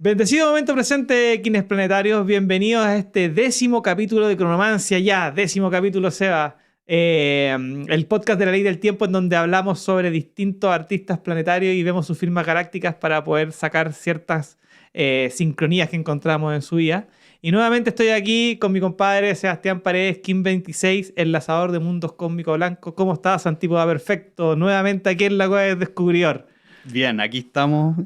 Bendecido momento presente, Kines Planetarios. Bienvenidos a este 10º capítulo de Cronomancia. Ya, 10º capítulo, Seba. El podcast de la Ley del Tiempo, en donde hablamos sobre distintos artistas planetarios y vemos sus firmas galácticas para poder sacar ciertas sincronías que encontramos en su vida. Y nuevamente estoy aquí con mi compadre Sebastián Paredes, Kim26, enlazador de mundos cósmicos blancos. ¿Cómo estás, Antípoda Perfecto? Nuevamente aquí en la Cueva del Descubridor. Bien, aquí estamos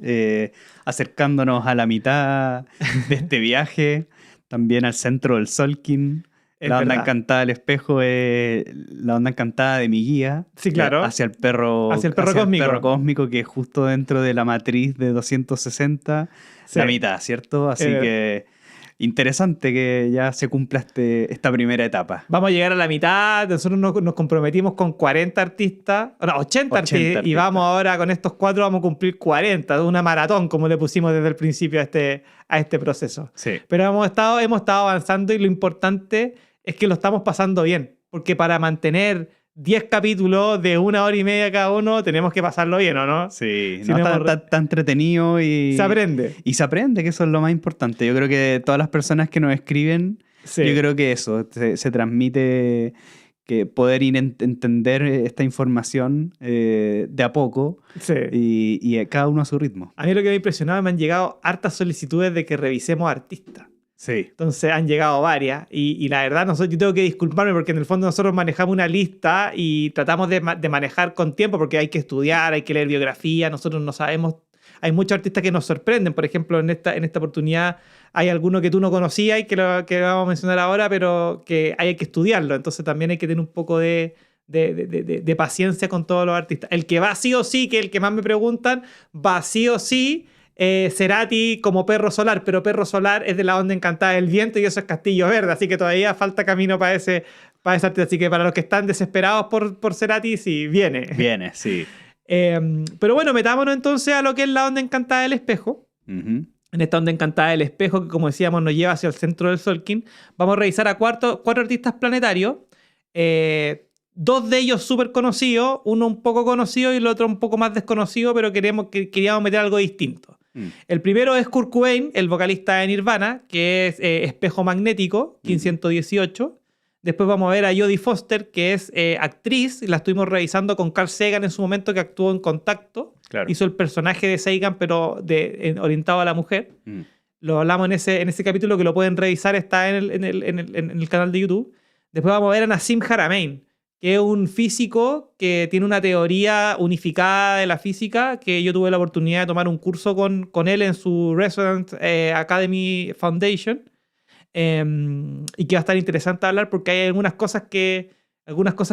acercándonos a la mitad de este viaje, también al centro del Solkin. La onda encantada del espejo es la onda encantada de mi guía. Sí, claro. Hacia el perro cósmico. El perro cósmico, que es justo dentro de la matriz de 260, sí. La mitad, ¿cierto? Así que interesante que ya se cumpla esta primera etapa. Vamos a llegar a la mitad. Nosotros nos comprometimos con 40 artistas, no, 80 artistas, y vamos ahora con estos 4 vamos a cumplir 40, una maratón, como le pusimos desde el principio a este proceso. Sí. Pero hemos estado avanzando y lo importante es que lo estamos pasando bien, porque para mantener 10 capítulos de 1 hora y media cada uno, tenemos que pasarlo bien, ¿o no? Sí, si no, está entretenido y... Se aprende. Y se aprende, que eso es lo más importante. Yo creo que todas las personas que nos escriben, sí. Yo creo que eso, se transmite, que poder entender esta información de a poco, sí. y cada uno a su ritmo. A mí lo que me ha impresionado, me han llegado hartas solicitudes de que revisemos artistas. Sí. Entonces han llegado varias y la verdad yo tengo que disculparme porque en el fondo nosotros manejamos una lista y tratamos de manejar con tiempo porque hay que estudiar, hay que leer biografía, nosotros no sabemos, hay muchos artistas que nos sorprenden. Por ejemplo, en esta oportunidad hay alguno que tú no conocías y que vamos a mencionar ahora, pero que hay que estudiarlo, entonces también hay que tener un poco de paciencia con todos los artistas. El que va sí o sí, que el que más me preguntan, va sí o sí, Cerati como Perro Solar, pero Perro Solar es de la onda encantada del viento y eso es Castillo Verde, así que todavía falta camino para ese artista. Así que para los que están desesperados por Cerati, sí, viene. Viene, sí. Pero bueno, metámonos entonces a lo que es la onda encantada del espejo. Uh-huh. En esta onda encantada del espejo, que como decíamos nos lleva hacia el centro del Solkin, vamos a revisar a 4 artistas planetarios. 2 de ellos súper conocidos, uno un poco conocido y el otro un poco más desconocido, pero queríamos meter algo distinto. El primero es Kurt Cobain, el vocalista de Nirvana, que es espejo magnético, 1518. Después vamos a ver a Jodie Foster, que es actriz. La estuvimos revisando con Carl Sagan en su momento, que actuó en Contacto. Claro. Hizo el personaje de Sagan, pero orientado a la mujer. Lo hablamos en ese capítulo, que lo pueden revisar, está en el canal de YouTube. Después vamos a ver a Nassim Haramein, que es un físico que tiene una teoría unificada de la física, que yo tuve la oportunidad de tomar un curso con él en su Resonance Academy Foundation, y que va a estar interesante hablar porque hay algunas cosas que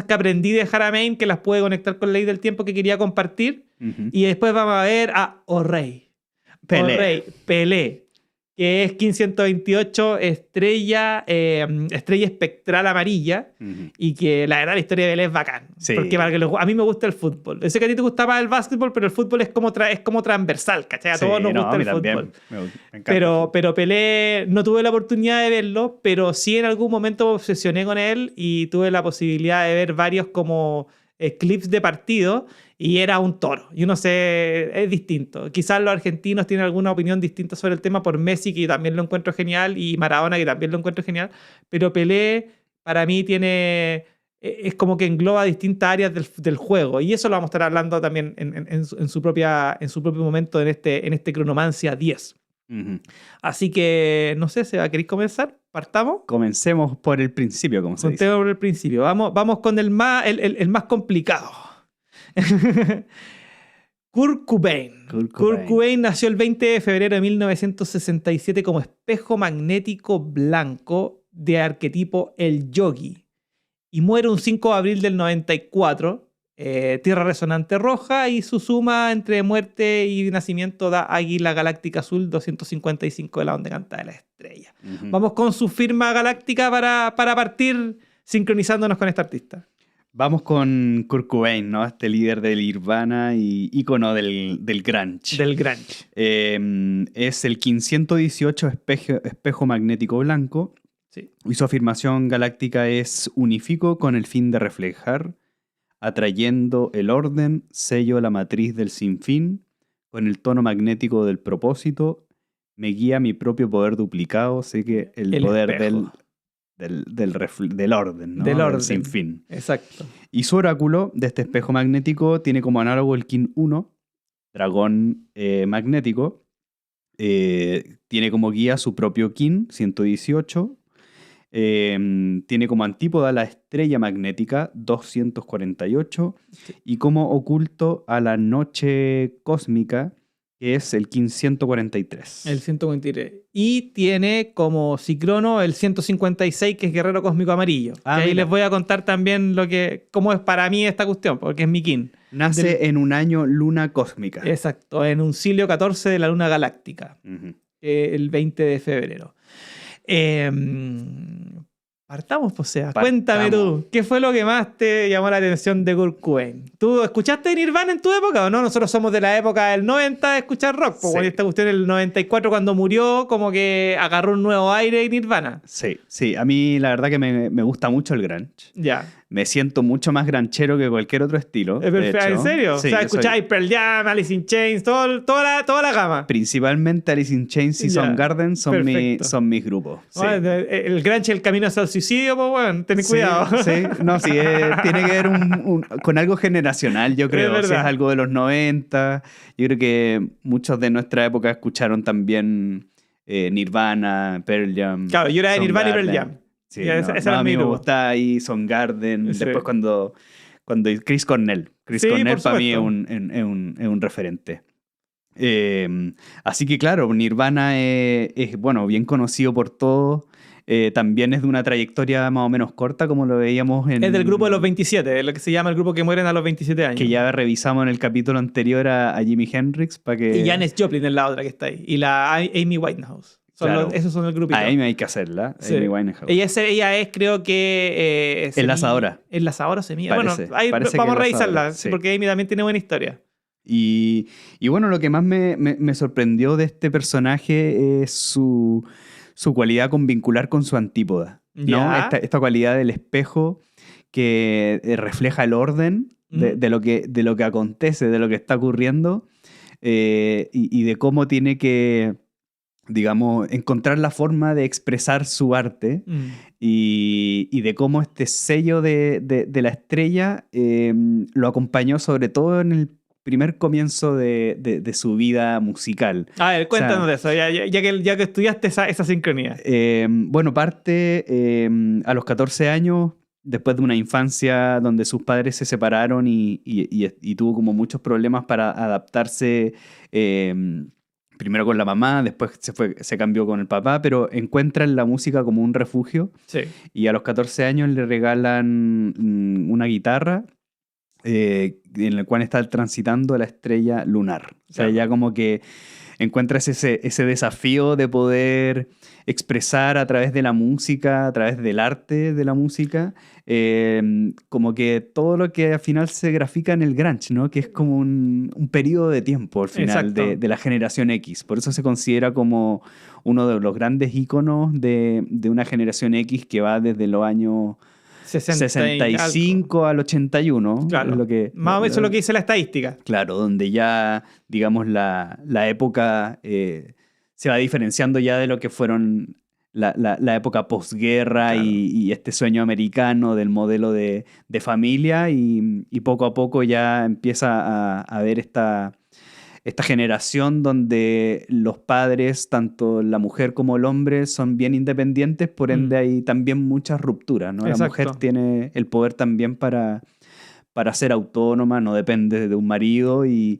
aprendí de Haramein que las pude conectar con la Ley del Tiempo que quería compartir. Uh-huh. Y después vamos a ver a O'Reilly. Pelé, que es 1528, estrella espectral amarilla, uh-huh. Y que la verdad la historia de él es bacán. Sí. Porque a mí me gusta el fútbol. Sé que a ti te gustaba el básquetbol, pero el fútbol es como transversal, ¿cachai? A todos nos gusta el fútbol. Me encanta. Pero Pelé no tuve la oportunidad de verlo, pero sí en algún momento me obsesioné con él y tuve la posibilidad de ver varios como clips de partido. Y era un toro. Y uno es distinto. Quizás los argentinos tienen alguna opinión distinta sobre el tema por Messi, que yo también lo encuentro genial, y Maradona, que también lo encuentro genial. Pero Pelé, para mí, es como que engloba distintas áreas del juego. Y eso lo vamos a estar hablando también en su propio momento en este Cronomancia 10. Uh-huh. Así que, no sé, Seba, ¿queréis comenzar? ¿Partamos? Comencemos por el principio, como se dice. Contemos por el principio. Vamos con el más complicado. Kurt Cobain nació el 20 de febrero de 1967 como espejo magnético blanco de arquetipo el yogi y muere un 5 de abril del 94, tierra resonante roja, y su suma entre muerte y nacimiento da Águila Galáctica Azul 255 de la onda encantada de la estrella. Uh-huh. Vamos con su firma galáctica para partir sincronizándonos con este artista. Vamos con Kurt Cobain, ¿no? Este líder del Nirvana y ícono del grunge. Del grunge. Es el 1518 espejo magnético blanco. Sí. Y su afirmación galáctica es: unifico con el fin de reflejar, atrayendo el orden, sello la matriz del sinfín, con el tono magnético del propósito, Me guía mi propio poder duplicado, sé que el poder del orden, ¿no? Del orden. Sin fin. Exacto. Y su oráculo de este espejo magnético tiene como análogo el Kin 1, dragón magnético. Tiene como guía su propio Kin 118. Tiene como antípoda la estrella magnética 248. Sí. Y como oculto a la noche cósmica, que es el Kin 143. El 143. Y tiene como Cicrono el 156, que es Guerrero Cósmico Amarillo. Que ahí mira. les voy a contar también cómo es para mí esta cuestión, porque es mi kin. Nace en un año luna cósmica. Exacto, en un Cilio 14 de la luna galáctica, el 20 de febrero. Partamos, pues, Seba. Cuéntame tú, ¿qué fue lo que más te llamó la atención de Kurt Cobain? ¿Tú escuchaste Nirvana en tu época o no? Nosotros somos de la época del 90 de escuchar rock. Sí. Esta cuestión el 94 cuando murió, como que agarró un nuevo aire en Nirvana. Sí. A mí la verdad que me gusta mucho el grunge. Ya. Me siento mucho más granchero que cualquier otro estilo. ¿En serio? Sí, o sea, escucháis Pearl Jam, Alice in Chains, toda la gama. Principalmente Alice in Chains y Soundgarden son mis grupos. Sí. Bueno, el grunge, el camino hacia el suicidio, pues bueno, ten cuidado. Tiene que ver con algo generacional, yo creo. Si es algo de los 90. Yo creo que muchos de nuestra época escucharon también Nirvana, Pearl Jam. Claro, yo era de Nirvana y Pearl Jam. Sí, a mí me gusta ahí Soundgarden. Sí. Después cuando Chris Cornell. Chris Cornell para mí es un referente. Así que claro, Nirvana es bien conocido por todos. También es de una trayectoria más o menos corta, como lo veíamos en... Es del grupo de los 27, lo que se llama el grupo que mueren a los 27 años. Que ya revisamos en el capítulo anterior a Jimi Hendrix. Y Janis Joplin es la otra que está ahí. Y la Amy Winehouse. Esos son el grupito. A Amy hay que hacerla, sí. Amy Winehouse. Ella es, creo que... enlazadora. Enlazadora semilla. Bueno, ahí vamos a revisarla, sí. Porque Amy también tiene buena historia. Y bueno, lo que más me sorprendió de este personaje es su cualidad con vincular con su antípoda, ¿no? Esta cualidad del espejo que refleja el orden de lo que acontece, de lo que está ocurriendo, y de cómo tiene que, digamos, encontrar la forma de expresar su arte, y de cómo este sello de la estrella lo acompañó sobre todo en el primer comienzo de su vida musical. A ver, cuéntanos de eso, ya que estudiaste esa sincronía. Bueno, parte a los 14 años, después de una infancia donde sus padres se separaron y tuvo como muchos problemas para adaptarse, primero con la mamá, después se cambió con el papá, pero encuentra en la música como un refugio. Sí. Y a los 14 años le regalan una guitarra, en el cual está transitando la estrella lunar. O sea, ya como que encuentras ese desafío de poder expresar a través de la música, a través del arte de la música, como que todo lo que al final se grafica en el grunge, ¿no? Que es como un periodo de tiempo al final de la generación X. Por eso se considera como uno de los grandes íconos de una generación X que va desde los años 65 al 81. Claro, más o menos es lo que dice la estadística. Claro, donde ya, digamos, la época se va diferenciando ya de lo que fueron la época posguerra, claro, y este sueño americano del modelo de familia, y poco a poco ya empieza a haber esta generación donde los padres, tanto la mujer como el hombre, son bien independientes, por ende hay también muchas rupturas, ¿no? La mujer tiene el poder también para ser autónoma, no depende de un marido, y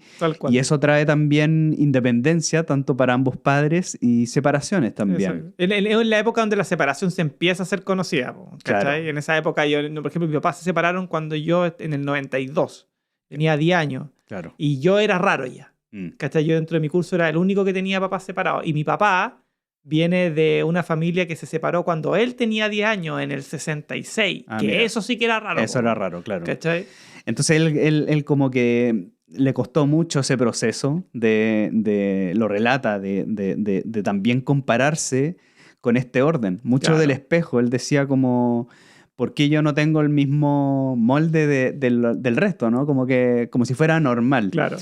eso trae también independencia tanto para ambos padres y separaciones también. En la época donde la separación se empieza a ser conocida, ¿cachai? Claro. En esa época, por ejemplo, mis papás se separaron cuando yo, en el 92, tenía 10 años, claro, y yo era raro ya. ¿Cachai? Yo dentro de mi curso era el único que tenía papás separados. Y mi papá viene de una familia que se separó cuando él tenía 10 años, en el 66. Mira. Eso sí que era raro. Eso era raro, claro. ¿Cachai? Entonces él como que le costó mucho ese proceso lo relata, de también compararse con este orden. Mucho, claro, del espejo. Él decía como... ¿Por qué yo no tengo el mismo molde del resto, ¿no? Como si fuera normal. Claro.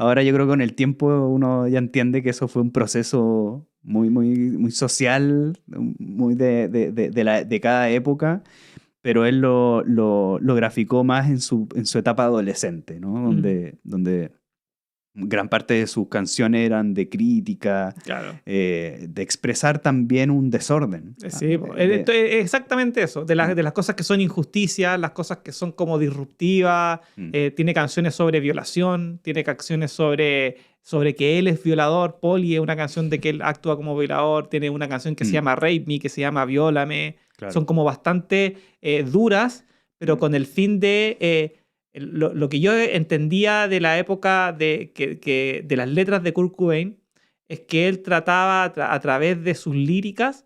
Ahora yo creo que con el tiempo uno ya entiende que eso fue un proceso muy social, muy de cada época, pero él lo graficó más en su etapa adolescente, ¿no? Donde gran parte de sus canciones eran de crítica, Claro. De expresar también un desorden. Sí, exactamente eso, de las cosas que son injusticias, las cosas que son como disruptivas, tiene canciones sobre violación, tiene canciones sobre que él es violador, Polly es una canción de que él actúa como violador, tiene una canción que se llama Rape Me, que se llama Viólame, claro. Son como bastante duras, pero con el fin de... Lo que yo entendía de la época de las letras de Kurt Cobain es que él trataba a través de sus líricas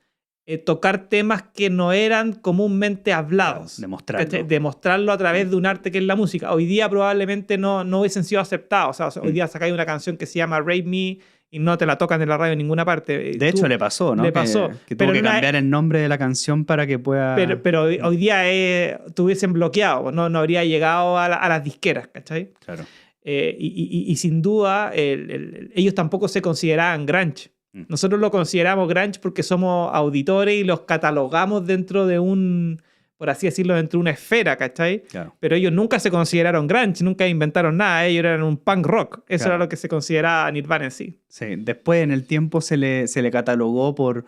tocar temas que no eran comúnmente hablados. Claro, demostrarlo a través de un arte que es la música. Hoy día probablemente no hubiesen sido aceptados. O sea, hoy día sacáis una canción que se llama Rape Me y no te la tocan en la radio en ninguna parte. De hecho, le pasó, ¿no? Le pasó. Que tuvo que cambiar el nombre de la canción para que pueda... Pero hoy día te hubiesen bloqueado, no habría llegado a las disqueras, ¿cachai? Claro. Y sin duda, ellos tampoco se consideraban grunge. Nosotros lo consideramos grunge porque somos auditores y los catalogamos dentro de por así decirlo, dentro de una esfera, ¿cachai? Claro. Pero ellos nunca se consideraron grunge, nunca inventaron nada, ellos eran un punk rock. Eso era lo que se consideraba Nirvana en sí. Sí, después en el tiempo se le catalogó por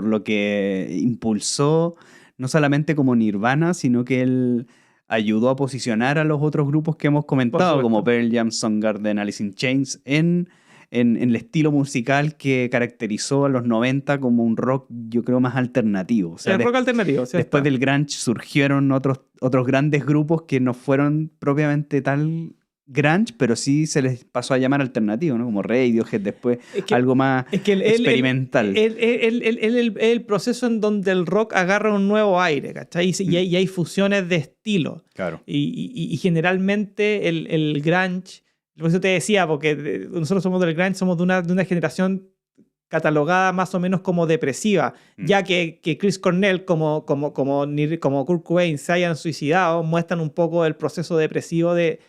lo que impulsó, no solamente como Nirvana, sino que él ayudó a posicionar a los otros grupos que hemos comentado, como Pearl Jam, Soundgarden, Alice in Chains, en el estilo musical que caracterizó a los 90 como un rock, yo creo, más alternativo. O sea, el rock alternativo. Sí, después del grunge surgieron otros grandes grupos que no fueron propiamente tal grunge, pero sí se les pasó a llamar alternativo, ¿no? Como Radiohead, después algo más experimental. El proceso en donde el rock agarra un nuevo aire, ¿cachai? Y hay fusiones de estilo. Claro. Y generalmente el grunge, por eso te decía, porque nosotros somos del grunge, somos de una generación catalogada más o menos como depresiva, ya que Chris Cornell como Kurt Cobain se hayan suicidado, muestran un poco el proceso depresivo de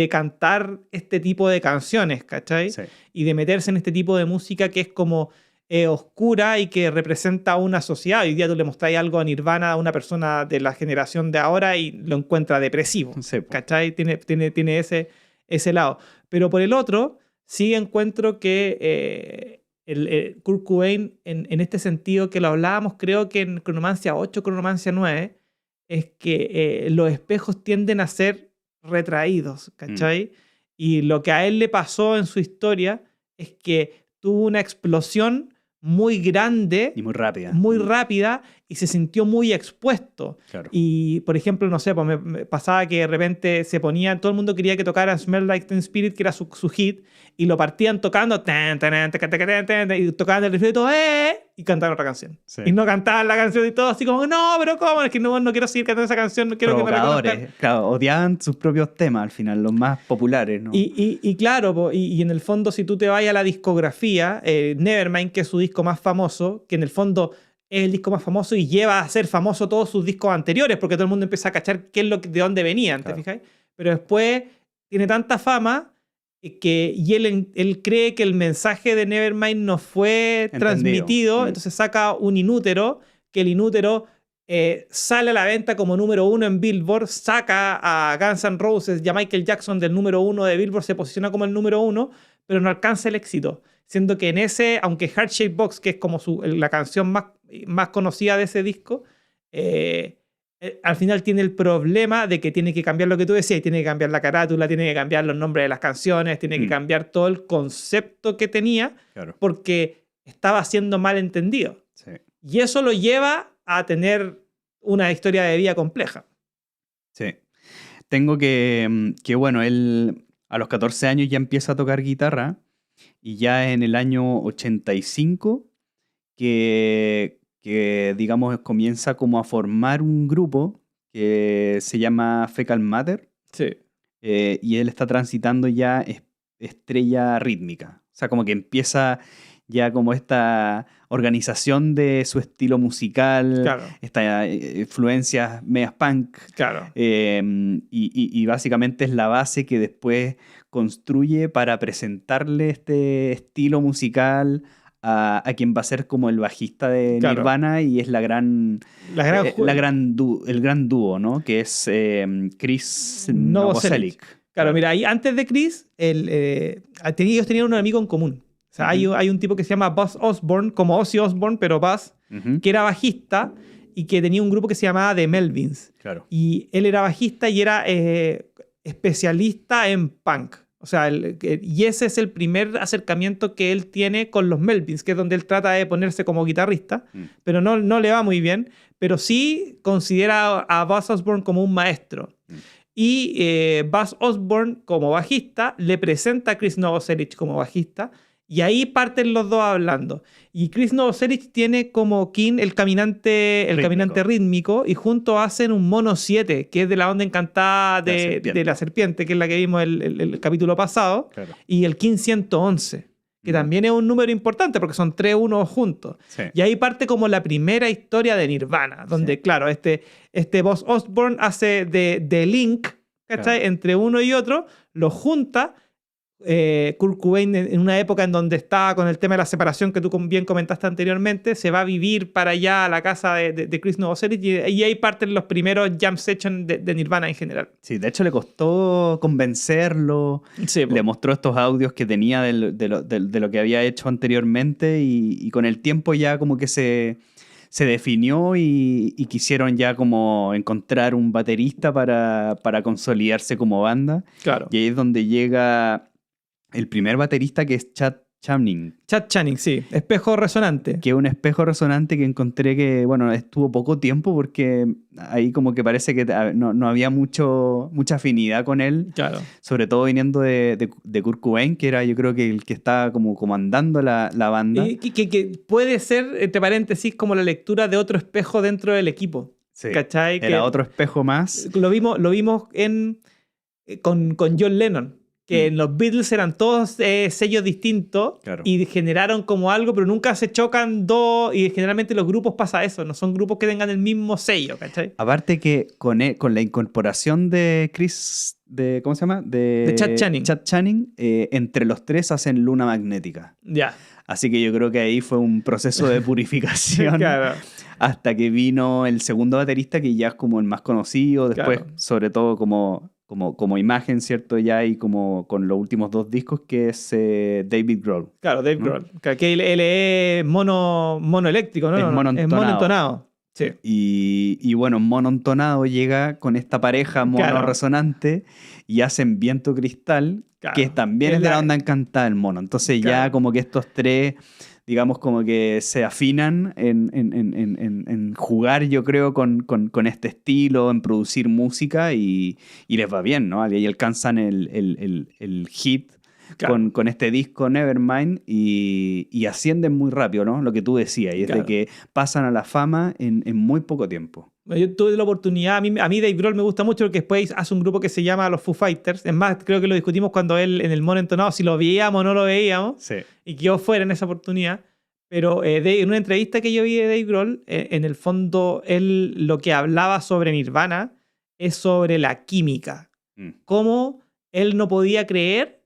cantar este tipo de canciones, ¿cachai? Sí. Y de meterse en este tipo de música que es como oscura y que representa una sociedad. Hoy día tú le mostráis algo a Nirvana a una persona de la generación de ahora y lo encuentra depresivo, sí, ¿cachai? Tiene ese lado. Pero por el otro, sí encuentro que Kurt Cobain, en este sentido que lo hablábamos, creo que en Cronomancia 8, Cronomancia 9, es que los espejos tienden a ser retraídos, ¿cachai? Y lo que a él le pasó en su historia es que tuvo una explosión muy grande y muy rápida y se sintió muy expuesto. Claro. Y, por ejemplo, no sé, pues me pasaba que de repente se ponían, todo el mundo quería que tocaran Smell Like Teen Spirit, que era su hit, y lo partían tocando, y tocaban el refrito, y cantaban otra canción. Sí. Y no cantaban la canción y todo, así como, no, pero ¿cómo? Es que no quiero seguir cantando esa canción, no quiero que me reconozcan. Claro, odiaban sus propios temas al final, los más populares, ¿no? Y claro, y en el fondo, si tú te vas a la discografía, Nevermind, que es su disco más famoso, que en el fondo es el disco más famoso y lleva a ser famoso todos sus discos anteriores, porque todo el mundo empieza a cachar de dónde venían, ¿te fijáis? Pero después tiene tanta fama y él cree que el mensaje de Nevermind no fue transmitido, entonces saca un inútero, que el inútero sale a la venta como número 1 en Billboard, saca a Guns N' Roses y a Michael Jackson del número 1 de Billboard, se posiciona como el número 1, pero no alcanza el éxito. Siendo que en ese, aunque Heart Shaped Box, que es como la canción más conocida de ese disco, al final tiene el problema de que tiene que cambiar lo que tú decías, tiene que cambiar la carátula, tiene que cambiar los nombres de las canciones, tiene que cambiar todo el concepto que tenía, claro, porque estaba siendo mal entendido. Sí. Y eso lo lleva a tener una historia de vida compleja. Sí. Tengo que bueno, él a los 14 años ya empieza a tocar guitarra y ya en el año 85 que digamos comienza como a formar un grupo que se llama Fecal Matter. Sí. Y él está transitando ya estrella rítmica. O sea, como que empieza ya como esta organización de su estilo musical, Claro. estas influencias medias punk. Claro. Y básicamente es la base que después construye para presentarle este estilo musical a quien va a ser como el bajista de Claro. Nirvana, y es el gran dúo, ¿no? Que es Chris Novoselic. Claro, mira, ahí antes de Chris, ellos tenían un amigo en común. O sea, hay un tipo que se llama Buzz Osborne, como Ozzy Osbourne, pero Buzz, que era bajista y que tenía un grupo que se llamaba The Melvins. Claro. Y él era bajista y era especialista en punk. O sea, y ese es el primer acercamiento que él tiene con los Melvins, que es donde él trata de ponerse como guitarrista, pero no le va muy bien, pero sí considera a Buzz Osborne como un maestro. Y Buzz Osborne, como bajista, le presenta a Chris Novoselic como bajista, y ahí parten los dos hablando. Y Chris Novoselic tiene como king el caminante rítmico, y juntos hacen un mono 7, que es de la onda encantada de la serpiente, que es la que vimos el capítulo pasado, Claro. y el king 111, que también es un número importante porque son 3 unos juntos. Sí. Y ahí parte como la primera historia de Nirvana, donde, claro, este Buzz Osborne hace de link, ¿cachai? Claro. Entre uno y otro, lo junta. Kurt Cobain, en una época en donde estaba con el tema de la separación que tú bien comentaste anteriormente, se va a vivir para allá a la casa de Chris Novoselic, y ahí parten los primeros jam sessions de Nirvana en general. Sí, de hecho le costó convencerlo. Sí, le mostró estos audios que tenía de lo que había hecho anteriormente, y con el tiempo ya como que se definió, y quisieron ya como encontrar un baterista para consolidarse como banda. Claro. Y ahí es donde llega el primer baterista, que es Chad Channing. Chad Channing, sí. Espejo resonante. Que es un espejo resonante que encontré que, bueno, estuvo poco tiempo porque ahí como que parece que no había mucha afinidad con él. Claro. Sobre todo viniendo de Kurt Cobain, que era, yo creo que el que estaba como comandando la banda. Que puede ser, entre paréntesis, como la lectura de otro espejo dentro del equipo. Sí. ¿Cachai? Era otro espejo más. Lo vimos con John Lennon. Que en los Beatles eran todos sellos distintos, Claro. y generaron como algo, pero nunca se chocan dos, y generalmente los grupos pasa eso, no son grupos que tengan el mismo sello, ¿cachai? Aparte que con la incorporación de Chris, ¿cómo se llama? De Chad Channing. Entre los tres hacen Luna Magnética. Ya. Así que yo creo que ahí fue un proceso de purificación. Claro. Hasta que vino el segundo baterista, que ya es como el más conocido, después Claro. sobre todo como imagen, ¿cierto? Ya, y como con los últimos 2 discos, que es David Grohl. Claro, Dave Grohl. Que él es mono eléctrico, ¿no? Es mono Es mono entonado. Sí. Y bueno, mono entonado llega con esta pareja mono Claro. resonante, y hacen Viento Cristal, Claro. que también es de la onda encantada del mono. Entonces Claro. ya como que estos tres, digamos, como que se afinan en jugar, yo creo, con este estilo, en producir música, y les va bien, ¿no? Ahí alcanzan el hit. Claro. Con este disco Nevermind, y ascienden muy rápido, ¿no? Lo que tú decías, y es Claro. de que pasan a la fama en muy poco tiempo. Yo tuve la oportunidad, a mí Dave Grohl me gusta mucho porque después hace un grupo que se llama los Foo Fighters. Es más, creo que lo discutimos cuando él en el mono entonado, si lo veíamos o no lo veíamos, Sí. y quedó fuera en esa oportunidad. Pero en una entrevista que yo vi de Dave Grohl, en el fondo él lo que hablaba sobre Nirvana es sobre la química. Cómo él no podía creer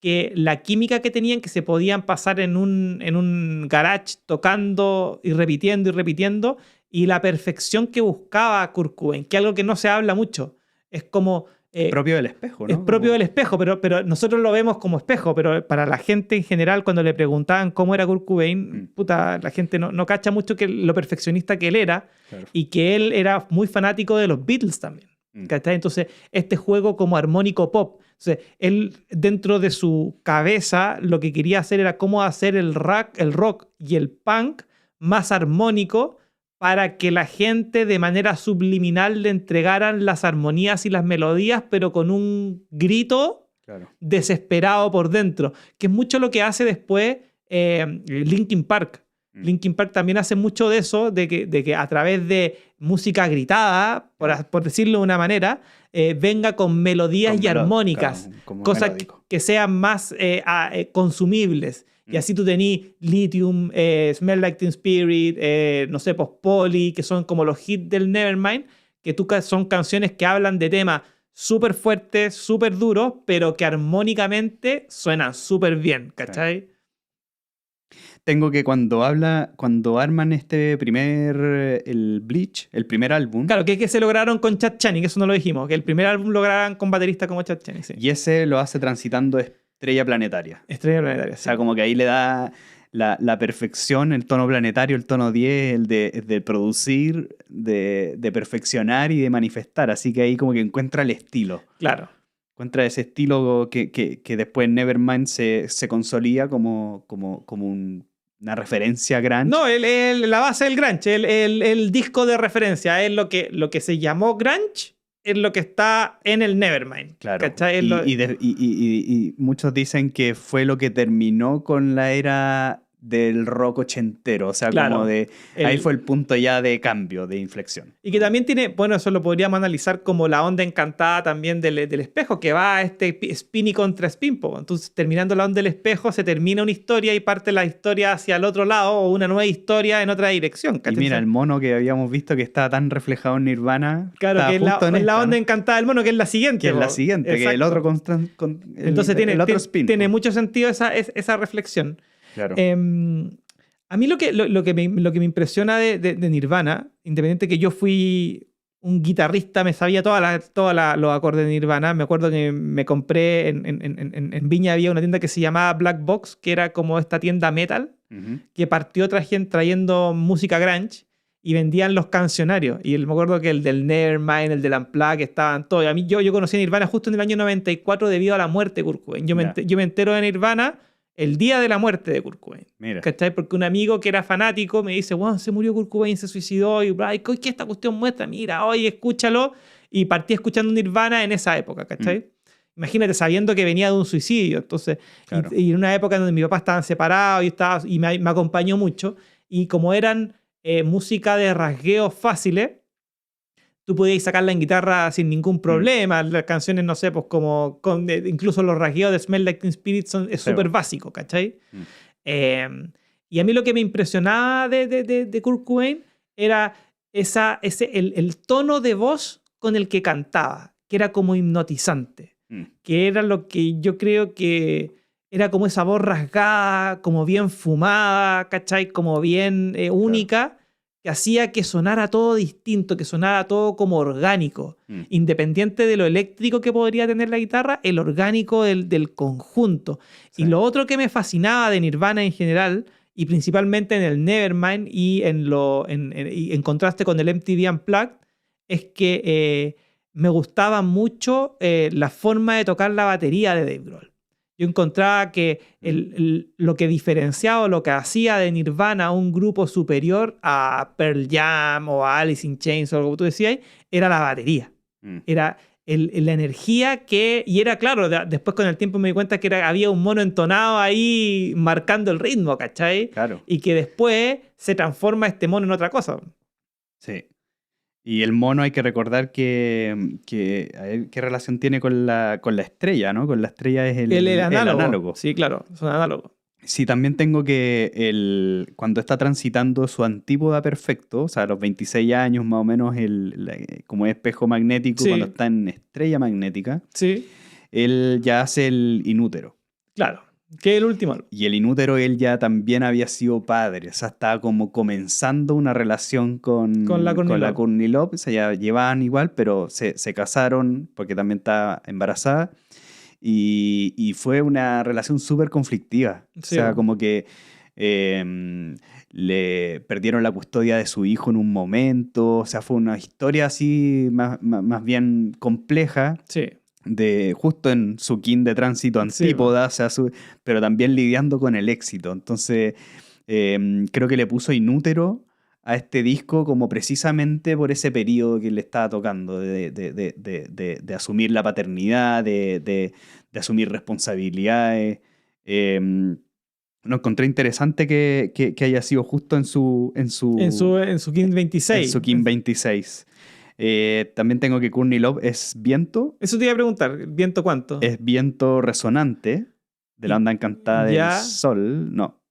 que la química que tenían, que se podían pasar en un garage tocando y repitiendo, y la perfección que buscaba Kurt Cobain, que es algo que no se habla mucho. Es como... propio del espejo, ¿no? Es propio del espejo, pero nosotros lo vemos como espejo, pero para la gente en general, cuando le preguntaban cómo era Kurt Cobain, puta, la gente no cacha mucho que lo perfeccionista que él era, Claro. y que él era muy fanático de los Beatles también. ¿Cachai? Entonces, este juego como armónico pop. Entonces, él, dentro de su cabeza, lo que quería hacer era cómo hacer el rock y el punk más armónico, para que la gente de manera subliminal le entregaran las armonías y las melodías, pero con un grito Claro. desesperado por dentro, que es mucho lo que hace después Linkin Park. Linkin Park también hace mucho de eso, de que a través de música gritada, por decirlo de una manera, venga con melodías y armónicas, claro, como cosas melódico. que sean más consumibles. Y así tú tenés Lithium, Smell Like Teen Spirit, no sé, pues Polly, que son como los hits del Nevermind, que son canciones que hablan de temas súper fuertes, súper duros, pero que armónicamente suenan súper bien, ¿cachai? Claro. Tengo que cuando arman el Bleach, el primer álbum. Claro, que se lograron con Chad Channing, eso no lo dijimos, que el primer álbum lograron con baterista como Chad Channing, sí. Y ese lo hace transitando Estrella Planetaria. Estrella Planetaria, sí. O sea, como que ahí le da la perfección, el tono planetario, el tono 10, el de producir, de perfeccionar y de manifestar. Así que ahí como que encuentra el estilo. Claro. Encuentra ese estilo que después Nevermind se consolida como una referencia grunge. No, la base del grunge, el disco de referencia, es lo que se llamó grunge, es lo que está en el Nevermind. Claro. ¿Cachai? Y muchos dicen que fue lo que terminó con la era del rock ochentero. O sea, claro, como ahí fue el punto ya de cambio, de inflexión. Y que también tiene, bueno, eso lo podríamos analizar como la onda encantada también del espejo, que va a spin y contra spin. Entonces, terminando la onda del espejo, se termina una historia y parte la historia hacia el otro lado o una nueva historia en otra dirección. ¿Cachai? Y mira, el mono que habíamos visto que estaba tan reflejado en Nirvana. Claro, que es la onda encantada del mono, que es la siguiente. Que es la siguiente, exacto, que el otro Entonces el otro spin. Tiene mucho sentido esa reflexión. Claro. A mí lo que me impresiona de Nirvana, independiente que yo fui un guitarrista, me sabía todos los acordes de Nirvana. Me acuerdo que me compré en Viña había una tienda que se llamaba Black Box, que era como esta tienda metal, que partió trayendo música grunge y vendían los cancionarios. Y me acuerdo que el del Nevermind, el del Unplugged, estaban todos. A mí yo conocí a Nirvana justo en el año 94 debido a la muerte de Kurt Cobain. Yo me entero de Nirvana el día de la muerte de Kurt Cobain. ¿Cachai? Porque un amigo que era fanático me dice, bueno, se murió Kurt Cobain, se suicidó, y ¿qué esta cuestión muestra? Mira, oye, escúchalo. Y partí escuchando Nirvana en esa época, ¿cachai? Imagínate, sabiendo que venía de un suicidio. Entonces, claro. y en una época donde mi papá estaban separados y me acompañó mucho. Y como eran música de rasgueos fáciles, tú podías sacarla en guitarra sin ningún problema. Las canciones, no sé, pues como incluso los rasgueos de Smell Like Teen Spirit es súper básico, ¿cachai? Y a mí lo que me impresionaba de Kurt Cobain era el tono de voz con el que cantaba, que era como hipnotizante, que era lo que yo creo que era como esa voz rasgada, como bien fumada, ¿cachai? Como bien única. Claro. Que hacía que sonara todo distinto, que sonara todo como orgánico. Independiente de lo eléctrico que podría tener la guitarra, el orgánico del conjunto. Sí. Y lo otro que me fascinaba de Nirvana en general, y principalmente en el Nevermind y en contraste con el MTV Unplugged, es que me gustaba mucho la forma de tocar la batería de Dave Grohl. Yo encontraba que lo que diferenciaba o lo que hacía de Nirvana un grupo superior a Pearl Jam o a Alice in Chains o como tú decías, era la batería. Era la energía y era claro, después con el tiempo me di cuenta que había un mono entonado ahí marcando el ritmo, ¿cachai? Claro. Y que después se transforma este mono en otra cosa. Sí. Y el mono hay que recordar qué relación tiene con la estrella, ¿no? Con la estrella es el análogo. Sí, claro, es un análogo. Sí, también tengo que cuando está transitando su antípoda perfecto, o sea, a los 26 años más o menos, como espejo magnético, sí. Cuando está en estrella magnética, sí. Él ya hace el inútero. Claro. Que es el último. Y el inútero, él ya también había sido padre. O sea, estaba como comenzando una relación con la Courtney Love. O sea, ya llevaban igual, pero se casaron porque también estaba embarazada. Y fue una relación súper conflictiva. Sí. O sea, como que le perdieron la custodia de su hijo en un momento. O sea, fue una historia así más bien compleja. Sí. Justo en su kin de tránsito antípoda, sí, o sea, pero también lidiando con el éxito. Entonces, creo que le puso inútero a este disco como precisamente por ese periodo que le estaba tocando, de asumir la paternidad, de asumir responsabilidades. No encontré interesante que haya sido justo en su Kin 26. En su Kin 26. También tengo que Courtney Love es viento. Eso te iba a preguntar, ¿viento cuánto? Es viento resonante. De la onda encantada del sol, no.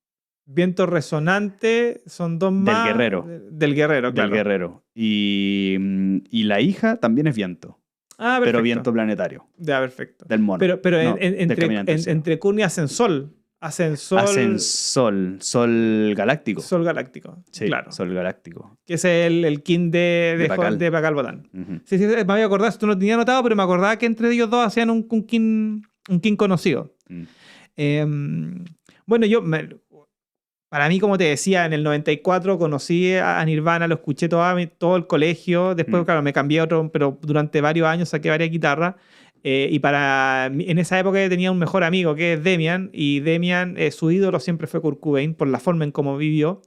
Viento resonante son dos más. Del guerrero. Del guerrero, claro. Del guerrero. Y la hija también es viento. Ah, perfecto. Pero viento planetario. Ya, perfecto. Del mono. Pero no, entre Kun y hacen sol. Hacen sol galáctico. Sol galáctico, sí, claro. Sol galáctico. Que es el kin de Pakal Botán. Uh-huh. Sí, me había acordado, esto no lo tenía anotado, pero me acordaba que entre ellos dos hacían un kin conocido. Bueno, para mí, como te decía, en el 94 conocí a Nirvana, lo escuché todo el colegio. Después, claro, me cambié a otro, pero durante varios años saqué varias guitarras. En esa época yo tenía un mejor amigo que es Demian, y Demian, su ídolo siempre fue Kurt Cobain por la forma en cómo vivió.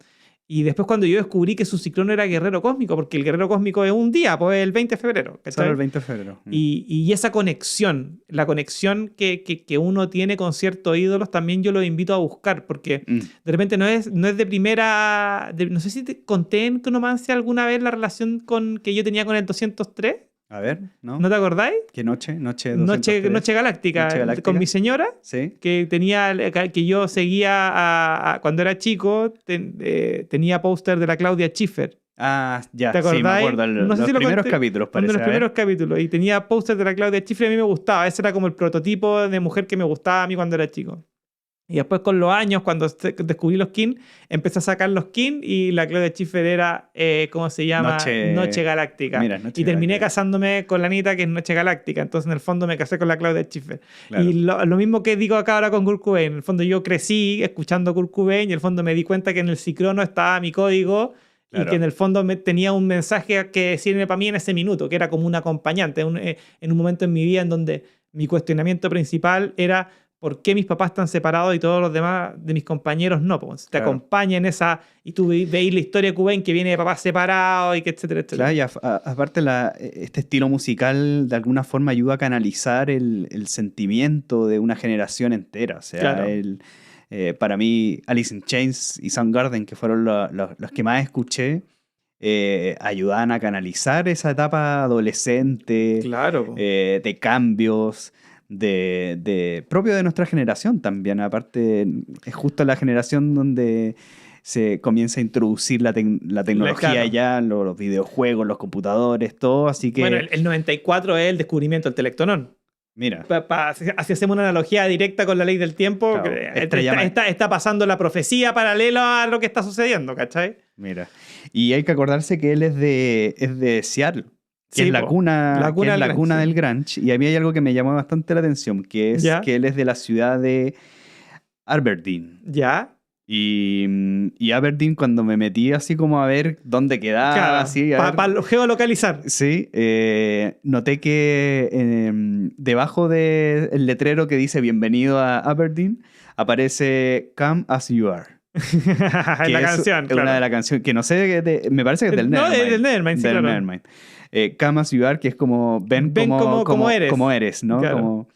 Y después cuando yo descubrí que su ciclón era guerrero cósmico, porque el guerrero cósmico es un día, pues el 20 de febrero. ¿Cachai? Solo el 20 de febrero. Y esa conexión, la conexión que uno tiene con ciertos ídolos, también yo los invito a buscar, porque de repente no es de primera... no sé si te conté en Cronomancia alguna vez la relación que yo tenía con el 203. A ver, ¿no? ¿No te acordáis? ¿Qué noche? Noche Galáctica. Con mi señora. Sí. Que yo seguía cuando era chico, tenía póster de la Claudia Schiffer. Ah, ya. ¿Te acordáis? Sí, me acuerdo. No sé los si primeros capítulos, parece. Los primeros capítulos. Y tenía póster de la Claudia Schiffer y a mí me gustaba. Ese era como el prototipo de mujer que me gustaba a mí cuando era chico. Y después con los años, cuando descubrí los kin, empecé a sacar los kin y la Claudia Schiffer era, ¿cómo se llama? Noche Galáctica. Mira, Noche y terminé Galáctica. Casándome con la Anita, que es Noche Galáctica. Entonces, en el fondo, me casé con la Claudia Schiffer. Claro. Y lo mismo que digo acá ahora con Kurt Cobain. En el fondo, yo crecí escuchando Kurt Cobain y en el fondo me di cuenta que en el Cicrono estaba mi código. Claro. Y que en el fondo tenía un mensaje que decirme para mí en ese minuto, que era como un acompañante. En un momento en mi vida en donde mi cuestionamiento principal era... ¿Por qué mis papás están separados y todos los demás de mis compañeros no? Pues te acompaña en esa... Y tú veis la historia de Cobain que viene de papás separados y que etcétera, etcétera. Claro, y aparte este estilo musical de alguna forma ayuda a canalizar el sentimiento de una generación entera. O sea, claro. Para mí, Alice in Chains y Soundgarden, que fueron los que más escuché, ayudaban a canalizar esa etapa adolescente, claro. De cambios... propio de nuestra generación también. Aparte, es justo la generación donde se comienza a introducir la tecnología, claro. Ya, los videojuegos, los computadores, todo, así que... Bueno, el 94 es el descubrimiento del telectonón. Mira. Así hacemos una analogía directa con la ley del tiempo. Claro, está pasando la profecía paralela a lo que está sucediendo, ¿cachai? Mira. Y hay que acordarse que él es de Seattle. Que es la cuna del grunge. Y a mí hay algo que me llamó bastante la atención, que es que él es de la ciudad de Aberdeen. ¿Ya? Y Aberdeen, cuando me metí así como a ver dónde quedaba, claro, así... Para geolocalizar. Sí, noté que debajo del letrero que dice Bienvenido a Aberdeen, aparece Come As You Are. La canción, claro. Una de las canciones, que no sé, me parece que es del Nevermind. No, es del Nevermind, sí, claro. Nevermind. Come As You Are, que es como ven como eres, ¿no? Claro.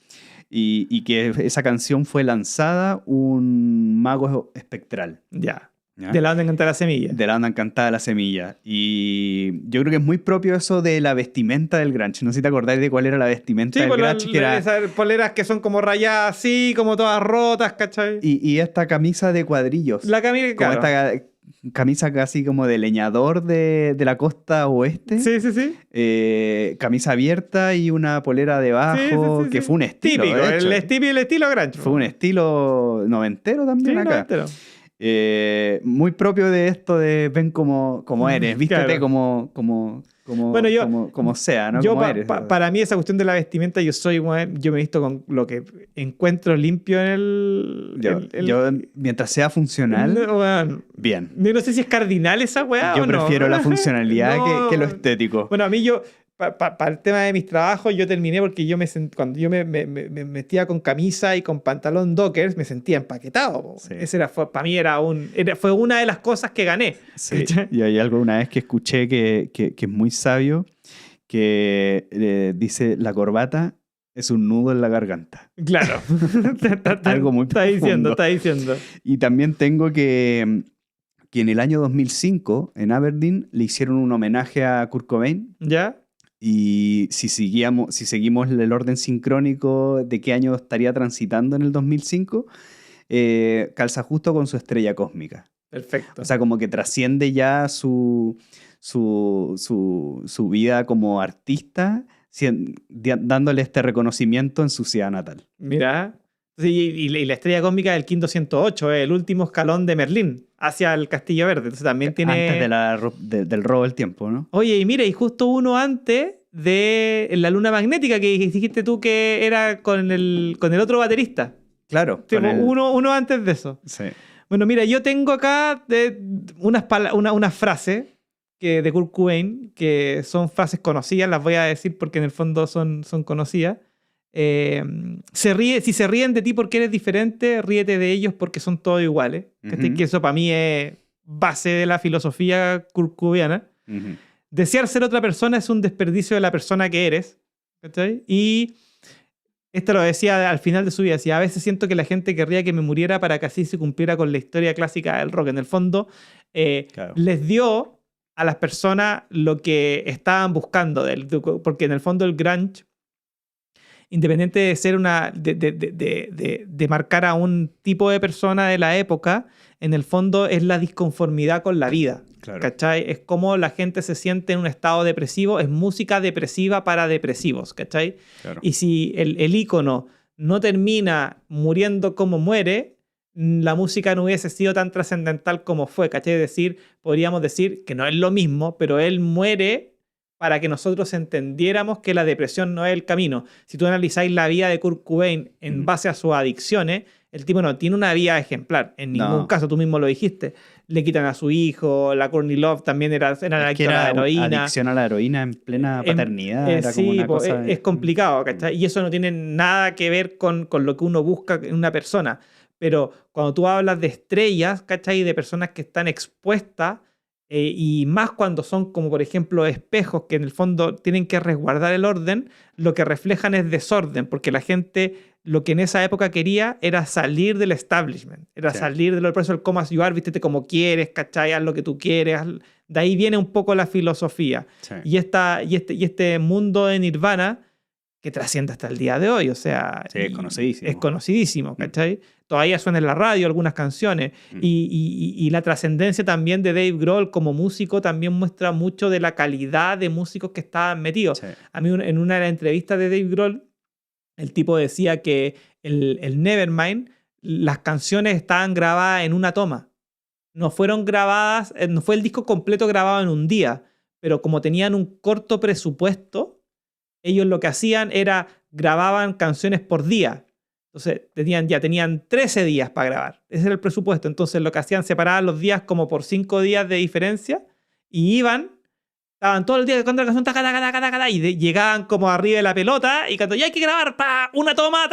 Y que esa canción fue lanzada un mago espectral. Ya. De la onda encantada la semilla. De la onda encantada la semilla. Y yo creo que es muy propio eso de la vestimenta del grunge. No sé si te acordáis de cuál era la vestimenta del grunge. Que era... esas poleras que son como rayadas así, como todas rotas, ¿cachai? Y esta camisa de cuadrillos. La camisa, como claro. Esta camisa casi como de leñador de la costa oeste. Sí. Camisa abierta y una polera debajo, que fue un estilo. Típico, de hecho. el estilo grunge. Fue un estilo noventero también acá. Noventero. Muy propio de esto de ven como eres, vístete claro. como sea, ¿no? Yo como eres. Para mí esa cuestión de la vestimenta, yo me visto con lo que encuentro limpio en el... Yo mientras sea funcional, bien. No sé si es cardinal esa weá yo o no. Yo prefiero la funcionalidad que lo estético. Bueno, a mí para el tema de mis trabajos, yo terminé porque cuando yo me metía con camisa y con pantalón Dockers, me sentía empaquetado. Sí. Ese para mí fue una de las cosas que gané. Sí. Y hay algo una vez que escuché que es muy sabio, que dice, la corbata es un nudo en la garganta. Claro. Algo muy profundo. Está diciendo. Y también tengo que en el año 2005, en Aberdeen, le hicieron un homenaje a Kurt Cobain. ¿Ya? Y si seguimos el orden sincrónico de qué año estaría transitando en el 2005, calza justo con su estrella cósmica. Perfecto. O sea, como que trasciende ya su vida como artista, dándole este reconocimiento en su ciudad natal. Mira. Sí, y la estrella cósmica del King 208, el último escalón de Merlín hacia el Castillo Verde. Entonces también tiene... Antes del robo del tiempo, ¿no? Oye, y mira, y justo uno antes de la luna magnética que dijiste tú que era con el otro baterista. Claro. Sí, uno antes de eso. Sí. Bueno, mira, yo tengo acá unas frases de Kurt Cobain, que son frases conocidas, las voy a decir porque en el fondo son conocidas. Si se ríen de ti porque eres diferente, ríete de ellos porque son todos iguales. Uh-huh. Que eso para mí es base de la filosofía kurkubiana. Uh-huh. Desear ser otra persona es un desperdicio de la persona que eres. ¿Cachai? Y esto lo decía al final de su vida. Decía, a veces siento que la gente querría que me muriera para que así se cumpliera con la historia clásica del rock. En el fondo, claro, les dio a las personas lo que estaban buscando. Porque en el fondo el grunge, independiente de ser de marcar a un tipo de persona de la época, en el fondo es la disconformidad con la vida. Claro. ¿Cachai? Es como la gente se siente en un estado depresivo, es música depresiva para depresivos, ¿cachai? Claro. Y si el ícono no termina muriendo como muere, la música no hubiese sido tan trascendental como fue, ¿cachai? Es decir, podríamos decir que no es lo mismo, pero él muere para que nosotros entendiéramos que la depresión no es el camino. Si tú analizáis la vida de Kurt Cobain en base a sus adicciones, el tipo no tiene una vida ejemplar. En ningún caso, tú mismo lo dijiste. Le quitan a su hijo, la Courtney Love también era adicta a la heroína. Adicción a la heroína en plena paternidad. Era sí, como una cosa es complicado, ¿cachai? Y eso no tiene nada que ver con lo que uno busca en una persona. Pero cuando tú hablas de estrellas, ¿cachai? De personas que están expuestas, y más cuando son como por ejemplo espejos que en el fondo tienen que resguardar el orden, lo que reflejan es desorden, porque la gente lo que en esa época quería era salir del establishment, era salir de lo, por eso el come as you are, vístete como quieres, ¿cachai? Haz lo que tú quieres, de ahí viene un poco la filosofía. Sí. Y este mundo de Nirvana que trasciende hasta el día de hoy, o sea... Sí, es conocidísimo. Es conocidísimo, ¿cachai? Todavía suena en la radio algunas canciones. Y la trascendencia también de Dave Grohl como músico también muestra mucho de la calidad de músicos que estaban metidos. Sí. A mí en una de las entrevistas de Dave Grohl, el tipo decía que el Nevermind, las canciones estaban grabadas en una toma. No fueron grabadas, no fue el disco completo grabado en un día, pero como tenían un corto presupuesto, ellos lo que hacían era grababan canciones por día. Entonces tenían 13 días para grabar. Ese era el presupuesto. Entonces lo que hacían, separaban los días como por 5 días de diferencia y estaban todo el día cantando la canción, y llegaban como arriba de la pelota y cuando ya hay que grabar, una toma,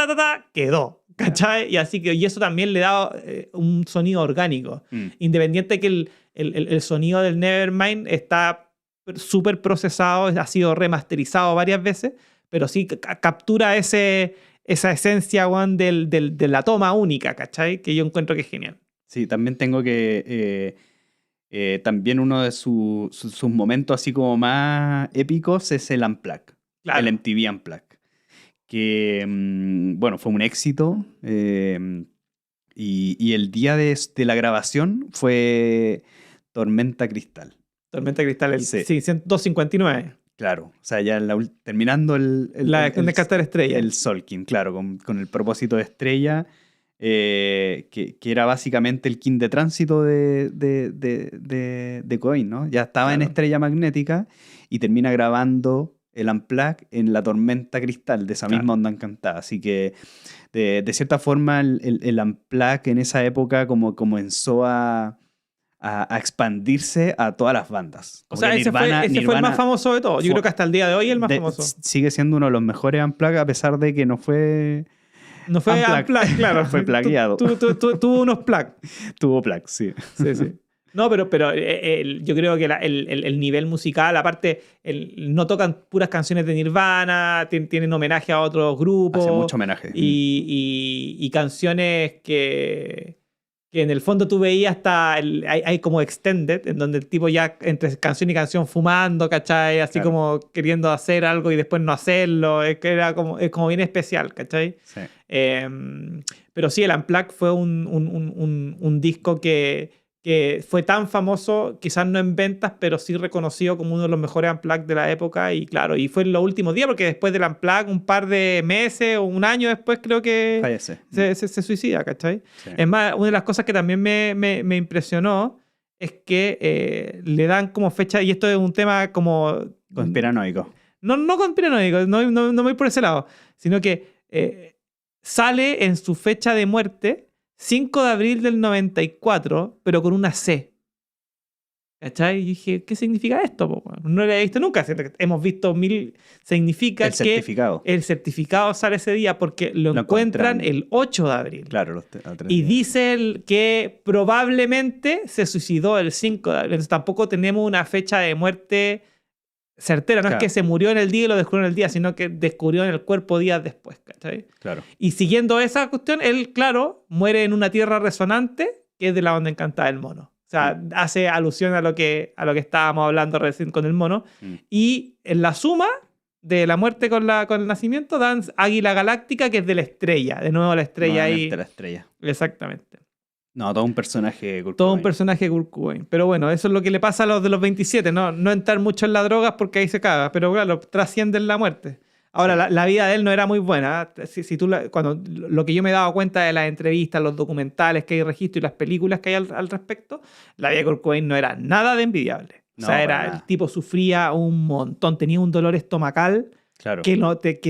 quedó. ¿Cachai? Y eso también le da un sonido orgánico. Independiente que el sonido del Nevermind está súper procesado, ha sido remasterizado varias veces, pero sí captura esa esencia, Juan, de la toma única, ¿cachai? Que yo encuentro que es genial. Sí, también tengo que... también uno de sus momentos así como más épicos es el Unplugged, claro. El MTV Unplugged, que, bueno, fue un éxito, y el día de la grabación fue Tormenta Cristal. Tormenta Cristal, sí, 259. Claro, o sea, ya terminando el Cantar Estrella. El Solkin, claro, con el propósito de estrella, que era básicamente el king de tránsito de Cobain, ¿no? Ya estaba en Estrella Magnética y termina grabando el Unplugged en la Tormenta Cristal, de esa misma onda encantada. Así que, de cierta forma, el Unplugged en esa época como comenzó a expandirse a todas las bandas. O sea, ese fue el más famoso de todos. Yo creo que hasta el día de hoy es el más famoso. Sigue siendo uno de los mejores Unplugged, a pesar de que no fue... No fue Unplugged, claro. Fue plagiado. Tuvo unos plugs. Tuvo plugs, sí. Sí. No, pero yo creo que el nivel musical, aparte, no tocan puras canciones de Nirvana, tienen homenaje a otros grupos. Hace mucho homenaje. Y canciones que que en el fondo tú veías hasta, hay como extended, en donde el tipo ya entre canción y canción fumando, ¿cachai? Así como queriendo hacer algo y después no hacerlo, es como bien especial, ¿cachai? Sí. Pero sí, el Unplugged fue un disco que fue tan famoso, quizás no en ventas, pero sí reconocido como uno de los mejores Unplugged de la época. Y claro, y fue en los últimos días, porque después del Unplugged, un par de meses o un año después, creo que fallece. Se suicida, ¿cachai? Sí. Es más, una de las cosas que también me impresionó es que le dan como fecha, y esto es un tema como... Conspiranoico. No conspiranoico, no me voy por ese lado, sino que sale en su fecha de muerte 5 de abril del 94, pero con una C. ¿Cachai? Y dije, ¿qué significa esto? No lo he visto nunca. Hemos visto mil... Significa el certificado. El certificado sale ese día porque lo encuentran el 8 de abril. Claro, y dice que probablemente se suicidó el 5 de abril. Entonces tampoco tenemos una fecha de muerte certera. No es que se murió en el día y lo descubrió en el día, sino que descubrió en el cuerpo días después. ¿Cachai? Claro. Y siguiendo esa cuestión, él, claro, muere en una tierra resonante que es de la onda encantada del mono. O sea, hace alusión a lo que estábamos hablando recién con el mono. Y en la suma de la muerte con el nacimiento dan Águila Galáctica, que es de la estrella. De nuevo la estrella ahí. La estrella. Exactamente. No, todo un personaje Kurt Todo un personaje de Kurt Cobain. Pero bueno, eso es lo que le pasa a los de los 27. No entrar mucho en las drogas porque ahí se caga. Pero claro, trascienden la muerte. Ahora, sí. la vida de él no era muy buena. Si tú cuando lo que yo me he dado cuenta de las entrevistas, los documentales que hay registro y las películas que hay al respecto, la vida de Kurt Cobain no era nada de envidiable. O sea, el tipo sufría un montón. Tenía un dolor estomacal que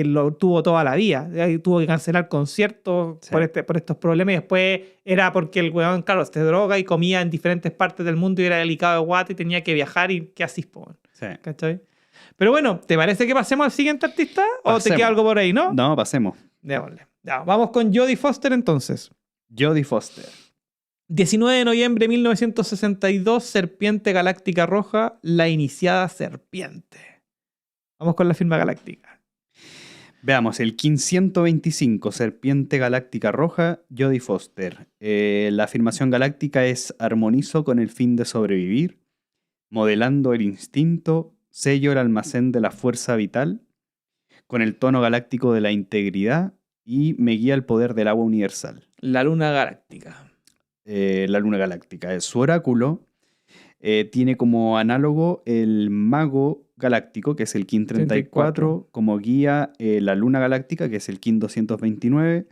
lo tuvo toda la vida. Tuvo que cancelar conciertos por estos problemas. Y después era porque el weón, claro, se droga y comía en diferentes partes del mundo y era delicado de guata y tenía que viajar y qué así, ¿cachai? Pero bueno, ¿te parece que pasemos al siguiente artista? ¿O te queda algo por ahí, no? No, pasemos. Démosle. Ya, vamos con Jodie Foster entonces. Jodie Foster. 19 de noviembre de 1962, Serpiente Galáctica Roja, la iniciada serpiente. Vamos con la firma galáctica. Veamos, el 1525, Serpiente Galáctica Roja, Jodie Foster. La afirmación galáctica es: armonizo con el fin de sobrevivir, modelando el instinto, sello el almacén de la fuerza vital, con el tono galáctico de la integridad y me guía el poder del agua universal. La luna galáctica. La luna galáctica. Su oráculo tiene como análogo el mago galáctico, que es el KIN 34, como guía la luna galáctica, que es el KIN 229.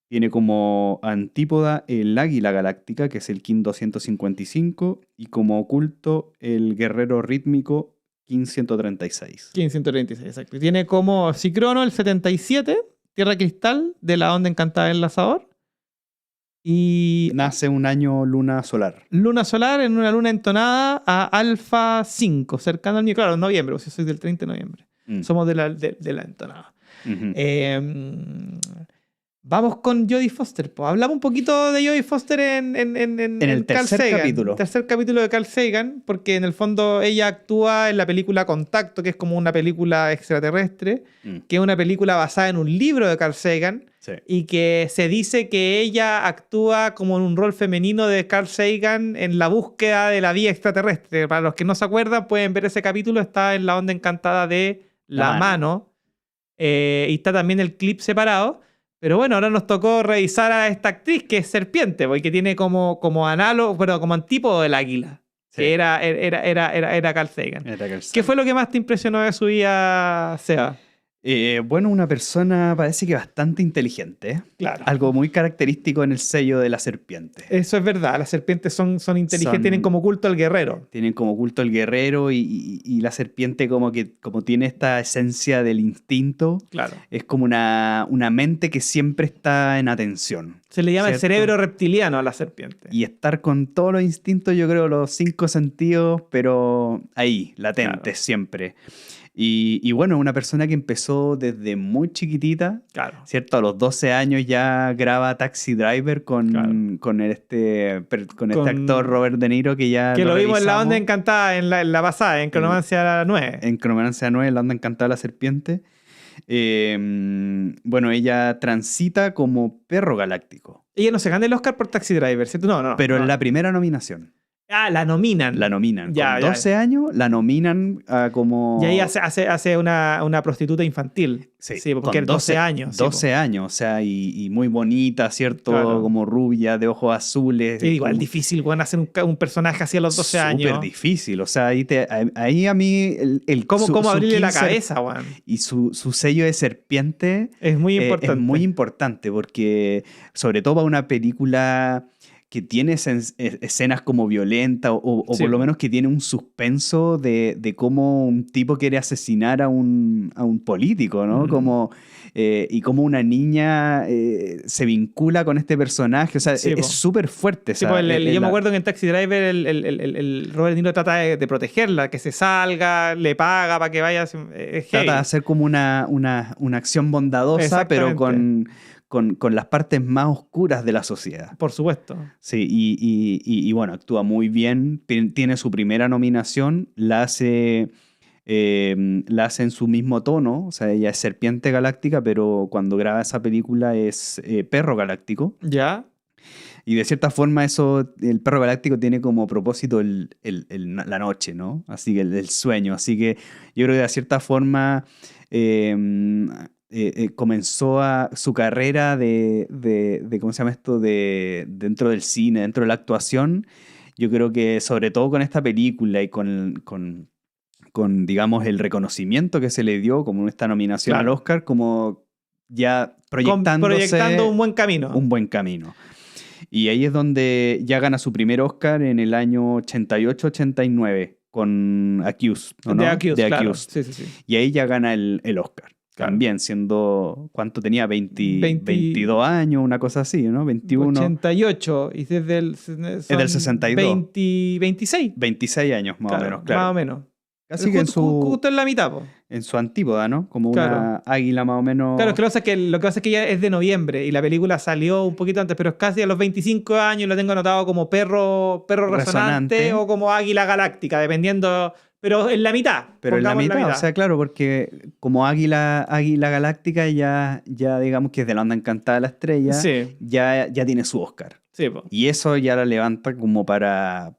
Tiene como antípoda el águila galáctica, que es el KIN 255, y como oculto el guerrero rítmico KIN 136. KIN 136, exacto. Tiene como Cicrono el 77, Tierra Cristal, de la onda encantada del Enlazador. Y nace un año luna solar. Luna solar en una luna entonada a Alfa 5, cercano al mío. Claro, en noviembre, pues yo soy del 30 de noviembre. Somos de la entonada. Vamos con Jodie Foster. Pues hablamos un poquito de Jodie Foster en el tercer capítulo. El tercer capítulo de Carl Sagan, porque en el fondo ella actúa en la película Contacto, que es como una película extraterrestre, que es una película basada en un libro de Carl Sagan, y que se dice que ella actúa como en un rol femenino de Carl Sagan en la búsqueda de la vida extraterrestre. Para los que no se acuerdan, pueden ver ese capítulo, está en la onda encantada de La Mano. Y está también el clip separado. Pero bueno, ahora nos tocó revisar a esta actriz que es Serpiente, porque tiene como análogo, pero como antípodo del águila, que era Carl Sagan. ¿Qué fue lo que más te impresionó de su vida, Seba? Bueno, una persona parece que bastante inteligente. Claro. Algo muy característico en el sello de la serpiente. Eso es verdad, las serpientes son inteligentes, tienen como culto al guerrero. Tienen como culto al guerrero y la serpiente como tiene esta esencia del instinto. Claro. Es como una mente que siempre está en atención. Se le llama el cerebro reptiliano a la serpiente. Y estar con todos los instintos, yo creo, los 5 sentidos, pero ahí, latentes siempre. Y bueno, una persona que empezó desde muy chiquitita, ¿cierto? A los 12 años ya graba Taxi Driver con este actor Robert De Niro que ya lo vimos en la onda encantada, en la pasada, en Cronomancia 9. En Cronomancia 9, en la onda encantada de la serpiente. Bueno, ella transita como perro galáctico. Ella no se gana el Oscar por Taxi Driver, ¿cierto? No. Pero no. en la primera nominación. Ah, la nominan. La nominan. Con 12 años la nominan a como... Y ahí hace una prostituta infantil. Sí, porque con 12 años. 12 años, o sea, y muy bonita, ¿cierto? Claro. Como rubia, de ojos azules. Y igual difícil, bueno, hacer un personaje así a los 12 años. Súper difícil, o sea, ahí a mí... ¿Cómo abrirle la cabeza, Juan? Y su sello de serpiente... Es muy importante. Es muy importante porque, sobre todo para una película... que tiene escenas como violentas o por lo menos que tiene un suspenso de cómo un tipo quiere asesinar a un político, ¿no? Y cómo una niña se vincula con este personaje. O sea, es súper fuerte. Sí, yo me acuerdo que en Taxi Driver el Robert De Niro trata de protegerla, que se salga, le paga para que vaya. Trata de hacer como una acción bondadosa, pero con las partes más oscuras de la sociedad. Por supuesto. Sí, y bueno, actúa muy bien. Tiene su primera nominación, la hace en su mismo tono. O sea, ella es Serpiente Galáctica, pero cuando graba esa película es Perro Galáctico. ¿Ya? Y de cierta forma el Perro Galáctico tiene como propósito la noche, ¿no? Así que el sueño. Así que yo creo que de cierta forma... comenzó su carrera ¿cómo se llama esto? Dentro del cine, dentro de la actuación. Yo creo que sobre todo con esta película y con digamos, el reconocimiento que se le dio, como esta nominación al Oscar, como ya proyectando un buen camino. Un buen camino. Y ahí es donde ya gana su primer Oscar en el año 88-89 con Accused, ¿no? De Accused, claro. Sí. Y ahí ya gana el Oscar. También siendo, ¿cuánto tenía? 22 años, una cosa así, ¿no? 21. 88, y desde es del 62. 26. 26 años, más o menos, claro. Más o menos. Casi que justo en la mitad, po. En su antípoda, ¿no? Como una águila más o menos... Claro, es que lo que pasa es que ya es de noviembre y la película salió un poquito antes, pero es casi a los 25 años, lo tengo anotado como perro resonante o como águila galáctica, dependiendo... Pero en la mitad. Pero en la mitad, o sea, claro, porque como águila galáctica ya digamos que es de la onda encantada de la estrella, ya tiene su Oscar. Sí, po. Y eso ya la levanta como para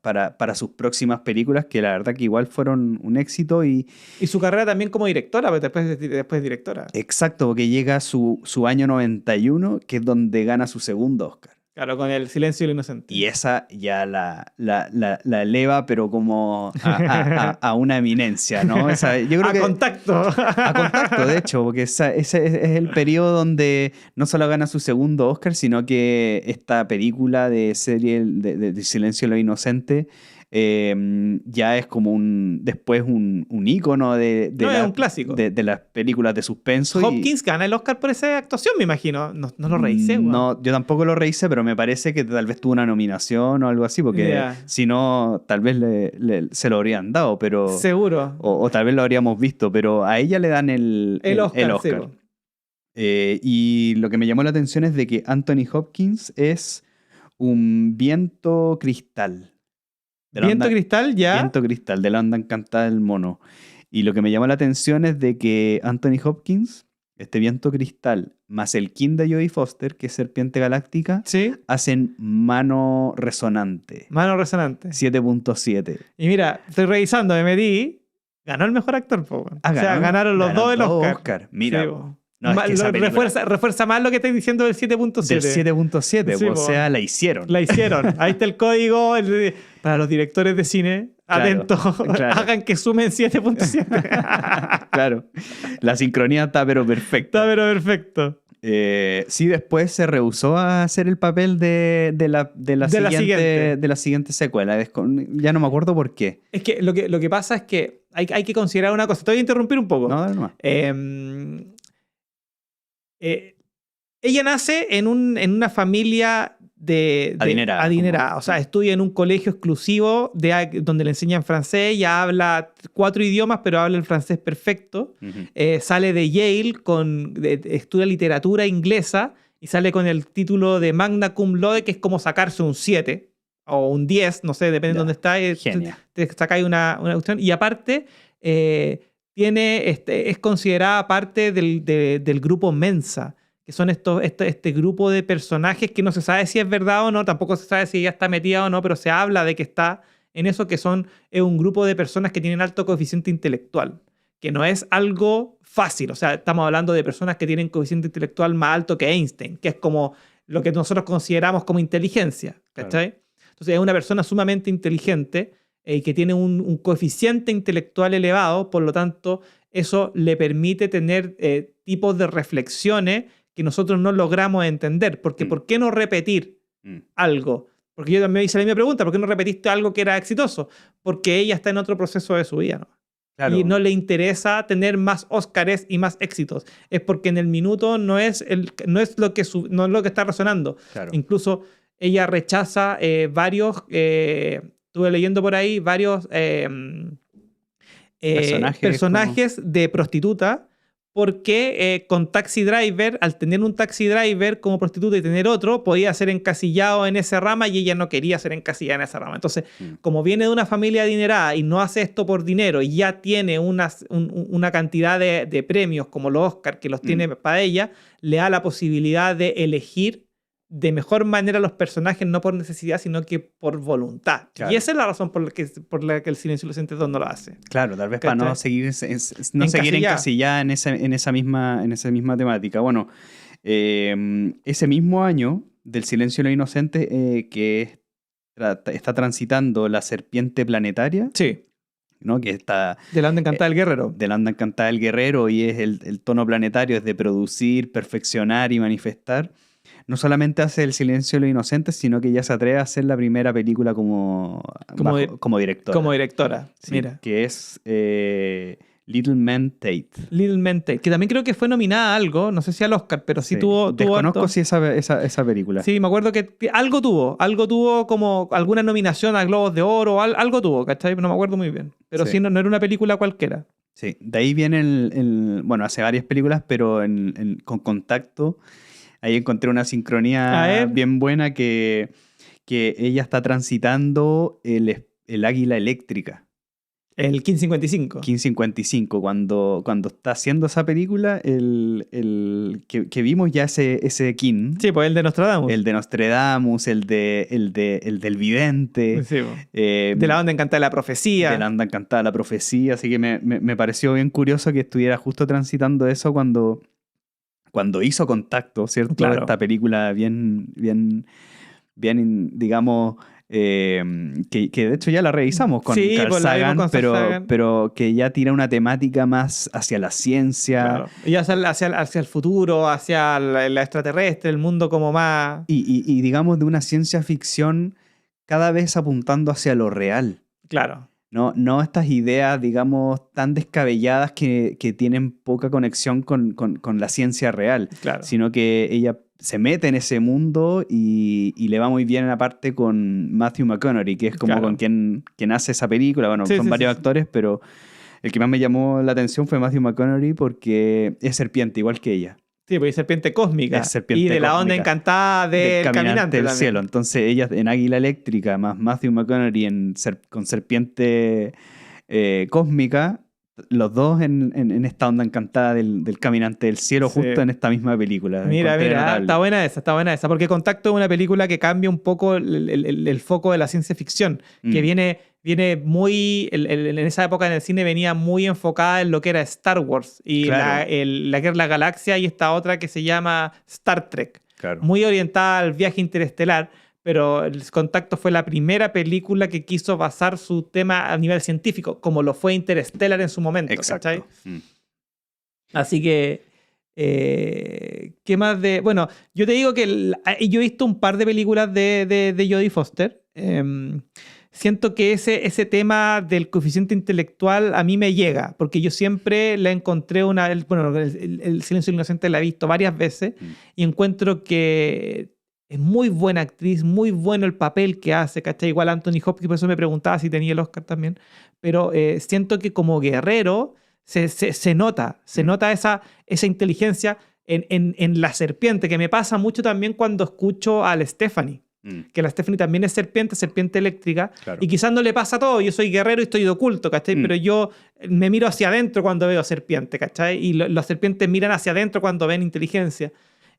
sus próximas películas, que la verdad que igual fueron un éxito. Y su carrera también como directora, porque después directora. Exacto, porque llega su año 91, que es donde gana su segundo Oscar. Claro, con El silencio del inocente. Y esa ya la eleva, pero como a una eminencia, ¿no? Yo creo contacto. A contacto, de hecho, porque ese es el periodo donde no solo gana su segundo Oscar, sino que esta película de serie de Silencio de lo Inocente ya es como después un ícono es un clásico. De las películas de suspenso. Hopkins gana el Oscar por esa actuación, me imagino. No lo revisé, güey. No, yo tampoco lo revisé, pero me parece que tal vez tuvo una nominación o algo así, porque si no, tal vez se lo habrían dado, pero... Seguro. O tal vez lo habríamos visto, pero a ella le dan el Oscar. Y lo que me llamó la atención es de que Anthony Hopkins es un viento cristal. Viento cristal, ya. Viento cristal, de la onda encantada del mono. Y lo que me llamó la atención es de que Anthony Hopkins, este viento cristal, más el King de Jodie Foster, que es Serpiente Galáctica, hacen Mano Resonante. Mano Resonante. 7.7. Y mira, estoy revisando, me metí. Ganó el mejor actor, po. Ganaron los dos el Oscar. Mira. Sí, refuerza más lo que estáis diciendo del 7.7. Del 7.7, sí, o sea, la hicieron. La hicieron. Ahí está el código para los directores de cine. Atentos, hagan que sumen 7.7. Claro, la sincronía está pero perfecta. Está pero perfecto. Sí, después se rehusó a hacer el papel de la siguiente secuela. Ya no me acuerdo por qué. Es que lo que pasa es que hay que considerar una cosa. Te voy a interrumpir un poco. No. Ella nace en una familia adinerada. O sea, estudia en un colegio exclusivo donde le enseñan francés. Ella habla 4 idiomas, pero habla el francés perfecto. Uh-huh. Sale de Yale, estudia literatura inglesa y sale con el título de Magna Cum Laude, que es como sacarse un 7 o un 10, no sé, depende de dónde está. Te sacáis una cuestión. Y aparte... es considerada parte del grupo Mensa, que son este grupo de personajes que no se sabe si es verdad o no, tampoco se sabe si ella está metida o no, pero se habla de que está en eso, que es un grupo de personas que tienen alto coeficiente intelectual, que no es algo fácil. O sea, estamos hablando de personas que tienen coeficiente intelectual más alto que Einstein, que es como lo que nosotros consideramos como inteligencia, ¿cachai? Claro. Entonces es una persona sumamente inteligente que tiene un coeficiente intelectual elevado, por lo tanto, eso le permite tener tipos de reflexiones que nosotros no logramos entender. Porque ¿por qué no repetir algo? Porque yo también hice la misma pregunta, ¿por qué no repetiste algo que era exitoso? Porque ella está en otro proceso de su vida, ¿no? Claro. Y no le interesa tener más Óscares y más éxitos. Es porque en el minuto no es lo que está resonando. Claro. Incluso ella rechaza varios, estuve leyendo por ahí, varios personajes de prostituta, porque con Taxi Driver, al tener un Taxi Driver como prostituta y tener otro, podía ser encasillado en esa rama y ella no quería ser encasillada en esa rama. Entonces, como viene de una familia adinerada y no hace esto por dinero y ya tiene una cantidad de premios como los Oscar que los tiene para ella, le da la posibilidad de elegir de mejor manera los personajes, no por necesidad, sino que por voluntad. Claro. Y esa es la razón por la que El silencio de los inocentes no lo hace. Claro, tal vez para no seguir encasillada en esa misma temática. Bueno, ese mismo año del silencio de los inocentes que está transitando La serpiente planetaria. Sí. ¿No? Que está de la onda encantada del guerrero. De la onda encantada del guerrero, y es el tono planetario, es de producir, perfeccionar y manifestar. No solamente hace El silencio de los inocentes, sino que ya se atreve a hacer la primera película como directora. Como directora, sí, mira. Que es Little Man Tate. Little Man Tate, que también creo que fue nominada a algo, no sé si al Oscar, pero sí tuvo Desconozco si esa película. Sí, me acuerdo que algo tuvo como alguna nominación a Globos de Oro, algo tuvo, ¿cachai? No me acuerdo muy bien. Pero sí, no era una película cualquiera. Sí, de ahí viene bueno, hace varias películas, pero con Contacto. Ahí encontré una sincronía bien buena que ella está transitando el águila eléctrica. El 1555. 1555. Cuando está haciendo esa película, que vimos ya ese King. Sí, pues el de Nostradamus. El de Nostradamus, el del vidente. Sí, de la onda encantada de la profecía. De la onda encantada de la profecía. Así que me pareció bien curioso que estuviera justo transitando eso cuando hizo Contacto, ¿cierto? Claro. Esta película bien, digamos, que de hecho ya la revisamos con Carl Sagan, pero que ya tira una temática más hacia la ciencia. Claro. Y hacia el futuro, hacia la extraterrestre, el mundo como más... Y digamos de una ciencia ficción cada vez apuntando hacia lo real. Claro. No estas ideas, digamos, tan descabelladas que tienen poca conexión con la ciencia real. Claro. Sino que ella se mete en ese mundo y le va muy bien aparte con Matthew McConaughey, que es como con quien hace esa película. Bueno, son varios actores, pero el que más me llamó la atención fue Matthew McConaughey porque es serpiente, igual que ella. Sí, porque es serpiente cósmica. Y de la onda encantada del caminante del cielo. Entonces ella en Águila Eléctrica más Matthew McConaughey con serpiente cósmica, los dos en esta onda encantada del caminante del cielo, justo en esta misma película. Mira, está buena esa, porque Contacto es una película que cambia un poco el foco de la ciencia ficción, que viene muy, en esa época en el cine venía muy enfocada en lo que era Star Wars y la Guerra de la Galaxia, y esta otra que se llama Star Trek. Claro. Muy orientada al viaje interestelar, pero El Contacto fue la primera película que quiso basar su tema a nivel científico, como lo fue Interstellar en su momento. Exacto. ¿Cachai? Así que, ¿qué más de...? Bueno, yo te digo que yo he visto un par de películas de Jodie Foster. Siento que ese tema del coeficiente intelectual a mí me llega, porque yo siempre la encontré el silencio del inocente la he visto varias veces y encuentro que es muy buena actriz, muy bueno el papel que hace, ¿cachai? Igual Anthony Hopkins, por eso me preguntaba si tenía el Oscar también, pero siento que como guerrero se nota esa inteligencia en la serpiente, que me pasa mucho también cuando escucho a la Stephanie. Que la Stephanie también es serpiente eléctrica, claro. Y quizás no le pasa todo, yo soy guerrero y estoy de oculto, ¿cachai? Pero yo me miro hacia adentro cuando veo serpiente, ¿cachai? Y las serpientes miran hacia adentro cuando ven inteligencia.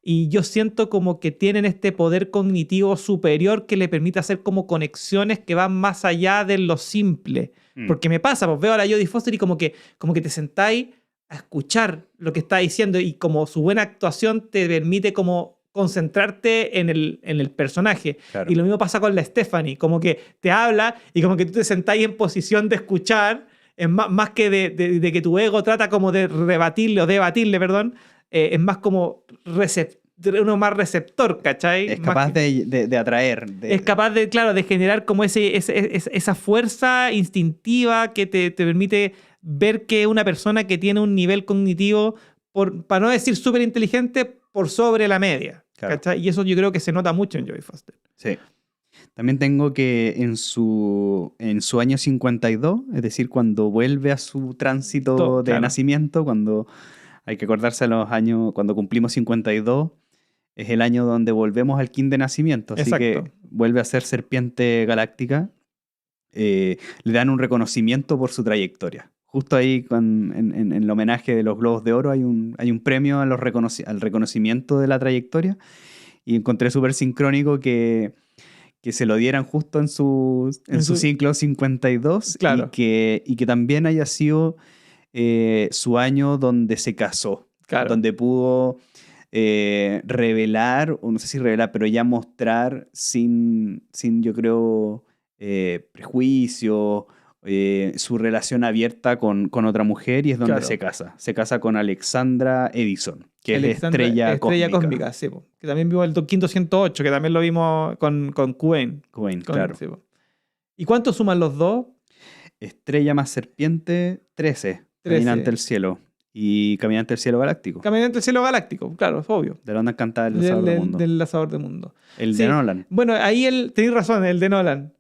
y yo siento como que tienen este poder cognitivo superior que le permite hacer como conexiones que van más allá de lo simple. Porque me pasa, pues veo a la Jodie Foster y como que te sentáis a escuchar lo que está diciendo y como su buena actuación te permite como concentrarte en el personaje. Claro. Y lo mismo pasa con la Stephanie, como que te habla y como que tú te sentáis en posición de escuchar, más que de que tu ego trata como de rebatirle o debatirle, perdón, es más como uno más receptor, ¿cachai? Es capaz de atraer. Es capaz de, claro, de generar como esa fuerza instintiva que te permite ver que una persona que tiene un nivel cognitivo, para no decir súper inteligente, por sobre la media. Claro. ¿Cachai? Y eso yo creo que se nota mucho en Jodie Foster. Sí. También tengo que en su año 52, es decir, cuando vuelve a su tránsito de nacimiento, cuando hay que acordarse a los años, cuando cumplimos 52, es el año donde volvemos al kin de nacimiento. Así que vuelve a ser serpiente galáctica. Le dan un reconocimiento por su trayectoria. Justo ahí, en el homenaje de los Globos de Oro, hay un premio al reconocimiento de la trayectoria. Y encontré súper sincrónico que se lo dieran justo en su ciclo 52. Claro. Y que también haya sido su año donde se casó. Claro. Donde pudo revelar, o no sé si revelar, pero ya mostrar sin yo creo, prejuicio, su relación abierta con otra mujer, y es donde se casa. Se casa con Alexandra Edison, que es estrella cósmica. Sí, que también vimos el Quinto 108, que también lo vimos con Queen. Claro. Sí, ¿y cuánto suman los dos? Estrella más serpiente, 13. Caminante del cielo. Y Caminante del cielo galáctico. Caminante del cielo galáctico, claro, es obvio. De la onda encantada del lanzador del mundo. Del lanzador del mundo. El de Nolan. Bueno, ahí tenéis razón, el de Nolan.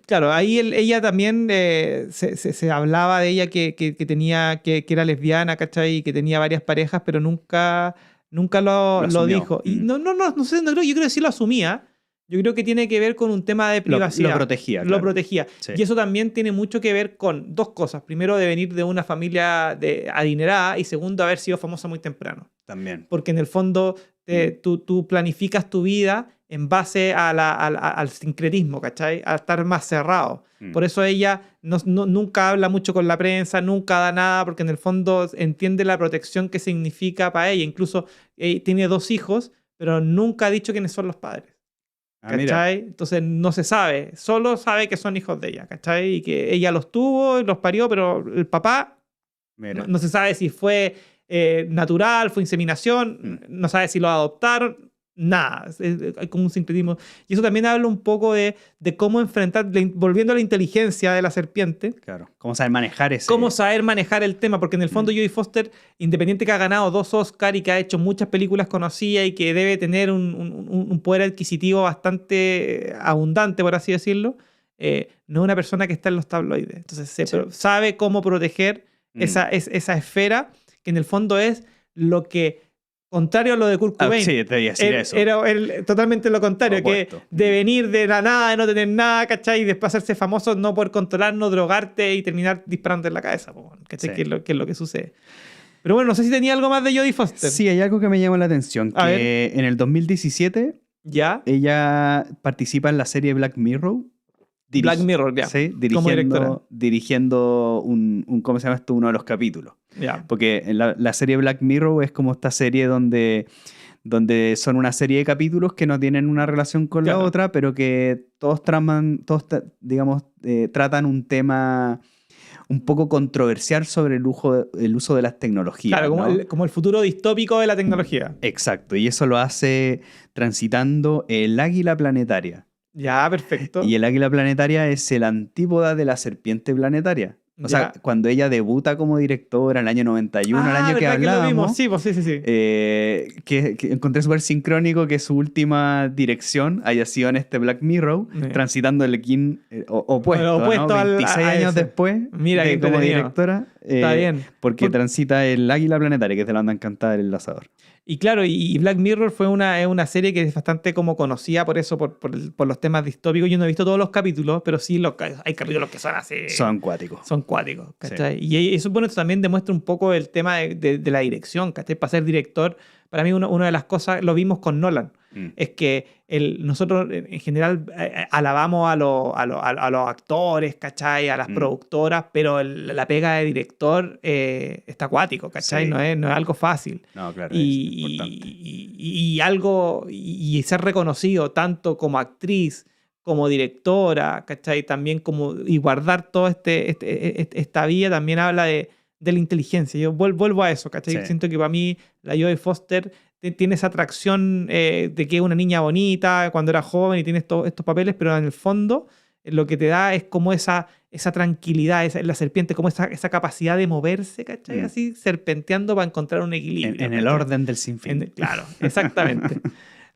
Claro, ahí ella también se hablaba de ella que era lesbiana, ¿cachai? Y que tenía varias parejas, pero nunca lo dijo. Y no sé, yo creo que sí lo asumía. Yo creo que tiene que ver con un tema de privacidad. Lo protegía. Lo protegía. Sí. Y eso también tiene mucho que ver con dos cosas. Primero, de venir de una familia adinerada, y segundo, haber sido famosa muy temprano. También. Porque en el fondo tú planificas tu vida en base al sincretismo, ¿cachai? A estar más cerrado. Por eso ella nunca habla mucho con la prensa, nunca da nada, porque en el fondo entiende la protección que significa para ella. Incluso tiene 2 hijos, pero nunca ha dicho quiénes son los padres. ¿Cachai? Entonces no se sabe, solo sabe que son hijos de ella, ¿cachai? Y que ella los tuvo y los parió, pero el papá no se sabe si fue natural, fue inseminación, no sabe si lo adoptaron, nada, hay como un sincretismo. Y eso también habla un poco de cómo enfrentar, volviendo a la inteligencia de la serpiente. Claro, cómo saber manejar ese... Cómo saber manejar el tema, porque en el fondo Jodie Foster, independiente que ha ganado 2 Oscars y que ha hecho muchas películas conocidas y que debe tener un poder adquisitivo bastante abundante, por así decirlo, no es una persona que está en los tabloides. Entonces sabe cómo proteger esa esfera, que en el fondo es lo que... Contrario a lo de Kurt Cobain. Sí, te iba a decir eso. Era totalmente lo contrario, opuesto. Que de venir de la nada, de no tener nada, ¿cachai? Y después hacerse famoso, no poder controlar, no drogarte y terminar disparando en la cabeza, ¿cachai? Sí. Que es lo que sucede. Pero bueno, no sé si tenía algo más de Jodie Foster. Sí, hay algo que me llamó la atención. Que en el 2017 ella participa en la serie Black Mirror. Black Mirror, ya. Sí, dirigiendo ¿cómo se llama esto? Uno de los capítulos. Ya. Porque la serie Black Mirror es como esta serie donde son una serie de capítulos que no tienen una relación con la otra, pero que todos tratan un tema un poco controversial sobre el uso de las tecnologías. Claro, como el futuro distópico de la tecnología. Exacto, y eso lo hace transitando el águila planetaria. Ya, perfecto. Y el águila planetaria es el antípoda de la serpiente planetaria. O sea, cuando ella debuta como directora en el año 91, el año que hablábamos, sí. que encontré súper sincrónico que su última dirección haya sido en este Black Mirror, transitando el kin opuesto, ¿no? 26 años después. Mira, como directora. Está bien. Porque transita el águila planetaria, que es de la onda encantada del lanzador. Y claro, y Black Mirror es una serie que es bastante como conocida por eso, por los temas distópicos. Yo no he visto todos los capítulos, pero sí hay capítulos que son así. Son cuáticos. Son cuáticos, ¿cachai? Sí. Y eso, bueno, también demuestra un poco el tema de la dirección, ¿cachai? Para ser director, para mí una de las cosas, lo vimos con Nolan, es que nosotros en general alabamos a los actores, ¿cachai? A las productoras, pero la pega de director está acuático, ¿cachai? Sí. No es algo fácil. No, claro, y ser reconocido tanto como actriz, como directora, ¿cachai? También y guardar toda esta vía también habla de la inteligencia. Yo vuelvo a eso, ¿cachai? Sí. Siento que para mí la Jodie Foster tiene esa atracción de que es una niña bonita cuando era joven y tiene estos papeles, pero en el fondo lo que te da es como esa tranquilidad, la serpiente, como esa capacidad de moverse, ¿cachai? Así serpenteando para encontrar un equilibrio. En el orden del sinfín. Claro, exactamente.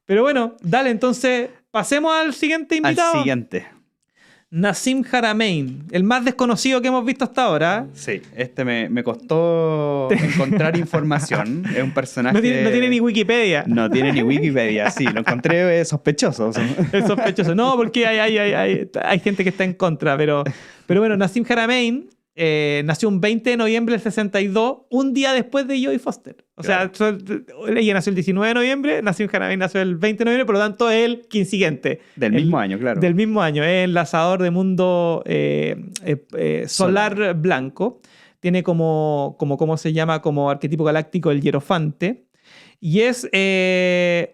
Pero bueno, dale, entonces pasemos al siguiente invitado. Al siguiente. Nassim Haramein, el más desconocido que hemos visto hasta ahora. Sí, me costó encontrar información. Es un personaje... No tiene ni Wikipedia. No tiene ni Wikipedia, sí. Lo encontré sospechoso. Es sospechoso. No, porque hay gente que está en contra. Pero bueno, Nassim Haramein nació un 20 de noviembre del 62, un día después de Jodie Foster. O sea, ella nació el 19 de noviembre, Nassim Haramein nació el 20 de noviembre, por lo tanto es el siguiente. Del mismo año, claro. Del mismo año. Es enlazador de mundo solar blanco. Tiene como ¿cómo se llama? Como arquetipo galáctico el hierofante. Y es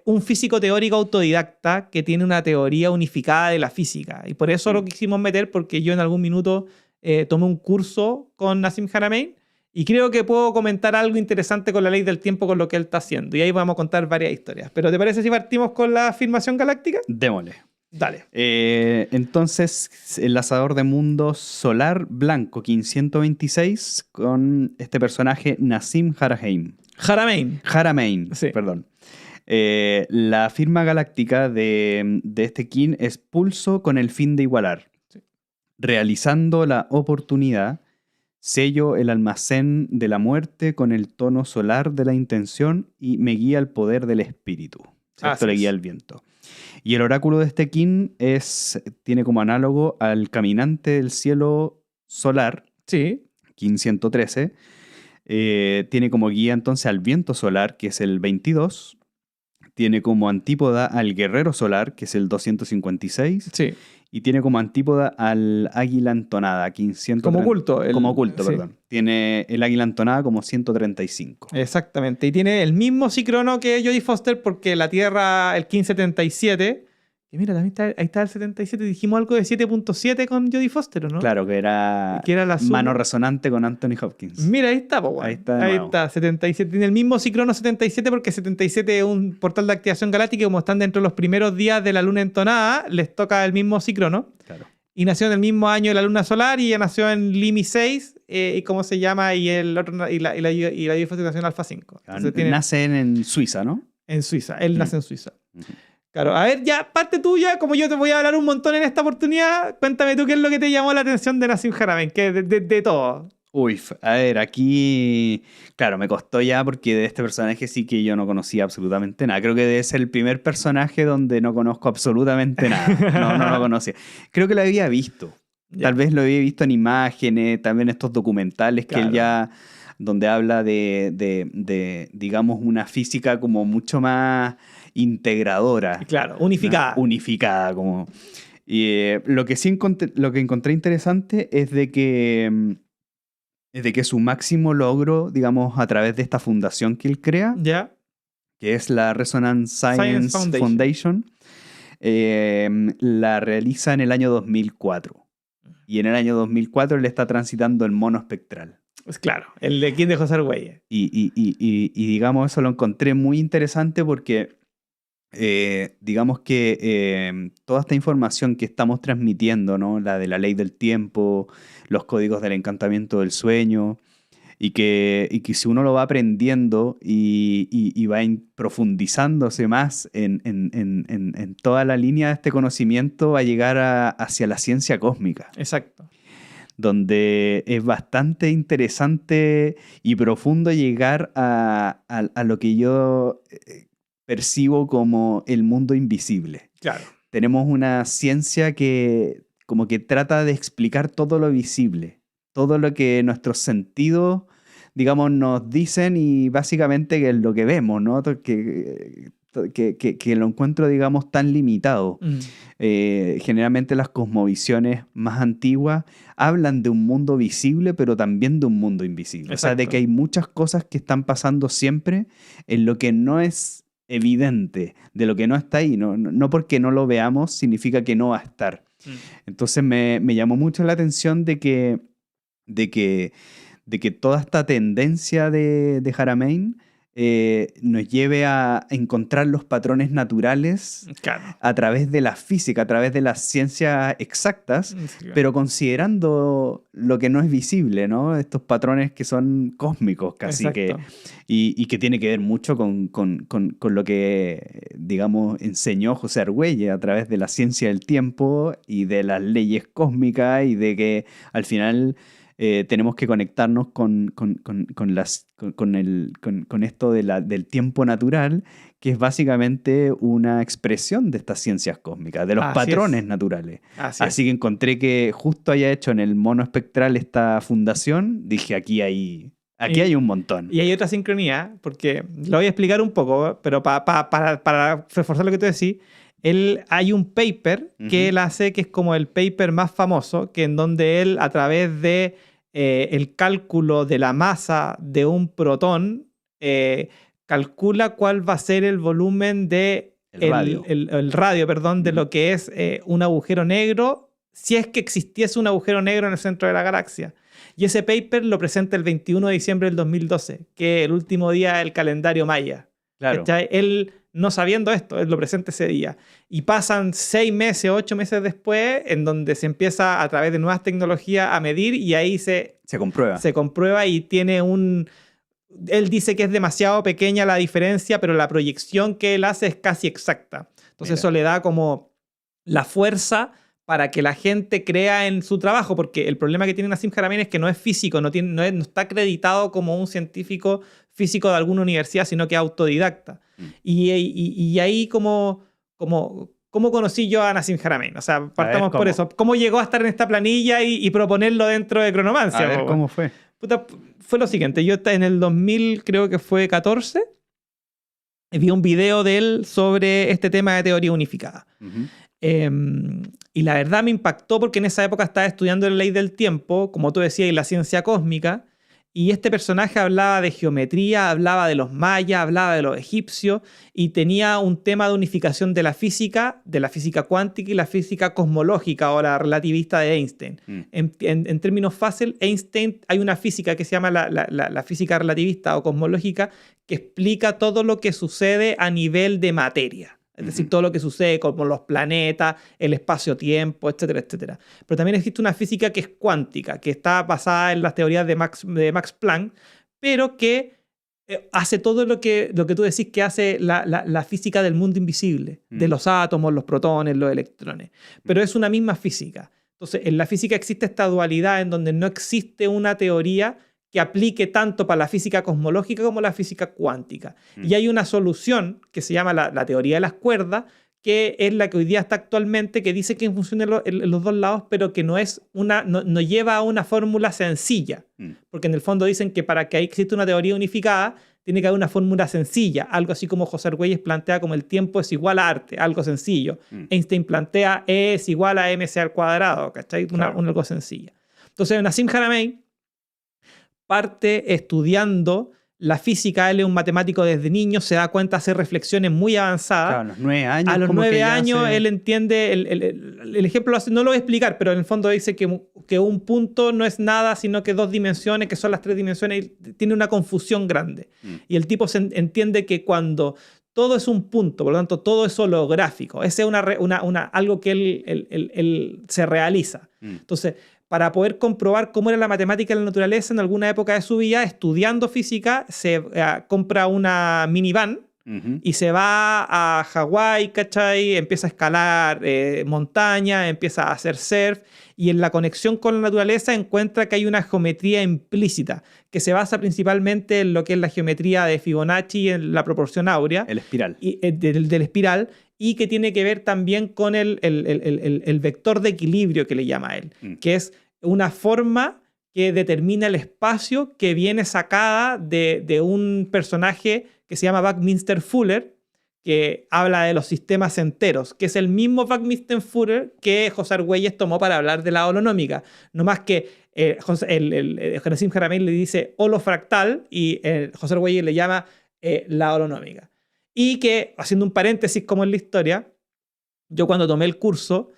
un físico teórico autodidacta que tiene una teoría unificada de la física. Y por eso lo quisimos meter, porque yo en algún minuto tomé un curso con Nassim Haramein y creo que puedo comentar algo interesante con la ley del tiempo, con lo que él está haciendo. Y ahí vamos a contar varias historias. ¿Pero te parece si partimos con la afirmación galáctica? Démosle. Dale. Entonces, enlazador de mundo solar blanco 1526 con este personaje Nassim Haramein. Haramein, sí. Perdón. La firma galáctica de este kin es pulso con el fin de igualar. Sí. Realizando la oportunidad, sello el almacén de la muerte con el tono solar de la intención y me guía el poder del espíritu. Esto le guía el viento. Y el oráculo de este kin tiene como análogo al caminante del cielo solar, sí. kin 113. Tiene como guía entonces al viento solar, que es el 22. Tiene como antípoda al guerrero solar, que es el 256. Sí. Y tiene como antípoda al águila entonada, 130. Como oculto. Como oculto, sí. Perdón. Tiene el águila entonada como 135. Exactamente. Y tiene el mismo síncrono que Jodie Foster, porque la Tierra, el 1577... Y mira, también ahí está el 77. Dijimos algo de 7.7 con Jodie Foster, ¿o no? Claro, que era la mano resonante con Anthony Hopkins. Mira, ahí está, pues, Ahí está, 77. Tiene el mismo síncrono 77 porque 77 es un portal de activación galáctica y como están dentro de los primeros días de la luna entonada, les toca el mismo síncrono. Claro. Y nació en el mismo año de la luna solar y ella nació en Limi 6 y ¿cómo se llama? Y el otro y la Jodie Foster nació en Alpha 5. Nace en Suiza, ¿no? En Suiza. Él nace en Suiza. Claro, a ver, ya, parte tuya, como yo te voy a hablar un montón en esta oportunidad, cuéntame tú qué es lo que te llamó la atención de Nassim Haramein, que de todo. Uy, a ver, aquí, claro, me costó ya porque de este personaje sí que yo no conocía absolutamente nada. Creo que debe ser el primer personaje donde no conozco absolutamente nada. No lo conocía. Creo que lo había visto. Tal vez lo había visto en imágenes, también estos documentales que él ya, donde habla de, digamos, una física como mucho más integradora. Claro, unificada. ¿No? Unificada, como... Y lo que encontré interesante es de que su máximo logro, digamos, a través de esta fundación que él crea, que es la Resonance Science Foundation, la realiza en el año 2004. Y en el año 2004 él está transitando el mono espectral. Pues claro, el de quién dejó ser huella. Y digamos, eso lo encontré muy interesante porque digamos que toda esta información que estamos transmitiendo, ¿no? La de la ley del tiempo, los códigos del encantamiento del sueño, y que si uno lo va aprendiendo y va profundizándose más en toda la línea de este conocimiento, va a llegar hacia la ciencia cósmica. Exacto. donde es bastante interesante y profundo llegar a lo que yo percibo como el mundo invisible. Claro. Tenemos una ciencia que como que trata de explicar todo lo visible, todo lo que nuestros sentidos, digamos, nos dicen y básicamente que es lo que vemos, ¿no? Que lo encuentro, digamos, tan limitado. Generalmente las cosmovisiones más antiguas hablan de un mundo visible, pero también de un mundo invisible. Exacto. O sea, de que hay muchas cosas que están pasando siempre en lo que no es evidente, de lo que no está ahí. No porque no lo veamos significa que no va a estar. Entonces me llamó mucho la atención de que toda esta tendencia de Haramein nos lleve a encontrar los patrones naturales a través de la física, a través de las ciencias exactas, pero considerando lo que no es visible, ¿no? Estos patrones que son cósmicos casi, y que tiene que ver mucho con lo que, digamos, enseñó José Argüelles a través de la ciencia del tiempo y de las leyes cósmicas y de que al final... tenemos que conectarnos con esto del tiempo natural, que es básicamente una expresión de estas ciencias cósmicas, de los patrones naturales. Así que encontré que justo haya hecho en el mono espectral esta fundación, dije, aquí hay un montón. Y hay otra sincronía, porque lo voy a explicar un poco, pero para reforzar lo que tú decís, hay un paper que él hace, que es como el paper más famoso, que en donde él, a través de el cálculo de la masa de un protón, calcula cuál va a ser el volumen de el radio, de lo que es un agujero negro, si es que existiese un agujero negro en el centro de la galaxia. Y ese paper lo presenta el 21 de diciembre del 2012, que es el último día del calendario maya. Claro. Él, no sabiendo esto, él lo presenta ese día. Y pasan 6 meses, 8 meses después, en donde se empieza a través de nuevas tecnologías a medir y ahí se comprueba. Se comprueba y tiene Él dice que es demasiado pequeña la diferencia, pero la proyección que él hace es casi exacta. Entonces eso le da como la fuerza para que la gente crea en su trabajo, porque el problema que tiene Nassim Haramein es que no es físico, no está acreditado como un científico físico de alguna universidad, sino que es autodidacta. Y ahí ¿cómo conocí yo a Nassim Haramein? O sea, partamos por eso. ¿Cómo llegó a estar en esta planilla y proponerlo dentro de Cronomancia? A ver, ¿cómo fue? Fue lo siguiente. Yo en el 2000, creo que fue 14, vi un video de él sobre este tema de teoría unificada. Y la verdad me impactó porque en esa época estaba estudiando la ley del tiempo, como tú decías, y la ciencia cósmica. Y este personaje hablaba de geometría, hablaba de los mayas, hablaba de los egipcios y tenía un tema de unificación de la física cuántica y la física cosmológica o la relativista de Einstein. En términos fáciles, Einstein, hay una física que se llama la física relativista o cosmológica que explica todo lo que sucede a nivel de materia. Es decir, todo lo que sucede como los planetas, el espacio-tiempo, etcétera, etcétera. Pero también existe una física que es cuántica, que está basada en las teorías de Max Planck, pero que hace todo lo que tú decís que hace la física del mundo invisible, de los átomos, los protones, los electrones. Pero es una misma física. Entonces, en la física existe esta dualidad en donde no existe una teoría que aplique tanto para la física cosmológica como la física cuántica. Y hay una solución que se llama la teoría de las cuerdas, que es la que hoy día está actualmente, que dice que funciona en los dos lados, pero que no lleva a una fórmula sencilla. Porque en el fondo dicen que para que exista una teoría unificada, tiene que haber una fórmula sencilla, algo así como José Argüelles plantea como el tiempo es igual a arte, algo sencillo. Einstein plantea E es igual a mc al cuadrado, ¿cachai? Claro. Una cosa sencilla. Entonces, Nassim Haramein parte estudiando la física. Él es un matemático desde niño, se da cuenta de hacer reflexiones muy avanzadas. Claro, a los 9 años. A los 9 años él entiende, el ejemplo no lo voy a explicar, pero en el fondo dice que un punto no es nada, sino que 2 dimensiones, que son las 3 dimensiones, y tiene una confusión grande. Y el tipo entiende que cuando todo es un punto, por lo tanto todo es holográfico, ese es algo que él se realiza. Entonces, para poder comprobar cómo era la matemática en la naturaleza en alguna época de su vida, estudiando física, se compra una minivan y se va a Hawái, ¿cachai? Empieza a escalar montaña, empieza a hacer surf, y en la conexión con la naturaleza encuentra que hay una geometría implícita, que se basa principalmente en lo que es la geometría de Fibonacci, en la proporción áurea. El espiral. Del espiral, y que tiene que ver también con el vector de equilibrio que le llama él, que es una forma que determina el espacio que viene sacada de un personaje que se llama Buckminster Fuller, que habla de los sistemas enteros, que es el mismo Buckminster Fuller que José Argüelles tomó para hablar de la holonómica. No más que Nassim Haramein le dice holofractal y José Argüelles le llama la holonómica. Y que, haciendo un paréntesis como en la historia, yo cuando tomé el curso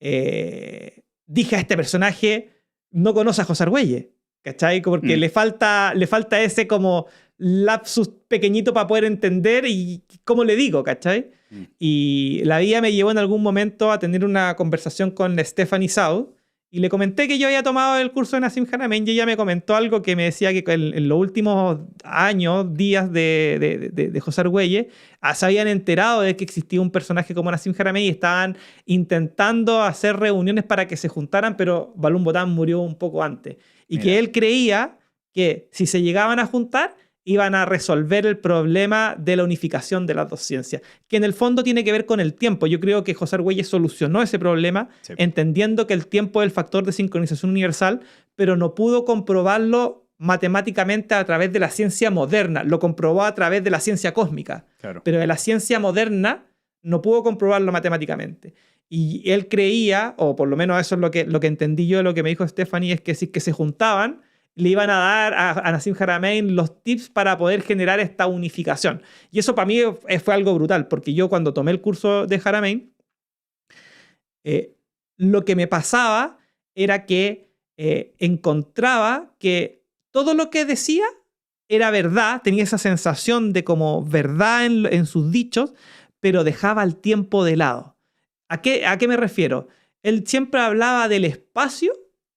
dije a este personaje no conoce a José Argüelles, ¿cachai? Porque le falta ese como lapsus pequeñito para poder entender y cómo le digo, ¿cachai? Y la vida me llevó en algún momento a tener una conversación con Stephanie Saud y le comenté que yo había tomado el curso de Nassim Haramein y ella me comentó algo que me decía que en los últimos años, días de José Argüelles, se habían enterado de que existía un personaje como Nassim Haramein y estaban intentando hacer reuniones para que se juntaran, pero Balún Botán murió un poco antes. Y que él creía que si se llegaban a juntar, iban a resolver el problema de la unificación de las dos ciencias, que en el fondo tiene que ver con el tiempo. Yo creo que José Argüelles solucionó ese problema, entendiendo que el tiempo es el factor de sincronización universal, pero no pudo comprobarlo matemáticamente a través de la ciencia moderna. Lo comprobó a través de la ciencia cósmica, pero de la ciencia moderna no pudo comprobarlo matemáticamente. Y él creía, o por lo menos eso es lo que entendí yo de lo que me dijo Stephanie, es que si que se juntaban, le iban a dar a Nassim Haramein los tips para poder generar esta unificación. Y eso para mí fue algo brutal, porque yo cuando tomé el curso de Haramein, lo que me pasaba era que encontraba que todo lo que decía era verdad, tenía esa sensación de como verdad en sus dichos, pero dejaba el tiempo de lado. ¿A qué me refiero? Él siempre hablaba del espacio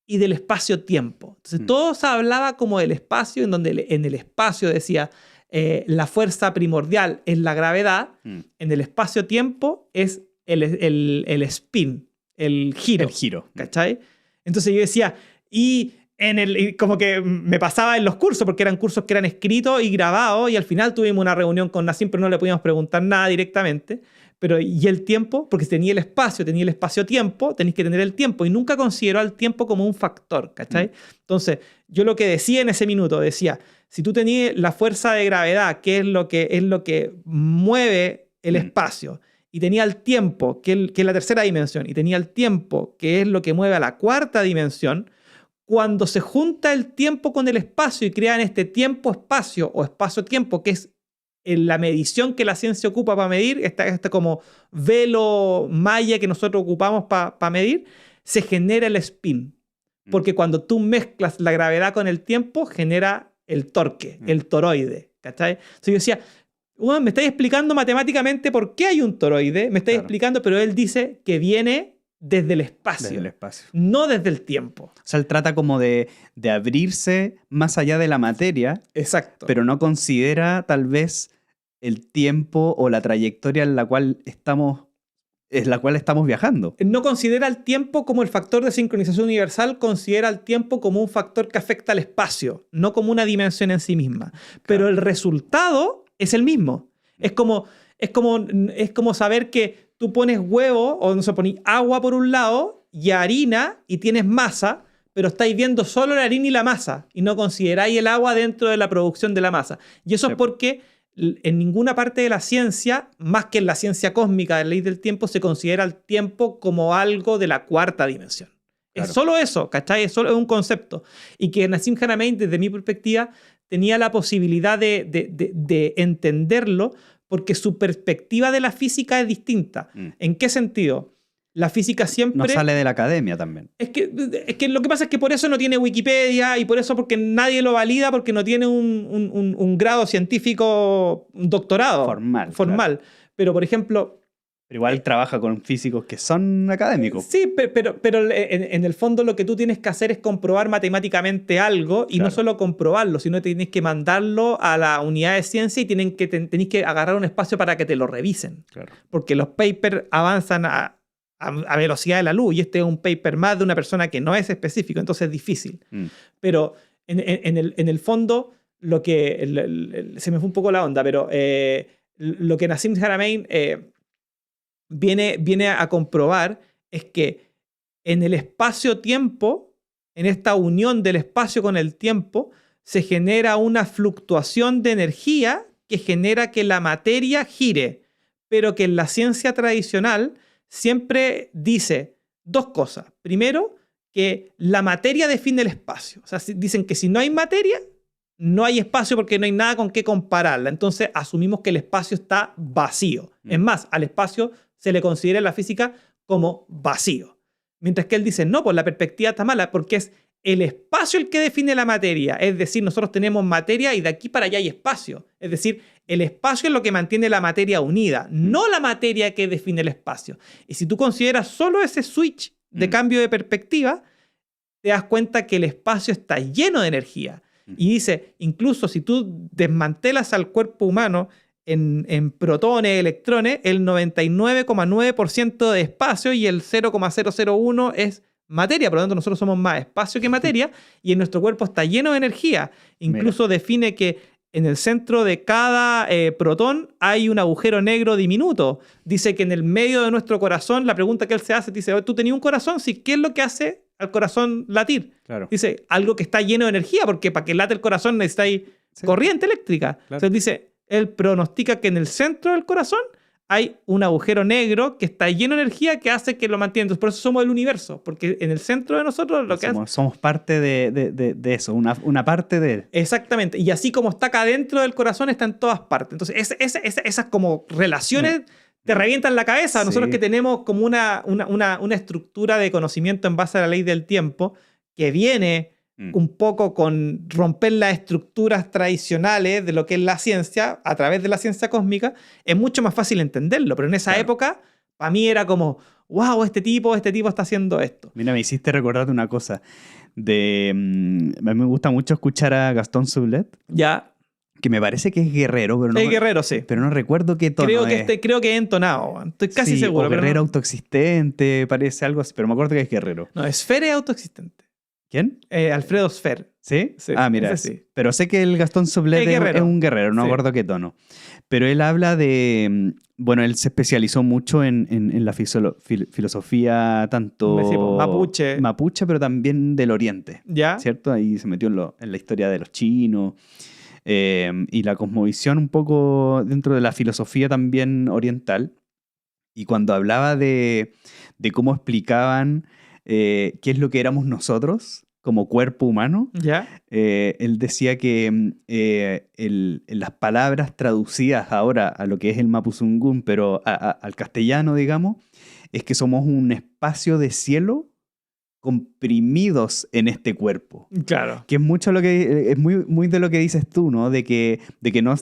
y del espacio-tiempo. Entonces, todo se hablaba como del espacio, en donde en el espacio decía la fuerza primordial es la gravedad, en el espacio-tiempo es el spin, el giro. El giro. ¿Cachai? Entonces yo decía, y como que me pasaba en los cursos, porque eran cursos que eran escritos y grabados, y al final tuvimos una reunión con Nassim, pero no le podíamos preguntar nada directamente. Pero, ¿y el tiempo? Porque tenía el espacio-tiempo, tenéis que tener el tiempo. Y nunca consideró al tiempo como un factor, ¿cachai? Entonces, yo lo que decía en ese minuto, decía, si tú tenías la fuerza de gravedad, que es lo que mueve el espacio, y tenía el tiempo, que es la tercera dimensión, y tenía el tiempo, que es lo que mueve a la cuarta dimensión, cuando se junta el tiempo con el espacio y crean este tiempo-espacio o espacio-tiempo, que es en la medición que la ciencia ocupa para medir, este como velo malla que nosotros ocupamos para medir, se genera el spin. Porque cuando tú mezclas la gravedad con el tiempo, genera el torque, el toroide. ¿Cachai? Entonces yo decía, me estáis explicando matemáticamente por qué hay un toroide, me estáis explicando, pero él dice que viene desde el espacio, no desde el tiempo. O sea, él trata como de abrirse más allá de la materia. Exacto. Pero no considera tal vez el tiempo o la trayectoria en la cual estamos viajando. No considera el tiempo como el factor de sincronización universal, considera el tiempo como un factor que afecta al espacio, no como una dimensión en sí misma. Claro. Pero el resultado es el mismo. Es como saber que tú pones huevo, o no sé, pones agua por un lado y harina y tienes masa, pero estáis viendo solo la harina y la masa y no consideráis el agua dentro de la producción de la masa. Y eso es porque en ninguna parte de la ciencia, más que en la ciencia cósmica de la ley del tiempo, se considera el tiempo como algo de la cuarta dimensión. Claro. Es solo eso, ¿cachai? Es solo un concepto. Y que Nassim Haramein, desde mi perspectiva, tenía la posibilidad de entenderlo porque su perspectiva de la física es distinta. ¿En qué sentido? La física siempre... No sale de la academia también. Es que lo que pasa es que por eso no tiene Wikipedia y por eso porque nadie lo valida, porque no tiene un grado científico, un doctorado formal. Claro. Pero, por ejemplo, Pero igual trabaja con físicos que son académicos. Sí, pero en el fondo lo que tú tienes que hacer es comprobar matemáticamente algo y no solo comprobarlo, sino que tienes que mandarlo a la unidad de ciencia y tenés que agarrar un espacio para que te lo revisen. Claro. Porque los papers avanzan a velocidad de la luz y este es un paper más de una persona que no es específico, entonces es difícil. Pero en el fondo, lo que se me fue un poco la onda, pero lo que Nassim Haramein viene a comprobar es que en el espacio-tiempo, en esta unión del espacio con el tiempo, se genera una fluctuación de energía que genera que la materia gire, pero que en la ciencia tradicional siempre dice dos cosas. Primero, que la materia define el espacio. O sea, dicen que si no hay materia, no hay espacio porque no hay nada con qué compararla. Entonces asumimos que el espacio está vacío. Es más, al espacio se le considera en la física como vacío. Mientras que él dice, no, pues la perspectiva está mala porque es el espacio el que define la materia. Es decir, nosotros tenemos materia y de aquí para allá hay espacio. Es decir, el espacio es lo que mantiene la materia unida, no la materia que define el espacio. Y si tú consideras solo ese switch de cambio de perspectiva, te das cuenta que el espacio está lleno de energía. Y dice, incluso si tú desmantelas al cuerpo humano en protones, electrones, el 99,9% de espacio y el 0,001 es materia. Por lo tanto, nosotros somos más espacio que materia y en nuestro cuerpo está lleno de energía. Incluso define que en el centro de cada protón hay un agujero negro diminuto. Dice que en el medio de nuestro corazón, la pregunta que él se hace, dice, ¿tú tenías un corazón? Sí, ¿qué es lo que hace al corazón latir? Claro. Dice, algo que está lleno de energía, porque para que late el corazón necesitáis corriente eléctrica. Claro. Entonces dice, él pronostica que en el centro del corazón hay un agujero negro que está lleno de energía que hace que lo mantiene. Entonces, por eso somos el universo, porque en el centro de nosotros lo que somos parte de eso, una parte de él. Exactamente. Y así como está acá dentro del corazón, está en todas partes. Entonces, esas como relaciones te revientan la cabeza. Nosotros que tenemos como una estructura de conocimiento en base a la ley del tiempo que viene un poco con romper las estructuras tradicionales de lo que es la ciencia a través de la ciencia cósmica, es mucho más fácil entenderlo. Pero en esa época, para mí era como, wow, este tipo está haciendo esto. Mira, me hiciste recordar una cosa. A mí me gusta mucho escuchar a Gastón Sublet. Ya. Que me parece que es guerrero, pero no. Es guerrero, sí. Pero no recuerdo qué tono creo que es entonado. Estoy casi seguro. O guerrero autoexistente, parece algo así, pero me acuerdo que es guerrero. No, Sfer es autoexistente. ¿Quién? Alfredo Sfer. ¿Sí? Mira. Sí. Pero sé que el Gastón Sublet es un guerrero, no me acuerdo qué tono. Pero él habla de... Bueno, él se especializó mucho en la filosofía tanto mapuche, pero también del Oriente. ¿Ya? ¿Cierto? Ahí se metió en la historia de los chinos. Y la cosmovisión un poco dentro de la filosofía también oriental. Y cuando hablaba de cómo explicaban qué es lo que éramos nosotros como cuerpo humano, él decía que las palabras traducidas ahora a lo que es el Mapuzungún, pero al castellano, digamos, es que somos un espacio de cielo comprimidos en este cuerpo. Claro. Que es mucho lo que es muy de lo que dices tú, ¿no? De que no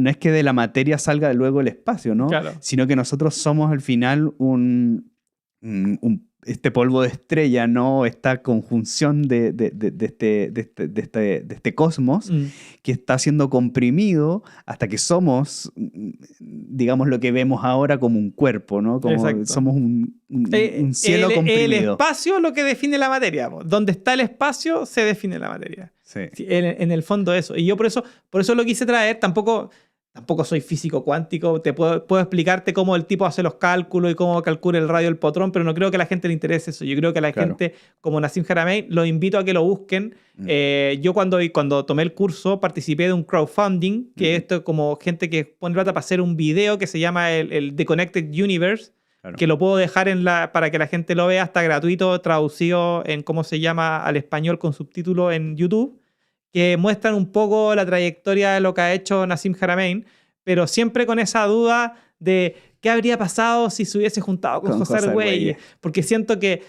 es que de la materia salga luego el espacio, ¿no? Claro. Sino que nosotros somos al final este polvo de estrella, ¿no? Esta conjunción de este cosmos que está siendo comprimido hasta que somos, digamos, lo que vemos ahora como un cuerpo, ¿no? Como somos un cielo comprimido. El espacio es lo que define la materia. Donde está el espacio se define la materia. Sí. En el fondo eso. Y yo por eso lo quise traer. Tampoco soy físico cuántico, puedo explicarte cómo el tipo hace los cálculos y cómo calcula el radio del potrón, pero no creo que a la gente le interese eso. Yo creo que a la gente, como Nassim Haramein, los invito a que lo busquen. Yo cuando tomé el curso participé de un crowdfunding, que esto es como gente que pone plata para hacer un video que se llama el The Connected Universe, que lo puedo dejar para que la gente lo vea, está gratuito, traducido en cómo se llama al español con subtítulos en YouTube, que muestran un poco la trayectoria de lo que ha hecho Nassim Haramein, pero siempre con esa duda de qué habría pasado si se hubiese juntado con José Argüelles. Porque siento que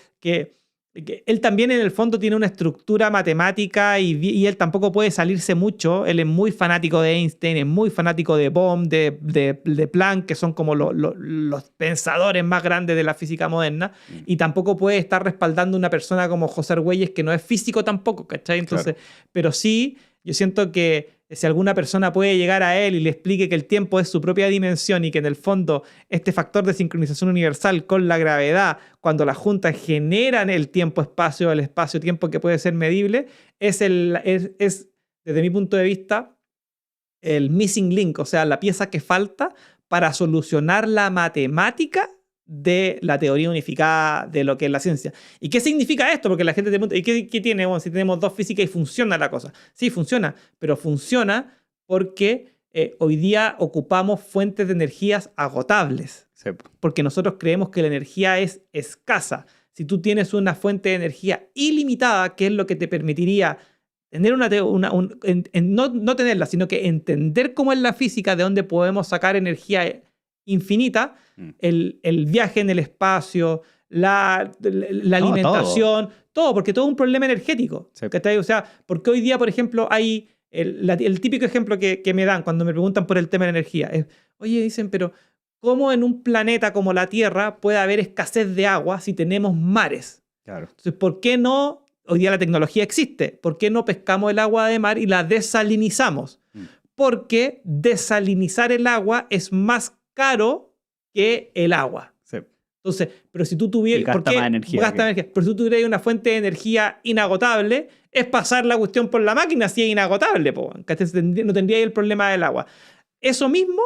él también en el fondo tiene una estructura matemática y él tampoco puede salirse mucho. Él es muy fanático de Einstein, es muy fanático de Bohm, de Planck, que son como los pensadores más grandes de la física moderna, y tampoco puede estar respaldando una persona como José Argüelles, que no es físico tampoco, ¿cachai? Entonces, pero sí, yo siento que si alguna persona puede llegar a él y le explique que el tiempo es su propia dimensión y que en el fondo este factor de sincronización universal con la gravedad, cuando las juntas generan el tiempo-espacio, el espacio-tiempo que puede ser medible, es desde mi punto de vista, el missing link, o sea, la pieza que falta para solucionar la matemática de la teoría unificada de lo que es la ciencia. ¿Y qué significa esto? Porque la gente te pregunta, ¿y qué tiene? Bueno, si tenemos dos físicas y funciona la cosa. Sí, funciona, pero funciona porque hoy día ocupamos fuentes de energías agotables. Sí. Porque nosotros creemos que la energía es escasa. Si tú tienes una fuente de energía ilimitada, que es lo que te permitiría tener no tenerla, sino que entender cómo es la física, de dónde podemos sacar energía infinita, el viaje en el espacio, la alimentación, todo, porque todo es un problema energético. Sí. O sea, porque hoy día, por ejemplo, hay el típico ejemplo que me dan cuando me preguntan por el tema de la energía. Es, oye, dicen, pero ¿cómo en un planeta como la Tierra puede haber escasez de agua si tenemos mares? Claro. Entonces, ¿por qué no? Hoy día la tecnología existe. ¿Por qué no pescamos el agua de mar y la desalinizamos? Porque desalinizar el agua es más caro que el agua. Sí. Entonces, pero si tú tuvieras... Gasta más energía. Pero si tú tuvieras una fuente de energía inagotable, es pasar la cuestión por la máquina si es inagotable. No tendría el problema del agua. Eso mismo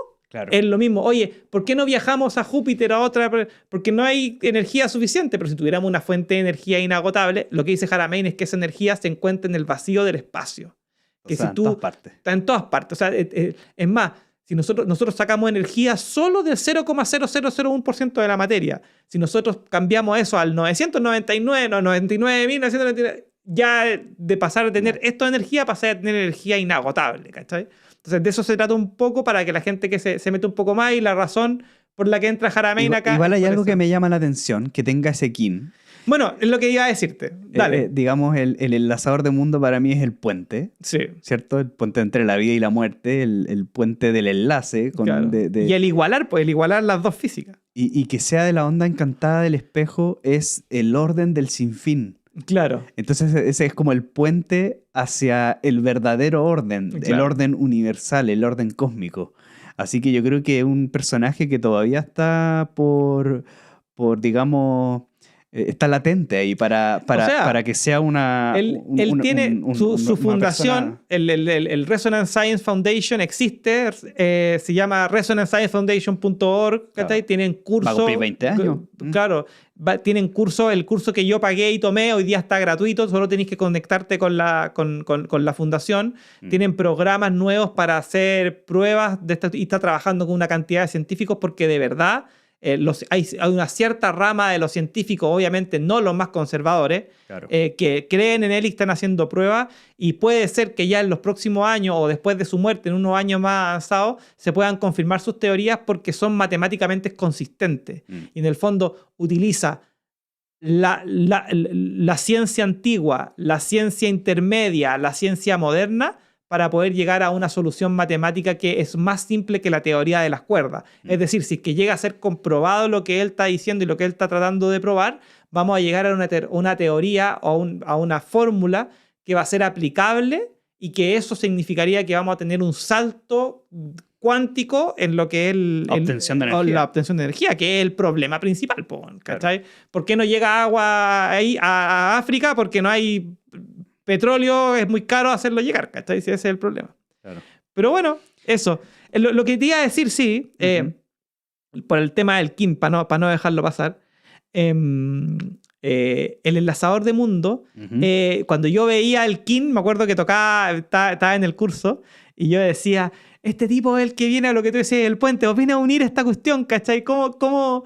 es lo mismo. Oye, ¿por qué no viajamos a Júpiter a otra? Porque no hay energía suficiente. Pero si tuviéramos una fuente de energía inagotable, lo que dice Haramein es que esa energía se encuentra en el vacío del espacio. Que o sea, en todas partes. Está en todas partes. O sea, es más, si nosotros sacamos energía solo del 0,0001% de la materia, si nosotros cambiamos eso al 99.999, ya de pasar a tener esto de energía, pasar a tener energía inagotable, ¿cachai? Entonces, de eso se trata un poco para que la gente que se mete un poco más, y la razón por la que entra Haramein acá... Igual hay algo que me llama la atención, que tenga ese kin. Bueno, es lo que iba a decirte. Dale. Digamos, el enlazador de mundo para mí es el puente. Sí. ¿Cierto? El puente entre la vida y la muerte, el puente del enlace. Claro. Y el igualar las dos físicas. Y que sea de la onda encantada del espejo es el orden del sinfín. Claro. Entonces ese es como el puente hacia el verdadero orden, claro. El orden universal, el orden cósmico. Así que yo creo que es un personaje que todavía está por digamos... está latente ahí para que sea una... Él tiene su fundación, el Resonance Science Foundation existe, se llama resonanceScienceFoundation.org, claro. Tienen curso... Va a cumplir 20 años. Claro, tienen curso, el curso que yo pagué y tomé, hoy día está gratuito, solo tenéis que conectarte con la fundación. Tienen programas nuevos para hacer pruebas y está trabajando con una cantidad de científicos porque de verdad... hay una cierta rama de los científicos, obviamente no los más conservadores, claro. Que creen en él y están haciendo pruebas, y puede ser que ya en los próximos años o después de su muerte, en unos años más avanzados, se puedan confirmar sus teorías porque son matemáticamente consistentes. Y en el fondo utiliza la ciencia antigua, la ciencia intermedia, la ciencia moderna, para poder llegar a una solución matemática que es más simple que la teoría de las cuerdas. Es decir, si es que llega a ser comprobado lo que él está diciendo y lo que él está tratando de probar, vamos a llegar a una teoría o a una fórmula que va a ser aplicable, y que eso significaría que vamos a tener un salto cuántico en lo que es la obtención de energía, que es el problema principal. ¿Cachai? Claro. ¿Por qué no llega agua ahí a África? Porque no hay... petróleo, es muy caro hacerlo llegar, ¿cachai? Ese es el problema. Claro. Pero bueno, eso. Lo que te iba a decir, sí, por el tema del kin, para no dejarlo pasar, el enlazador de mundo, cuando yo veía el kin, me acuerdo que estaba en el curso, y yo decía, este tipo es el que viene a lo que tú decías, el puente, viene a unir esta cuestión, ¿cachai? ¿Cómo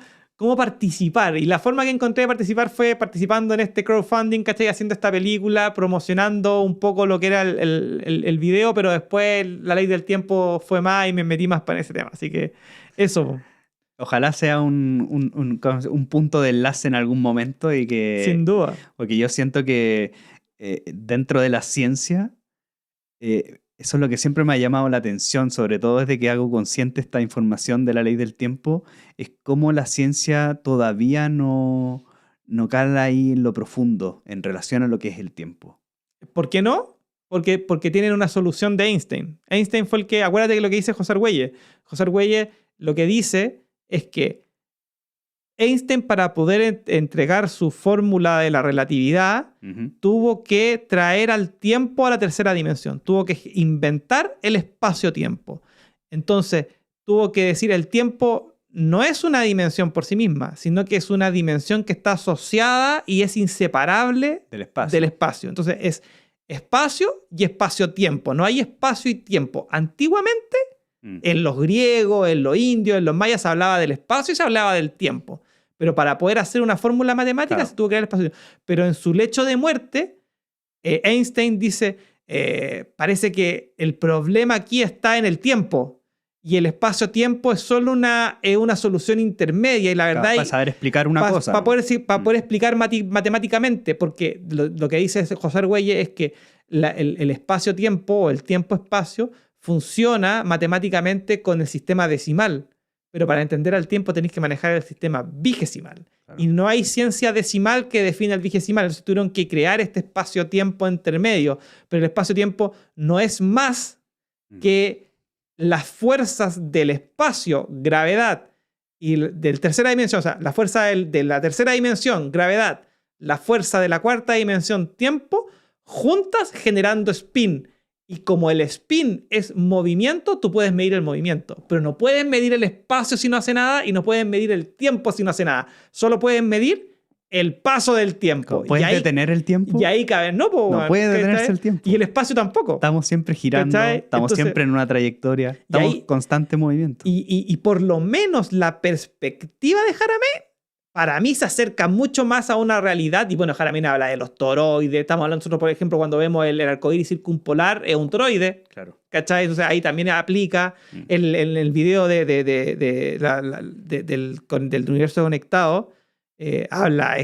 participar? Y la forma que encontré de participar fue participando en este crowdfunding, ¿cachai? Haciendo esta película, promocionando un poco lo que era el video, pero después la ley del tiempo fue más y me metí más para ese tema. Así que eso. Ojalá sea un punto de enlace en algún momento y que... Sin duda. Porque yo siento que dentro de la ciencia, eso es lo que siempre me ha llamado la atención, sobre todo desde que hago consciente esta información de la ley del tiempo, es cómo la ciencia todavía no cala ahí en lo profundo en relación a lo que es el tiempo. ¿Por qué no? Porque tienen una solución de Einstein. Einstein fue el que, acuérdate de lo que dice José Argüelles. José Argüelles lo que dice es que Einstein, para poder entregar su fórmula de la relatividad, tuvo que traer al tiempo a la tercera dimensión. Tuvo que inventar el espacio-tiempo. Entonces, tuvo que decir el tiempo no es una dimensión por sí misma, sino que es una dimensión que está asociada y es inseparable del espacio. Entonces, es espacio y espacio-tiempo. No hay espacio y tiempo. Antiguamente, en los griegos, en los indios, en los mayas, se hablaba del espacio y se hablaba del tiempo. Pero para poder hacer una fórmula matemática se tuvo que crear el espacio. Pero en su lecho de muerte, Einstein dice, parece que el problema aquí está en el tiempo. Y el espacio-tiempo es solo una solución intermedia. Y la verdad... Para saber explicar una cosa. Para poder explicar matemáticamente. Porque lo que dice José Argüelles es que el espacio-tiempo o el tiempo-espacio funciona matemáticamente con el sistema decimal. Pero para entender al tiempo tenéis que manejar el sistema vigesimal. Claro. Y no hay ciencia decimal que defina el vigesimal. Entonces tuvieron que crear este espacio-tiempo intermedio. Pero el espacio-tiempo no es más que las fuerzas del espacio, gravedad, y del tercera dimensión, o sea, la fuerza de la tercera dimensión, gravedad, la fuerza de la cuarta dimensión, tiempo, juntas generando spin. Y como el spin es movimiento, tú puedes medir el movimiento. Pero no puedes medir el espacio si no hace nada y no puedes medir el tiempo si no hace nada. Solo puedes medir el paso del tiempo. ¿Puedes detener el tiempo? Y ahí cabe. No puede detenerse el tiempo. Y el espacio tampoco. Estamos siempre girando, estamos siempre en una trayectoria, estamos en constante movimiento. Y por lo menos la perspectiva de Jaramé, para mí se acerca mucho más a una realidad. Y bueno, Jaramé habla de los toroides. Estamos hablando nosotros, por ejemplo, cuando vemos el arcoíris circumpolar, es un toroide. Claro. ¿Cachai? Entonces ahí también aplica el video del universo conectado. Habla.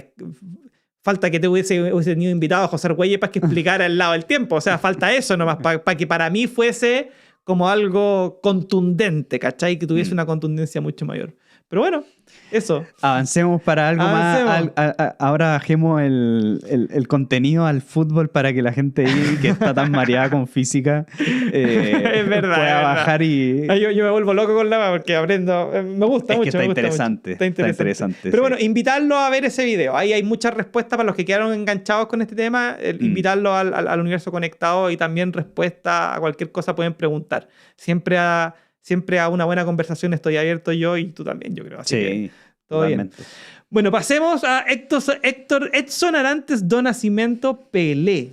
Falta que te hubiese tenido invitado a José Argüelles para que explicara el lado del tiempo. O sea, falta eso nomás para que para mí fuese como algo contundente, ¿cachai? Que tuviese una contundencia mucho mayor. Pero bueno, eso. Avancemos para algo más. Ahora bajemos el contenido al fútbol para que la gente ahí que está tan mareada con física es verdad, pueda bajar y... Yo me vuelvo loco con la porque aprendo. Me gusta mucho. Está interesante. Está interesante. Pero bueno, invitarlo a ver ese video. Ahí hay muchas respuestas para los que quedaron enganchados con este tema. Invitarlo al universo conectado y también respuesta a cualquier cosa pueden preguntar. Siempre a una buena conversación estoy abierto yo y tú también, yo creo. Así que todo totalmente bien. Bueno, pasemos a Edson Arantes do Nascimento Pelé.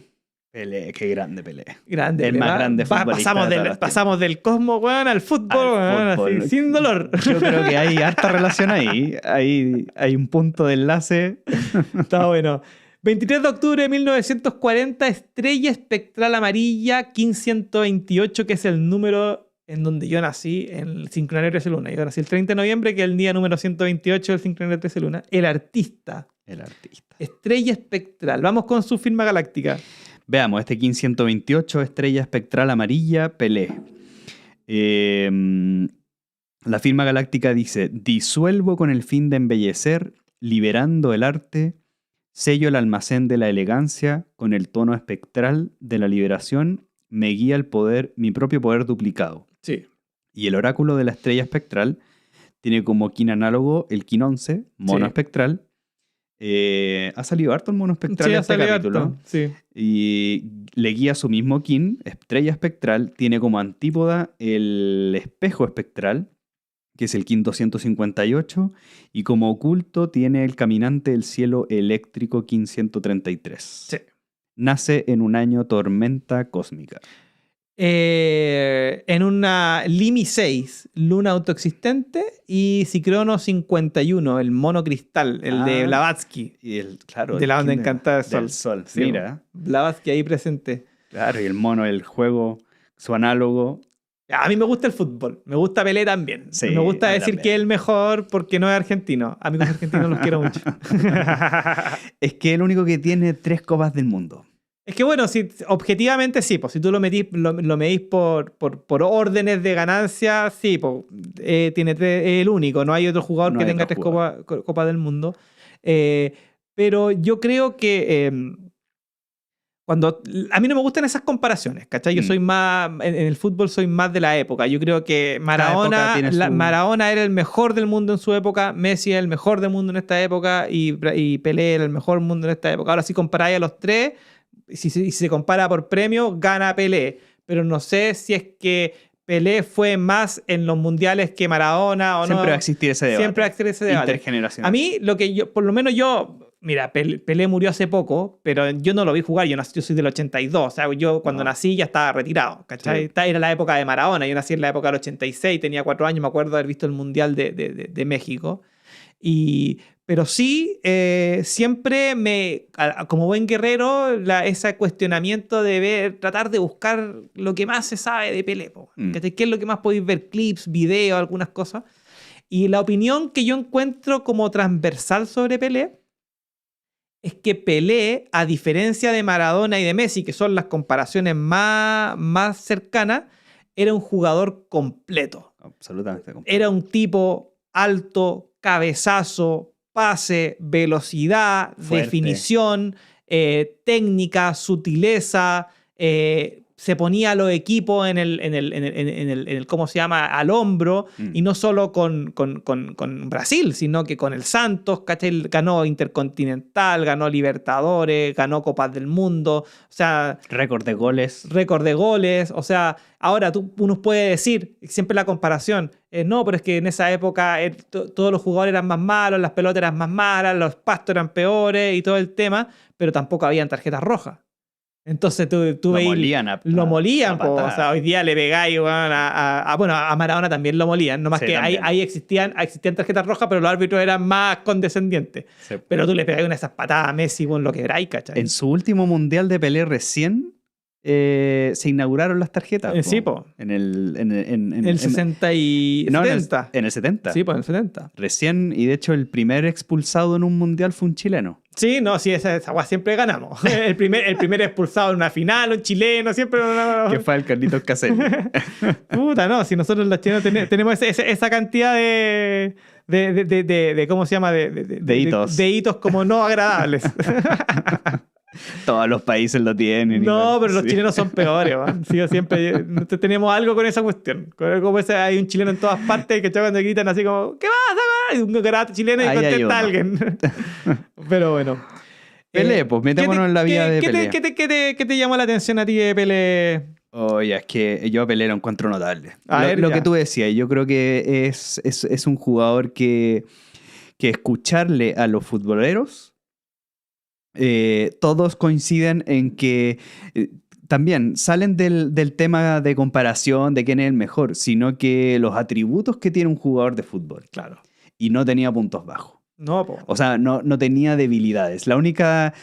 Pelé, qué grande Pelé. Grande. El más grande futbolista. Pasamos del cosmos, weón, al fútbol, así, sin dolor. Yo creo que hay harta relación ahí. Hay un punto de enlace. Está bueno. 23 de octubre de 1940, estrella espectral amarilla 1528, que es el número en donde yo nací, en el sincronario 13 Luna. Yo nací el 30 de noviembre, que es el día número 128 del sincronario 13 Luna. El artista. Estrella espectral. Vamos con su firma galáctica. Veamos, este 1528, estrella espectral amarilla, Pelé. La firma galáctica dice: disuelvo con el fin de embellecer, liberando el arte, sello el almacén de la elegancia, con el tono espectral de la liberación, me guía el poder, mi propio poder duplicado. Sí. Y el oráculo de la estrella espectral tiene como kin análogo el kin 11, mono espectral. Ha salido harto el mono espectral en este capítulo. Harto. Sí. Y le guía su mismo kin, estrella espectral. Tiene como antípoda el espejo espectral, que es el kin 258. Y como oculto tiene el caminante del cielo eléctrico kin 133. Sí. Nace en un año tormenta cósmica. En una Limi 6, luna autoexistente, y Cicrono 51, el mono cristal, el de Blavatsky. Y claro, de la onda encantada del sol. Sí, mira. Blavatsky ahí presente. Claro, y el mono, el juego, su análogo. A mí me gusta el fútbol, me gusta Pelé también. Sí, me gusta decir que es el mejor porque no es argentino. Amigos argentinos los quiero mucho. Es que es el único que tiene 3 copas del mundo. Es que bueno, si, objetivamente sí, pues si tú lo medís por órdenes de ganancia, sí, pues, tiene 3, es el único, no hay otro jugador que tenga 3 copas del mundo. Pero yo creo que a mí no me gustan esas comparaciones, ¿cachai? Yo soy más, en el fútbol soy más de la época. Yo creo que Maradona era el mejor del mundo en su época, Messi era el mejor del mundo en esta época y Pelé era el mejor del mundo en esta época. Ahora si comparáis a los 3, si se compara por premio, gana Pelé. Pero no sé si es que Pelé fue más en los mundiales que Maradona o no. Siempre va a existir ese debate. Siempre va a existir ese debate. Intergeneracional. A mí, por lo menos yo... Mira, Pelé murió hace poco, pero yo no lo vi jugar. Yo soy del 82. O sea, yo cuando nací ya estaba retirado, ¿cachai? Sí. Era la época de Maradona. Yo nací en la época del 86, tenía 4 años. Me acuerdo haber visto el Mundial de México. Pero sí, siempre como buen guerrero, ese cuestionamiento de tratar de buscar lo que más se sabe de Pelé. ¿Qué es lo que más podéis ver? Clips, videos, algunas cosas. Y la opinión que yo encuentro como transversal sobre Pelé es que Pelé, a diferencia de Maradona y de Messi, que son las comparaciones más cercanas, era un jugador completo. Absolutamente completo. Era un tipo alto, cabezazo, pase, velocidad, fuerte, definición, técnica, sutileza, se ponía a los equipos en el ¿cómo se llama? Al hombro, y no solo con Brasil, sino que con el Santos, ¿cachai? Ganó Intercontinental, ganó Libertadores, ganó Copas del Mundo, o sea... Récord de goles, o sea, ahora uno puede decir, siempre la comparación, no, pero es que en esa época todos los jugadores eran más malos, las pelotas eran más malas, los pastos eran peores y todo el tema, pero tampoco habían tarjetas rojas. Entonces tú veis... Lo molían, o sea, hoy día le pegáis, bueno, a Maradona también lo molían, nomás sí, que ahí existían tarjetas rojas, pero los árbitros eran más condescendientes. Sí. Pero tú le pegáis una de esas patadas a Messi, bueno, lo quebráis, ¿cachai? En su último mundial de Pelé recién se inauguraron las tarjetas. Sí, po. En el 60 y... No, 70. En el 70. Sí, pues en el 70. Recién, y de hecho el primer expulsado en un mundial fue un chileno. Sí, no, sí, esa siempre ganamos. El primer expulsado en una final, un chileno, siempre... Que fue el Carlitos Caselli. Puta, no, si nosotros los chilenos tenemos esa cantidad de ¿cómo se llama? De hitos. De hitos como no agradables. Todos los países lo tienen. No, pero los chilenos son peores, man. Sí, siempre tenemos algo con esa cuestión. Como hay un chileno en todas partes que cuando gritan así como ¿qué pasa? Y un garato chileno y contesta a alguien. Pero bueno. Pelé, pues metémonos en la vida de Pelé. ¿Qué te llamó la atención a ti de Pelé? Oye, es que yo a Pelé lo encuentro notable. Lo que tú decías, yo creo que es un jugador que escucharle a los futboleros, todos coinciden en que también salen del tema de comparación de quién es el mejor, sino que los atributos que tiene un jugador de fútbol. Claro. Y no tenía puntos bajos. No, po. O sea, no tenía debilidades. La única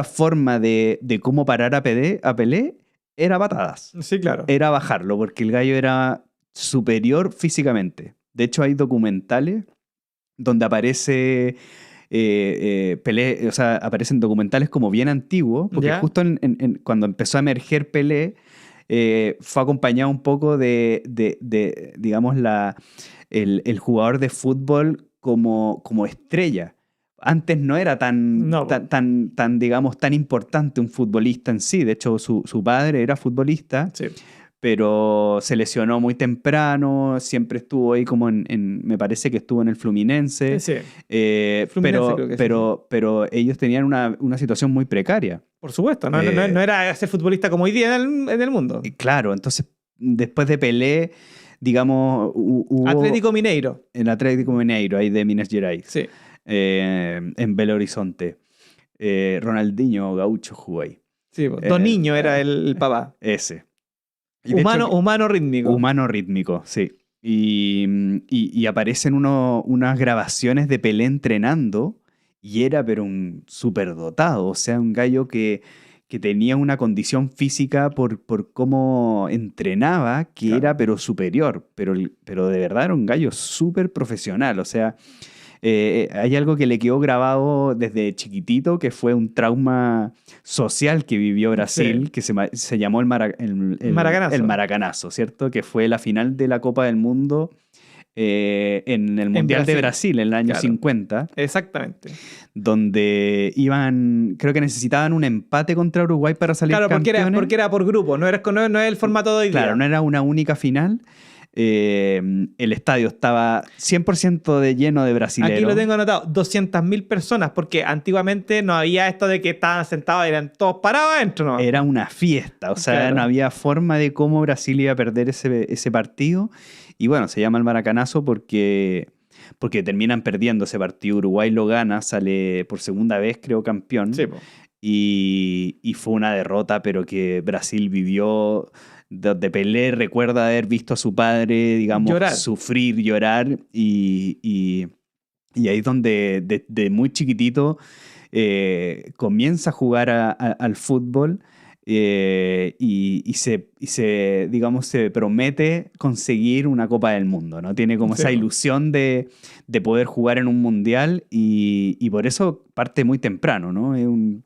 forma de cómo parar a Pelé era patadas. Sí, claro. Era bajarlo, porque el gallo era superior físicamente. De hecho, hay documentales donde aparece... Pelé, o sea, aparecen documentales como bien antiguos, porque ¿ya? Justo cuando empezó a emerger Pelé, fue acompañado un poco de digamos, el jugador de fútbol como estrella. Antes no era tan, digamos, tan importante un futbolista en sí. De hecho, su padre era futbolista. Sí. Pero se lesionó muy temprano, siempre estuvo ahí como me parece que estuvo en el Fluminense. Sí. Pero ellos tenían una situación muy precaria. Por supuesto, no era ser futbolista como hoy día en el mundo. Claro, entonces después de Pelé, digamos, hubo... Atlético Mineiro. En Atlético Mineiro, ahí de Minas Gerais. Sí. En Belo Horizonte. Ronaldinho Gaucho jugó ahí. Sí, Don Niño era el papá. Ese. Humano rítmico. Humano rítmico, sí. Y aparecen unas grabaciones de Pelé entrenando y era pero un superdotado, o sea, un gallo que que tenía una condición física por cómo entrenaba, que Claro. era pero superior, pero de verdad era un gallo súper profesional. O sea, hay algo que le quedó grabado desde chiquitito, que fue un trauma social que vivió Brasil, Sí. que se llamó el Maracanazo. el Maracanazo, ¿cierto? Que fue la final de la Copa del Mundo en el Mundial de Brasil en el año Claro. 50. Exactamente. Donde creo que necesitaban un empate contra Uruguay para salir campeones. Claro, porque era por grupo, no es el formato de hoy día. Claro, no era una única final. El estadio estaba 100% de lleno de brasileños. Aquí lo tengo anotado, 200.000 personas, porque antiguamente no había esto de que estaban sentados, eran todos parados adentro, ¿no? Era una fiesta, o sea, Claro. no había forma de cómo Brasil iba a perder ese partido. Y bueno, se llama el Maracanazo porque terminan perdiendo ese partido. Uruguay lo gana, sale por segunda vez, creo, campeón. Sí, po. Y fue una derrota, pero que Brasil vivió. De Pelé recuerda haber visto a su padre, digamos, sufrir, llorar. Y ahí es donde, de muy chiquitito, comienza a jugar al fútbol. Y se, digamos, se promete conseguir una Copa del Mundo, ¿no? Tiene como esa ilusión de poder jugar en un mundial y por eso parte muy temprano, ¿no? Es un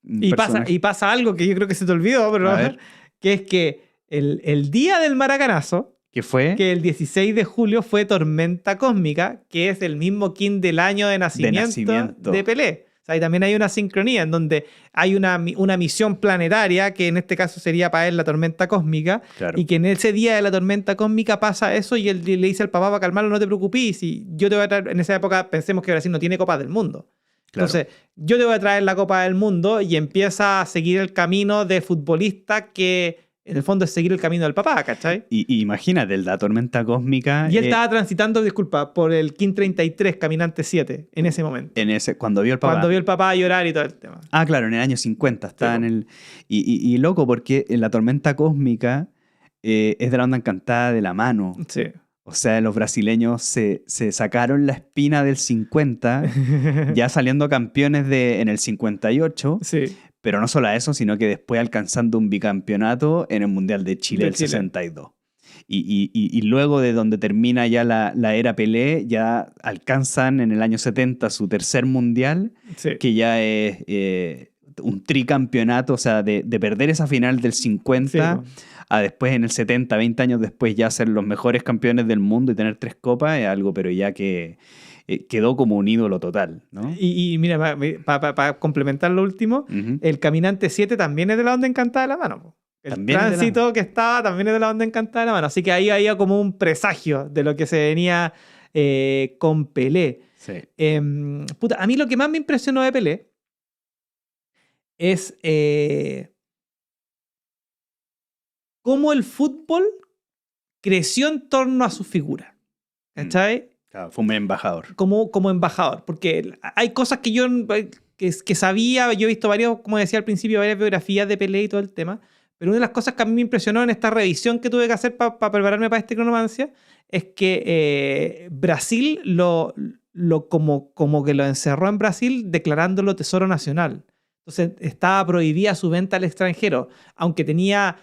y pasa algo que yo creo que se te olvidó, pero a ver. Que es que el día del Maracanazo, ¿Qué fue? Que el 16 de julio fue Tormenta Cósmica, que es el mismo kin del año de nacimiento de Pelé. O sea, y también hay una sincronía en donde hay una misión planetaria, que en este caso sería para él la tormenta cósmica, Claro. y que en ese día de la tormenta cósmica pasa eso y él le dice al papá para calmarlo, no te preocupes, y yo te voy a traer, en esa época pensemos que Brasil no tiene Copa del Mundo. Claro. Entonces, yo te voy a traer la Copa del Mundo y empieza a seguir el camino de futbolista que en el fondo es seguir el camino del papá, ¿cachai? Y imagínate, la tormenta cósmica... Y él estaba transitando, disculpa, por el KIN 33, Caminante 7, en ese momento. Cuando vio el papá. Cuando vio el papá llorar y todo el tema. Ah, claro, en el año 50 está en el... Y loco, porque en la tormenta cósmica es de la onda encantada de la mano. Sí. O sea, los brasileños se sacaron la espina del 50, ya saliendo campeones en el 58. Sí. Pero no solo eso, sino que después alcanzando un bicampeonato en el Mundial de Chile del 62. Y luego de donde termina ya la era Pelé, ya alcanzan en el año 70 su tercer Mundial, que ya es un tricampeonato, o sea, de perder esa final del 50 a después en el 70, 20 años después ya ser los mejores campeones del mundo y tener 3 copas, es algo pero ya que... quedó como un ídolo total, ¿no? Y mira, para complementar lo último, el Caminante 7 también es de la onda encantada de la mano. Po. El también tránsito que estaba también es de la onda encantada de la mano. Así que ahí había como un presagio de lo que se venía con Pelé. Sí. A mí lo que más me impresionó de Pelé es cómo el fútbol creció en torno a su figura. ¿Cachai? Claro, fue un embajador. Como embajador, porque hay cosas que yo que sabía, yo he visto varios, como decía al principio, varias biografías de Pelé y todo el tema, pero una de las cosas que a mí me impresionó en esta revisión que tuve que hacer para prepararme para este Cronomancia es que Brasil como que lo encerró en Brasil declarándolo tesoro nacional. Entonces estaba prohibida su venta al extranjero, aunque tenía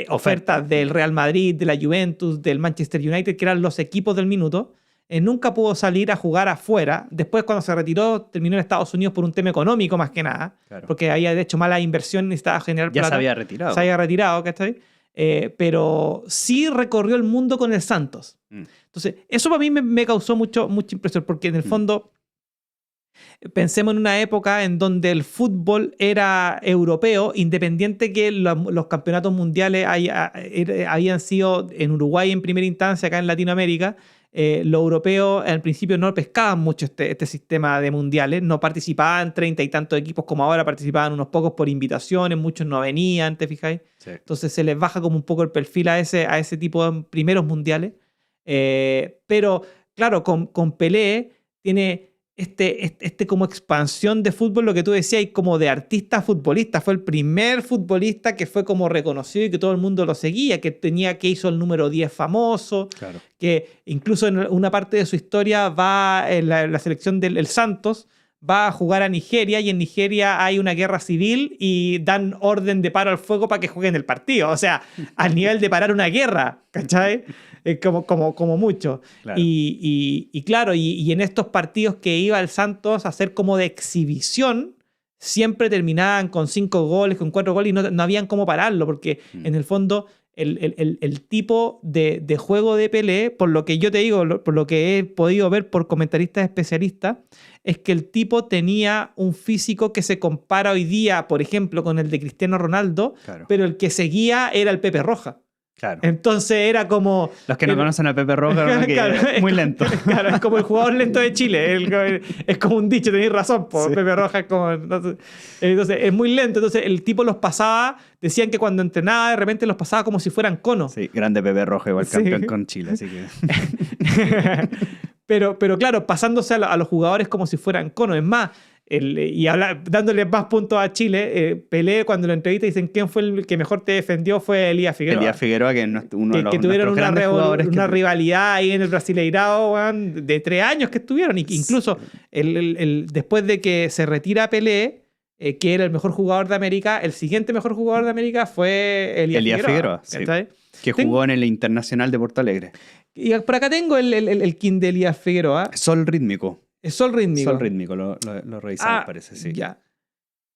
ofertas del Real Madrid, de la Juventus, del Manchester United, que eran los equipos del minuto. Nunca pudo salir a jugar afuera. Después, cuando se retiró, terminó en Estados Unidos por un tema económico más que nada. Claro. Porque había hecho mala inversión y necesitaba generar plata. Ya se había retirado. Se había retirado, ¿cachai? Pero sí recorrió el mundo con el Santos. Entonces, eso para mí me causó mucha impresión, porque en el fondo pensemos en una época en donde el fútbol era europeo, independiente que los campeonatos mundiales habían sido en Uruguay en primera instancia, acá en Latinoamérica. Los europeos al principio no pescaban mucho este sistema de mundiales, no participaban 30 y tantos equipos como ahora, participaban unos pocos por invitaciones, muchos no venían, ¿te fijáis? Sí. Entonces se les baja como un poco el perfil a ese tipo de primeros mundiales. Pero claro, con Pelé tiene como expansión de fútbol, lo que tú decías, y como de artista futbolista. Fue el primer futbolista que fue como reconocido y que todo el mundo lo seguía, que hizo el número 10 famoso, claro. Que incluso en una parte de su historia va en la selección del Santos, va a jugar a Nigeria y en Nigeria hay una guerra civil y dan orden de paro al fuego para que jueguen el partido. O sea, al nivel de parar una guerra, ¿cachai? Como mucho. Claro. Y claro, y en estos partidos que iba el Santos a hacer como de exhibición, siempre terminaban con 5 goles, con 4 goles y no habían cómo pararlo, porque en el fondo el tipo de juego de Pelé, por lo que yo te digo, por lo que he podido ver por comentaristas especialistas, es que el tipo tenía un físico que se compara hoy día, por ejemplo, con el de Cristiano Ronaldo, Claro. pero el que seguía era el Pepe Roja. Claro. Entonces era como... Los que no conocen a Pepe Roja, ¿no? Que claro, es muy lento. Claro, es como el jugador lento de Chile. Es como un dicho, tenéis razón. Sí. Pepe Roja es como... Entonces es muy lento. Entonces el tipo los pasaba, decían que cuando entrenaba de repente los pasaba como si fueran conos. Sí, grande Pepe Roja, igual campeón con Chile, así que... pero claro, pasándose a los jugadores como si fueran conos. Es más... dándole más puntos a Chile, Pelé cuando lo entrevista dicen quién fue el que mejor te defendió fue Elías Figueroa. Elías Figueroa, que es uno de los que tuvieron una que... rivalidad ahí en el Brasileirao, man, de 3 años que estuvieron. Y incluso después de que se retira Pelé, que era el mejor jugador de América, el siguiente mejor jugador de América fue Elías Figueroa. Sí, que jugó en el Internacional de Porto Alegre. Y por acá tengo el king de Elías Figueroa. Sol rítmico. Es Sol rítmico. Sol rítmico, lo revisamos, parece, sí. Ya.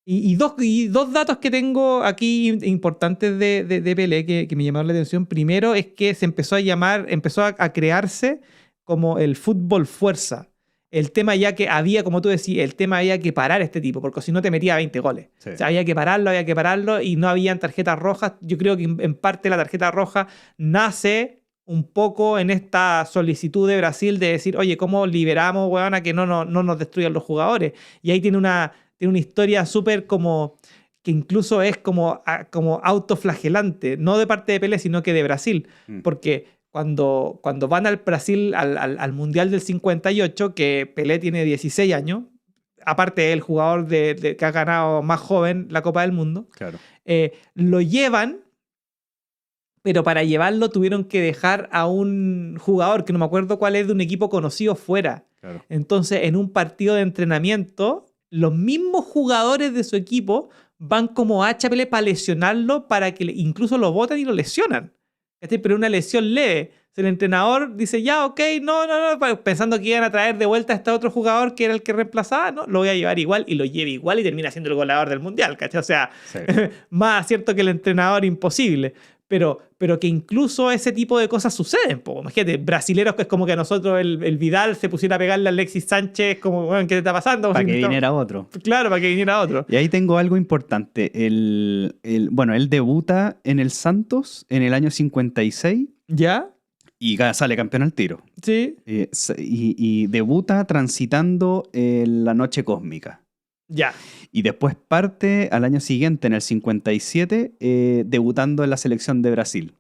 Y dos datos que tengo aquí importantes de Pelé que me llamaron la atención. Primero es que se empezó a crearse como el fútbol fuerza. El tema ya que había, como tú decías, el tema había que parar a este tipo, porque si no te metía 20 goles. Sí. O sea, había que pararlo y no habían tarjetas rojas. Yo creo que en parte la tarjeta roja nace un poco en esta solicitud de Brasil de decir, oye, ¿cómo liberamos, weón, a que no nos destruyan los jugadores? Y ahí tiene una historia súper como... que incluso es como autoflagelante, no de parte de Pelé, sino que de Brasil. Porque cuando van al Brasil, al Mundial del 58, que Pelé tiene 16 años, aparte el jugador que ha ganado más joven la Copa del Mundo, claro. Lo llevan, pero para llevarlo tuvieron que dejar a un jugador, que no me acuerdo cuál es, de un equipo conocido fuera. Claro. Entonces, en un partido de entrenamiento, los mismos jugadores de su equipo van como hacha Pelé para lesionarlo, para que incluso lo botan y lo lesionan. Pero una lesión leve. El entrenador dice, ya, ok, no, pensando que iban a traer de vuelta a este otro jugador que era el que reemplazaba, no, lo voy a llevar igual, y lo lleva igual y termina siendo el goleador del Mundial, ¿cachai? O sea, sí. Más cierto que el entrenador, imposible. Pero que incluso ese tipo de cosas suceden. Po. Imagínate, brasileros que es como que a nosotros el Vidal se pusiera a pegarle a Alexis Sánchez, como, bueno, ¿qué te está pasando? Para que viniera otro. Claro, para que viniera otro. Y ahí tengo algo importante. Bueno, él debuta en el Santos en el año 56. ¿Ya? Y sale campeón al tiro. Sí. Y debuta transitando la noche cósmica. Ya. Y después parte al año siguiente, en el 57, debutando en la selección de Brasil.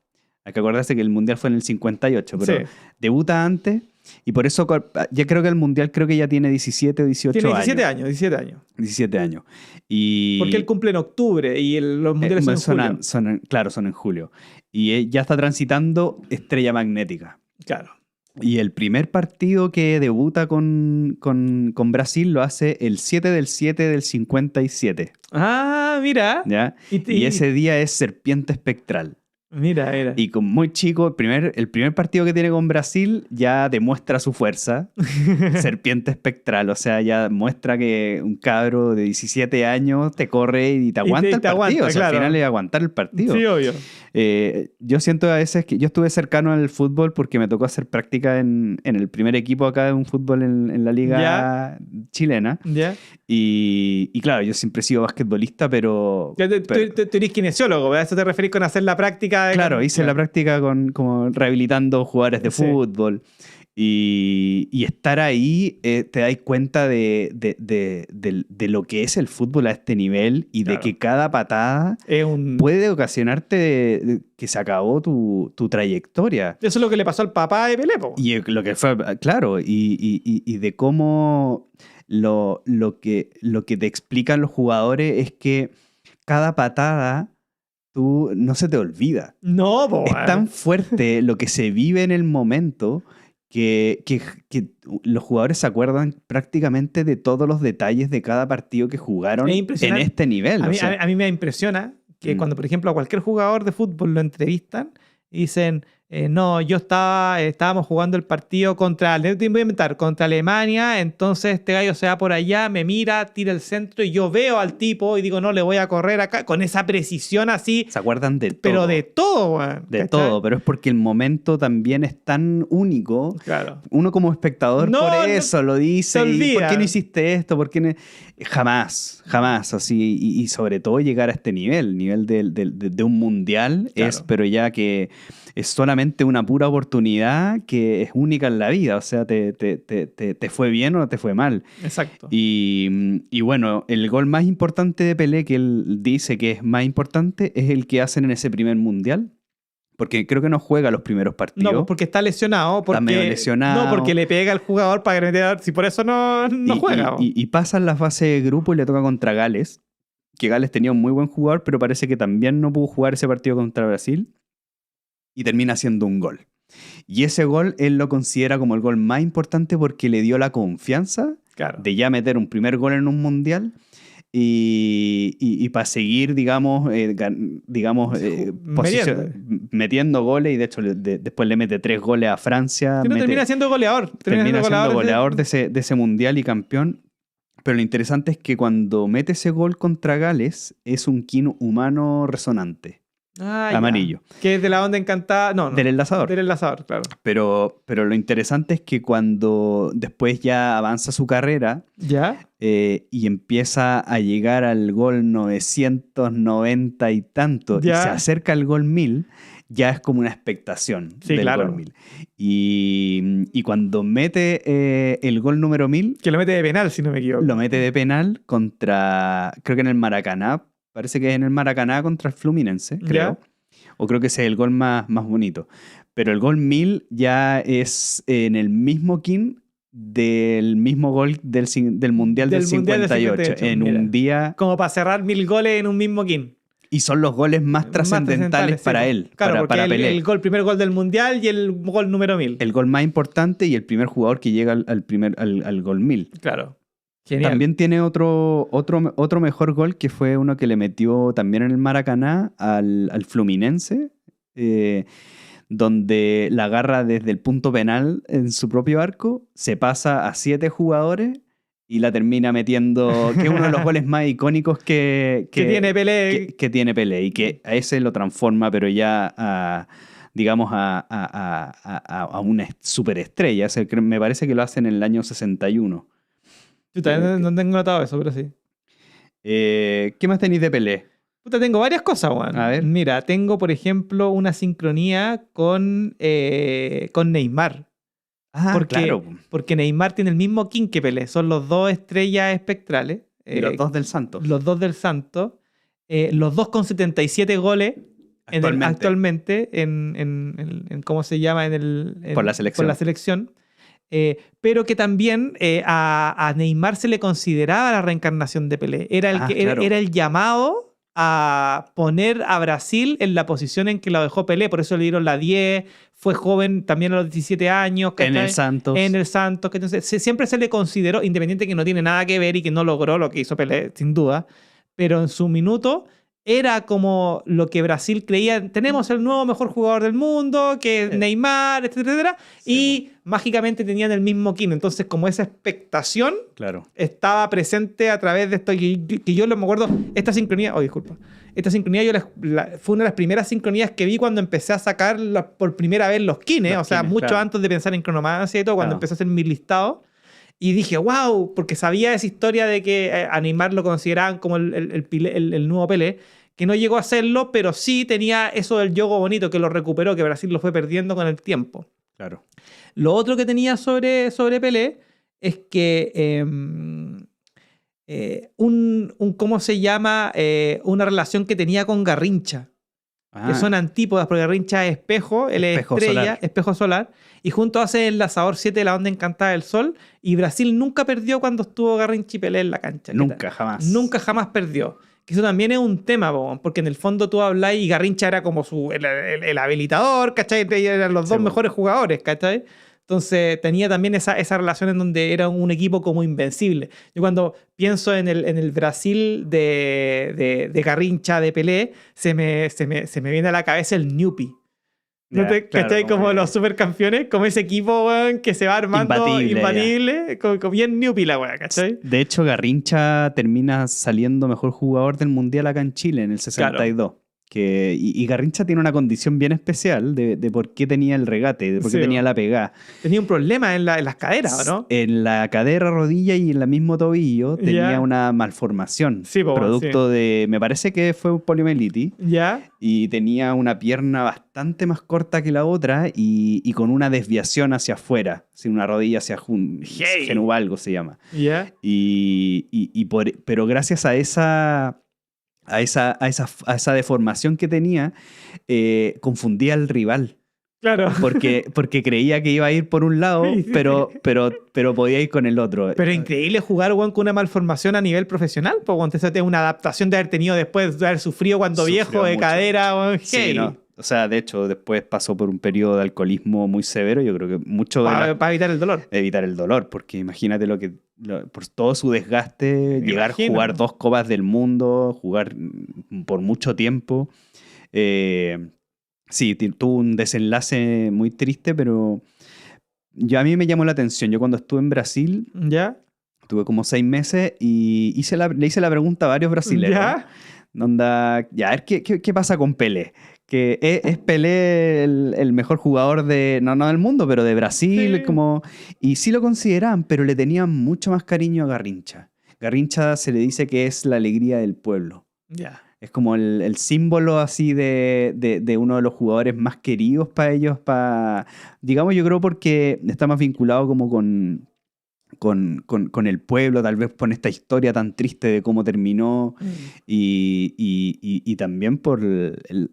Hay que acordarse que el Mundial fue en el 58, pero sí. Debuta antes. Y por eso, ya creo que el Mundial ya tiene 17 o 18 años. Tiene 17 años. 17 años. Y porque él cumple en octubre y los Mundiales son en julio. Claro, son en julio. Y ya está transitando Estrella Magnética. Claro. Y el primer partido que debuta con Brasil lo hace el 7 del 7 del 57. Ah, mira. ¿Ya? Y ese día es Serpiente Espectral. Mira. Y con muy chico, el primer partido que tiene con Brasil ya demuestra su fuerza. Serpiente Espectral. O sea, ya muestra que un cabro de 17 años te corre y te aguanta el partido. Aguanta, o sea, claro. Al final es aguantar el partido. Sí, obvio. Yo siento a veces que yo estuve cercano al fútbol porque me tocó hacer práctica en el primer equipo acá de un fútbol en la liga chilena. ¿Ya? Y claro, yo siempre he sido basquetbolista, pero... Tú eres kinesiólogo, ¿verdad? ¿A eso te referís con hacer la práctica? Claro, hice la práctica como rehabilitando jugadores de fútbol. Y estar ahí te das cuenta de lo que es el fútbol a este nivel y de que cada patada puede ocasionarte que se acabó tu trayectoria. Eso es lo que le pasó al papá de Pelé, po. Y lo que fue, claro, y de cómo lo que te explican los jugadores es que cada patada no se te olvida. No, po. Es tan fuerte lo que se vive en el momento que los jugadores se acuerdan prácticamente de todos los detalles de cada partido que jugaron en este nivel. A mí me impresiona que cuando, por ejemplo, a cualquier jugador de fútbol lo entrevistan y dicen, no, estábamos jugando el partido contra Alemania, entonces este gallo se va por allá, me mira, tira el centro y yo veo al tipo y digo, no, le voy a correr acá, con esa precisión así. Se acuerdan de todo. Pero de todo, man. De todo, pero es porque el momento también es tan único. Claro. Uno como espectador por eso lo dice. Y, ¿por qué no hiciste esto? ¿Por qué no? Jamás. Así, y sobre todo llegar a este nivel de un mundial, claro. Pero ya que es solamente una pura oportunidad que es única en la vida. O sea, te fue bien o no te fue mal. Exacto. Y bueno, el gol más importante de Pelé, que él dice que es más importante, es el que hacen en ese primer mundial. Porque creo que no juega los primeros partidos. No, porque está lesionado. Está medio lesionado. No, porque le pega al jugador para que si por eso no juega. Y pasan la fase de grupo y le toca contra Gales. Que Gales tenía un muy buen jugador, pero parece que también no pudo jugar ese partido contra Brasil. Y termina haciendo un gol. Y ese gol él lo considera como el gol más importante porque le dio la confianza de ya meter un primer gol en un mundial y para seguir, metiendo goles. Y de hecho después le mete 3 goles a Francia. Termina siendo goleador. Termina siendo goleador de ese mundial y campeón. Pero lo interesante es que cuando mete ese gol contra Gales es un quino humano resonante. Amarillo. Ya. Que es de la onda encantada. No. Del enlazador. Del enlazador, claro. Pero lo interesante es que cuando después ya avanza su carrera y empieza a llegar al gol 990 y tanto y se acerca al gol 1000, ya es como una expectación del gol 1000. Y cuando mete el gol número 1000... Que lo mete de penal, si no me equivoco. Lo mete de penal contra, creo que en el Maracaná. Parece que es en el Maracaná contra el Fluminense, creo. O creo que ese es el gol más bonito. Pero el gol 1000 ya es en el mismo kin del mismo gol del Mundial del 58. En un día... Como para cerrar 1000 goles en un mismo kin. Y son los goles más trascendentales para él, claro, para Pelé. El primer gol del Mundial y el gol número 1000. El gol más importante y el primer jugador que llega al gol 1000. Claro. Genial. También tiene otro mejor gol que fue uno que le metió también en el Maracaná al Fluminense, donde la agarra desde el punto penal en su propio arco, se pasa a 7 jugadores y la termina metiendo, que es uno de los goles más icónicos que tiene Pelé. Que tiene Pelé y que a ese lo transforma, pero ya a una superestrella. O sea, me parece que lo hace en el año 61. Yo también no tengo notado eso, pero sí. ¿Qué más tenéis de Pelé? Tengo varias cosas, Juan. A ver. Mira, tengo, por ejemplo, una sincronía con Neymar. Claro. Porque Neymar tiene el mismo kin que Pelé. Son los dos estrellas espectrales. Y los dos del Santos. Los dos del Santos. Los dos con 77 goles actualmente en ¿cómo se llama? Por la selección. Por la selección. Pero que también a Neymar se le consideraba la reencarnación de Pelé. Era el llamado a poner a Brasil en la posición en que lo dejó Pelé. Por eso le dieron la 10. Fue joven también a los 17 años. En el Santos. Que entonces, siempre se le consideró, independiente que no tiene nada que ver y que no logró lo que hizo Pelé, sin duda. Pero en su minuto era como lo que Brasil creía. Tenemos el nuevo mejor jugador del mundo, que es Neymar, etcétera. Sí, y mágicamente tenían el mismo kin. Entonces, como esa expectación estaba presente a través de esto. Que yo me acuerdo, esta sincronía... disculpa. Esta sincronía fue una de las primeras sincronías que vi cuando empecé a sacar por primera vez los kines. O sea, mucho antes de pensar en cronomancia y todo, cuando empecé a hacer mi listado. Y dije, wow, porque sabía esa historia de que a Neymar lo consideraban como el nuevo Pelé, que no llegó a serlo, pero sí tenía eso del juego bonito, que lo recuperó, que Brasil lo fue perdiendo con el tiempo. Claro. Lo otro que tenía sobre Pelé es que ¿cómo se llama? Una relación que tenía con Garrincha. Que son antípodas, porque Garrincha es espejo, él es estrella, solar. Espejo solar, y juntos hace el Enlazador 7 de la onda encantada del sol, y Brasil nunca perdió cuando estuvo Garrincha y Pelé en la cancha. Nunca, jamás. Nunca, jamás perdió. Que eso también es un tema, porque en el fondo tú hablas y Garrincha era como el habilitador, ¿cachai? Eran los dos mejores jugadores, ¿cachai? Entonces tenía también esa relación en donde era un equipo como invencible. Yo cuando pienso en el Brasil de Garrincha, de Pelé, se me viene a la cabeza el Newpi. ¿No te cachai? Como los supercampeones, como ese equipo, weón, que se va armando imbatible, como bien Newpi la weá, ¿cachai? De hecho, Garrincha termina saliendo mejor jugador del Mundial acá en Chile en el 62. Claro. Y Garrincha tiene una condición bien especial de por qué tenía el regate, de por qué tenía la pegada. Tenía un problema en las caderas, ¿o no? En la cadera, rodilla y en el mismo tobillo tenía una malformación. Producto de, me parece que fue poliomielitis. Y tenía una pierna bastante más corta que la otra y con una desviación hacia afuera. Una rodilla hacia genuvalgo se llama. Pero gracias a esa deformación que tenía, confundía al rival. Claro. Porque creía que iba a ir por un lado, pero podía ir con el otro. Pero increíble jugar, weón, con una malformación a nivel profesional, porque es una adaptación de haber tenido después de haber sufrido cuando viejo de cadera, weón. Sí, ¿no? O sea, de hecho, después pasó por un periodo de alcoholismo muy severo. Yo creo que mucho para evitar el dolor. Evitar el dolor, porque imagínate por todo su desgaste, llegar a jugar 2 Copas del Mundo, jugar por mucho tiempo. Sí, tuvo un desenlace muy triste, pero a mí me llamó la atención. Yo cuando estuve en Brasil, tuve como 6 meses y le hice la pregunta a varios brasileños. A ver, ¿qué pasa con Pelé? Que es Pelé el mejor jugador no del mundo, pero de Brasil. Sí. Y sí lo consideraban, pero le tenían mucho más cariño a Garrincha. Garrincha se le dice que es la alegría del pueblo. Es como el símbolo así de uno de los jugadores más queridos para ellos. Digamos, yo creo porque está más vinculado como con el pueblo, tal vez con esta historia tan triste de cómo terminó y también por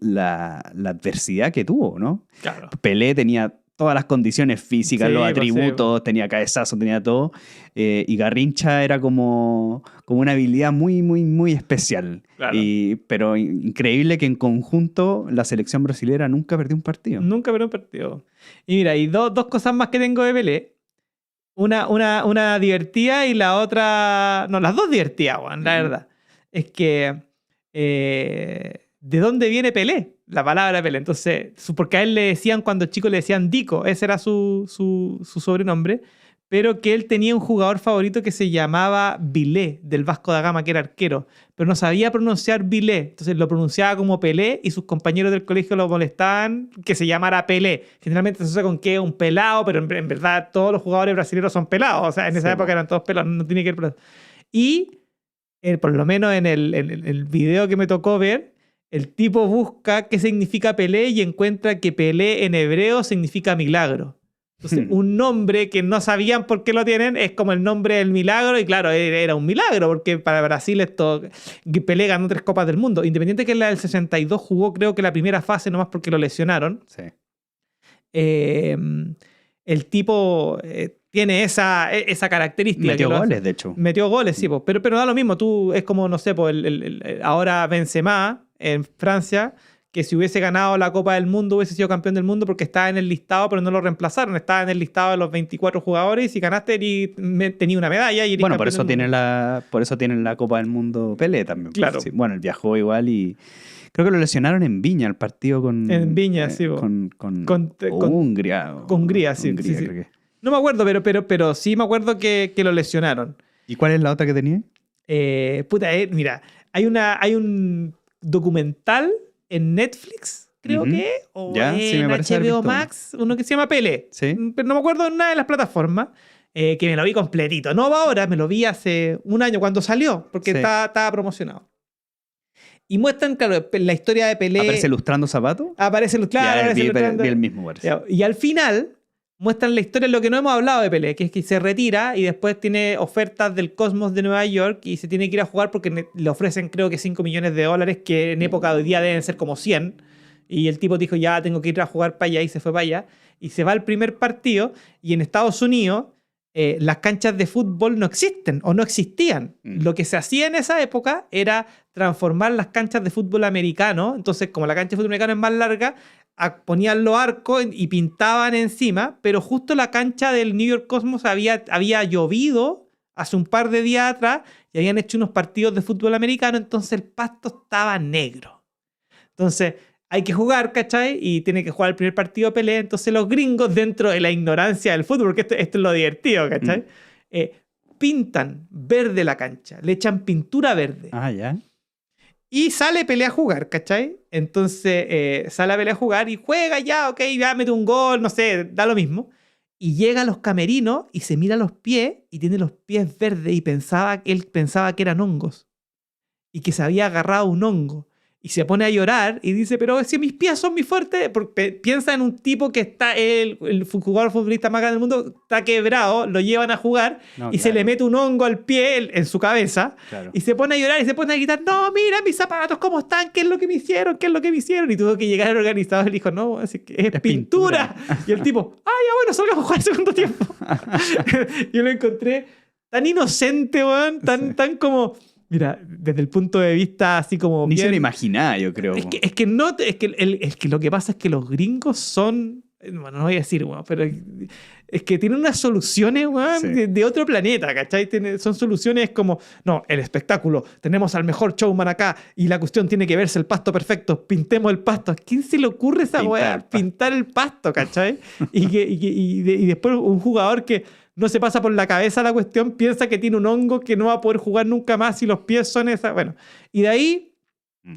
la adversidad que tuvo, ¿no? Claro. Pelé tenía todas las condiciones físicas, los atributos, tenía cabezazo, tenía todo, y Garrincha era como una habilidad muy, muy, muy especial. Claro. Pero increíble que en conjunto la selección brasilera nunca perdió un partido. Nunca perdió un partido. Y mira, y dos cosas más que tengo de Pelé. Una divertida y la otra... No, las dos divertidas, Juan, la verdad. Es que... ¿de dónde viene Pelé? La palabra Pelé. Entonces, porque a él le decían, cuando chico le decían Dico, ese era su sobrenombre, pero que él tenía un jugador favorito que se llamaba Vilé, del Vasco da Gama, que era arquero, pero no sabía pronunciar Vilé, entonces lo pronunciaba como Pelé y sus compañeros del colegio lo molestaban que se llamara Pelé. Generalmente se asocia con que es un pelado, pero en verdad todos los jugadores brasileños son pelados, o sea, en esa época eran todos pelados, no tiene que ver. Y por lo menos en el video que me tocó ver, el tipo busca qué significa Pelé y encuentra que Pelé en hebreo significa milagro. Entonces, un nombre que no sabían por qué lo tienen es como el nombre del milagro, y claro, era un milagro, porque para Brasil Pelé ganó 3 Copas del Mundo. Independiente que en la del 62 jugó, creo que la primera fase, nomás porque lo lesionaron. Sí. El tipo tiene esa característica. Metió goles, de hecho. Metió goles, sí, pero da lo mismo. Es como, no sé, ahora Benzema en Francia, que si hubiese ganado la Copa del Mundo hubiese sido campeón del mundo porque estaba en el listado, pero no lo reemplazaron. Estaba en el listado de los 24 jugadores y si ganaste tenía una medalla. Y por eso tienen la Copa del Mundo Pelé también. Claro. Sí, bueno, él viajó igual y creo que lo lesionaron en Viña, el partido con... En Viña, sí. Con Hungría. Con Hungría, sí. Hungría, sí. No me acuerdo, pero sí me acuerdo que lo lesionaron. ¿Y cuál es la otra que tenía? Mira, hay un documental en Netflix, creo que, o en HBO Max, uno que se llama Pelé. ¿Sí? Pero no me acuerdo de nada de las plataformas, que me lo vi completito. No ahora, me lo vi hace un año cuando salió, porque estaba promocionado. Y muestran, claro, la historia de Pelé. ¿Aparece lustrando zapatos? Aparece lustrando. Vi el mismo, parece. Y al final muestran la historia de lo que no hemos hablado de Pelé, que es que se retira y después tiene ofertas del Cosmos de Nueva York y se tiene que ir a jugar porque le ofrecen creo que $5 millones, que en época de hoy día deben ser como 100. Y el tipo dijo, ya tengo que ir a jugar para allá, y se fue para allá. Y se va al primer partido y en Estados Unidos las canchas de fútbol no existen o no existían. Lo que se hacía en esa época era transformar las canchas de fútbol americano. Entonces, como la cancha de fútbol americano es más larga, ponían los arcos y pintaban encima, pero justo la cancha del New York Cosmos había llovido hace un par de días atrás y habían hecho unos partidos de fútbol americano, entonces el pasto estaba negro. Entonces hay que jugar, ¿cachai? Y tiene que jugar el primer partido de Pelé. Entonces los gringos, dentro de la ignorancia del fútbol, porque esto es lo divertido, ¿cachai? Pintan verde la cancha, le echan pintura verde. Ah, ya. Y sale Pelé a jugar, ¿cachai? Entonces sale a Pelé a jugar y juega ya, ok, ya mete un gol, no sé, da lo mismo. Y llega a los camerinos y se mira los pies y tiene los pies verdes y él pensaba que eran hongos y que se había agarrado un hongo. Y se pone a llorar y dice, pero si mis pies son muy fuertes, porque piensa en un tipo que está, el jugador futbolista más grande del mundo, está quebrado, lo llevan a jugar y se le mete un hongo al pie en su cabeza y se pone a llorar y se pone a gritar, no, mira mis zapatos cómo están, ¿qué es lo que me hicieron? ¿Qué es lo que me hicieron? Y tuvo que llegar el organizador y dijo, no, es pintura. Y el tipo, ya bueno, solo vamos a jugar el segundo tiempo. Yo lo encontré tan inocente, weón, tan como... Mira, desde el punto de vista así como... Ni se lo imaginaba, yo creo. Es que lo que pasa es que los gringos son... Bueno, no voy a decir, weón, pero es que tienen unas soluciones, weón, de otro planeta, ¿cachai? Son soluciones como, no, el espectáculo, tenemos al mejor showman acá y la cuestión tiene que verse el pasto perfecto, pintemos el pasto. ¿A quién se le ocurre esa weá? Pintar el pasto, ¿cachai? y después un jugador que... no se pasa por la cabeza la cuestión, piensa que tiene un hongo que no va a poder jugar nunca más y los pies son esa... Bueno, y de ahí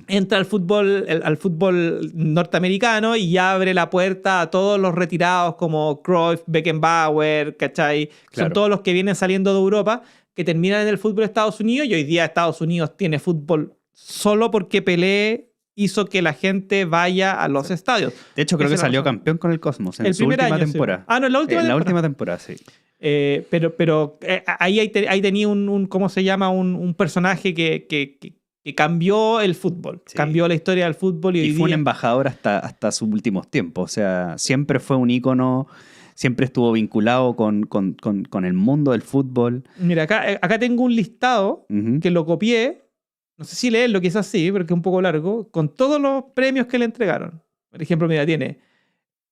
entra al fútbol norteamericano y abre la puerta a todos los retirados como Cruyff, Beckenbauer, ¿cachai? Claro. Son todos los que vienen saliendo de Europa, que terminan en el fútbol de Estados Unidos y hoy día Estados Unidos tiene fútbol solo porque Pelé hizo que la gente vaya a los estadios. De hecho, creo que salió campeón con el Cosmos en su última temporada. Sí. No, en la última temporada. La última temporada, sí. Pero ahí tenía ¿cómo se llama? Un personaje que cambió el fútbol, cambió la historia del fútbol. Y fue un embajador hasta sus últimos tiempos. O sea, siempre fue un ícono, siempre estuvo vinculado con el mundo del fútbol. Mira, acá tengo un listado que lo copié, no sé si leerlo, quizás sí, porque es un poco largo, con todos los premios que le entregaron. Por ejemplo, mira, tiene...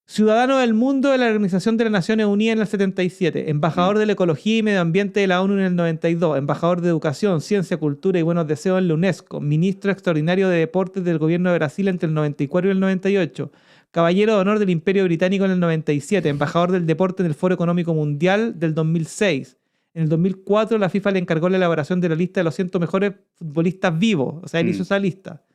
Ciudadano del Mundo de la Organización de las Naciones Unidas en el 77, embajador de la Ecología y Medio Ambiente de la ONU en el 92, embajador de Educación, Ciencia, Cultura y Buenos Deseos en la UNESCO, ministro extraordinario de Deportes del Gobierno de Brasil entre el 94 y el 98, caballero de honor del Imperio Británico en el 97, embajador del deporte en el Foro Económico Mundial del 2006. En el 2004 la FIFA le encargó la elaboración de la lista de los 100 mejores futbolistas vivos, o sea, él hizo esa lista.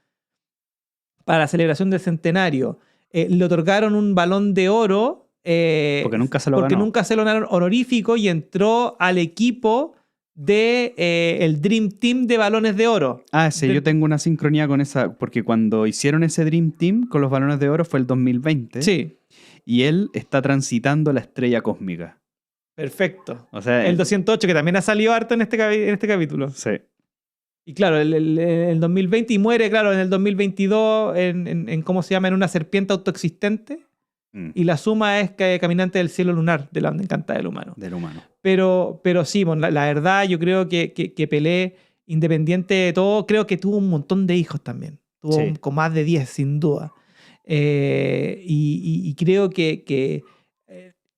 Para la celebración del centenario. Le otorgaron un balón de oro porque nunca se lo ganaron honorífico y entró al equipo de el Dream Team de balones de oro. Sí, yo tengo una sincronía con esa, porque cuando hicieron ese Dream Team con los balones de oro fue el 2020. Sí. Y él está transitando la estrella cósmica. Perfecto. O sea, el 208, que también ha salido harto en este capítulo. Sí. Y claro, el 2020 y muere, claro, en el 2022 en ¿cómo se llama? En una serpiente autoexistente. Y la suma es que Caminante del Cielo Lunar, de la onda encantada del humano. Del humano. Pero sí, bueno, la verdad yo creo que Pelé, independiente de todo, creo que tuvo un montón de hijos también. Tuvo con más de 10, sin duda. Y creo que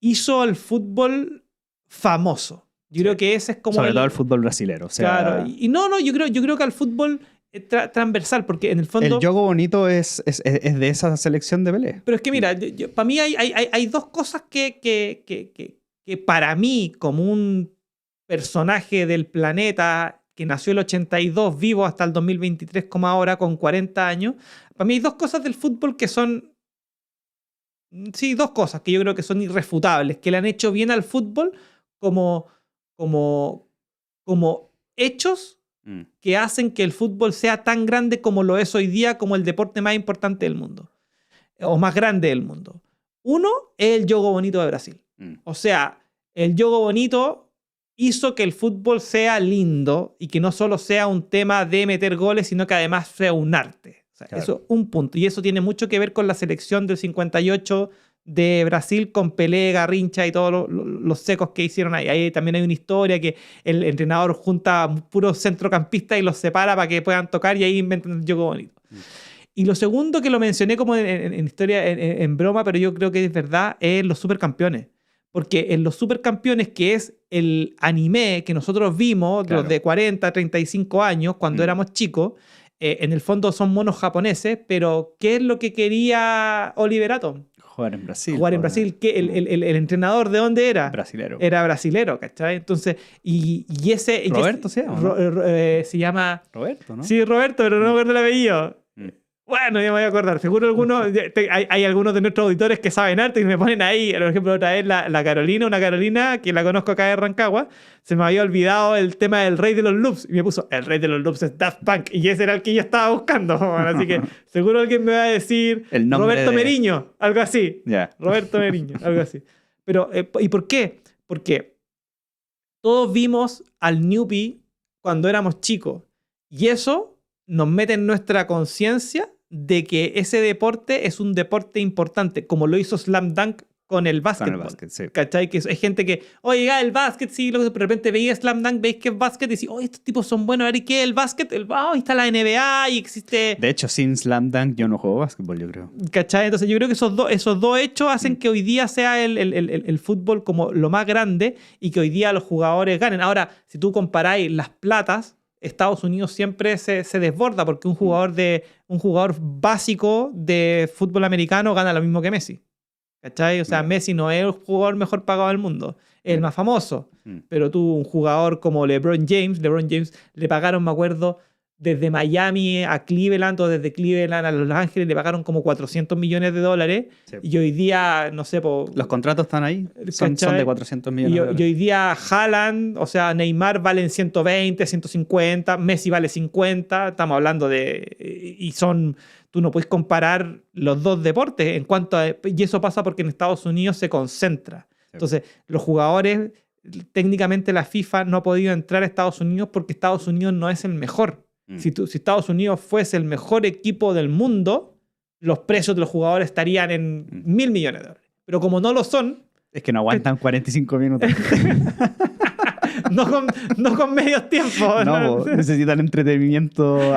hizo al fútbol famoso. Yo creo que ese es como... Sobre todo el fútbol brasilero. O sea... Claro. Y yo creo que al fútbol transversal, porque en el fondo... El juego bonito es de esa selección de Pelé. Pero es que mira, para mí hay dos cosas que para mí, como un personaje del planeta que nació el 82, vivo hasta el 2023 como ahora, con 40 años, para mí hay dos cosas del fútbol que son... Sí, dos cosas que yo creo que son irrefutables, que le han hecho bien al fútbol como hechos que hacen que el fútbol sea tan grande como lo es hoy día, como el deporte más importante del mundo, o más grande del mundo. Uno es el Jogo Bonito de Brasil. O sea, el Jogo Bonito hizo que el fútbol sea lindo y que no solo sea un tema de meter goles, sino que además sea un arte. O sea, claro. Eso es un punto. Y eso tiene mucho que ver con la selección del 58 de Brasil con Pelé, Garrincha y todos los secos que hicieron ahí. Ahí también hay una historia que el entrenador junta puros centrocampistas y los separa para que puedan tocar y ahí inventan el juego bonito. Y lo segundo que lo mencioné como en historia, en broma, pero yo creo que es verdad, es los supercampeones. Porque en los supercampeones, que es el anime que nosotros vimos, Claro. los de 40, 35 años, cuando éramos chicos, en el fondo son monos japoneses, pero ¿qué es lo que quería Oliver Atom? Jugar en Brasil. Jugar en Brasil. ¿El entrenador de dónde era? Brasilero. Era brasilero, ¿cachai? Entonces, y ese... Roberto se llama, ¿no? se llama... Roberto, ¿no? Sí, Roberto, pero no me acuerdo el apellido. Bueno, ya me voy a acordar. Seguro algunos, hay algunos de nuestros auditores que saben arte y me ponen ahí. Por ejemplo, otra vez la Carolina, una Carolina que la conozco acá de Rancagua, se me había olvidado el tema del rey de los loops. Y me puso, el rey de los loops es Daft Punk. Y ese era el que yo estaba buscando. Así que seguro alguien me va a decir El nombre Roberto de... Meriño, algo así. Ya. Roberto Meriño, algo así. Pero, ¿y por qué? Porque todos vimos al Newbie cuando éramos chicos. Y eso nos mete en nuestra conciencia de que ese deporte es un deporte importante, como lo hizo Slam Dunk con el básquetbol. Con el básquet, sí. ¿Cachai? Que hay gente que, oye, el básquet, sí, luego de repente veía Slam Dunk, veis que es básquet y decís, oye, estos tipos son buenos, a ver, ¿y qué? El básquet, ahí está la NBA y existe... De hecho, sin Slam Dunk yo no juego básquetbol, yo creo. ¿Cachai? Entonces yo creo que esos dos hechos hacen que hoy día sea el fútbol como lo más grande y que hoy día los jugadores ganen. Ahora, si tú comparáis las platas, Estados Unidos siempre se desborda porque un jugador básico de fútbol americano gana lo mismo que Messi. ¿Cachai? O sea, Messi no es el jugador mejor pagado del mundo, es el más famoso. Pero tú, un jugador como LeBron James le pagaron, me acuerdo, desde Miami a Cleveland o desde Cleveland a Los Ángeles, le pagaron como $400 millones. Sí. Y hoy día, no sé... Los contratos están ahí, son de 400 millones de dólares. Y hoy día Haaland, o sea, Neymar valen 120, 150, Messi vale 50, estamos hablando de... Y son... Tú no puedes comparar los dos deportes en cuanto a... Y eso pasa porque en Estados Unidos se concentra. Sí. Entonces, los jugadores, técnicamente la FIFA no ha podido entrar a Estados Unidos porque Estados Unidos no es el mejor. Si Estados Unidos fuese el mejor equipo del mundo, los precios de los jugadores estarían en $1.000 millones. Pero como no lo son... Es que no aguantan 45 minutos. no con medios tiempos. No, necesitan entretenimiento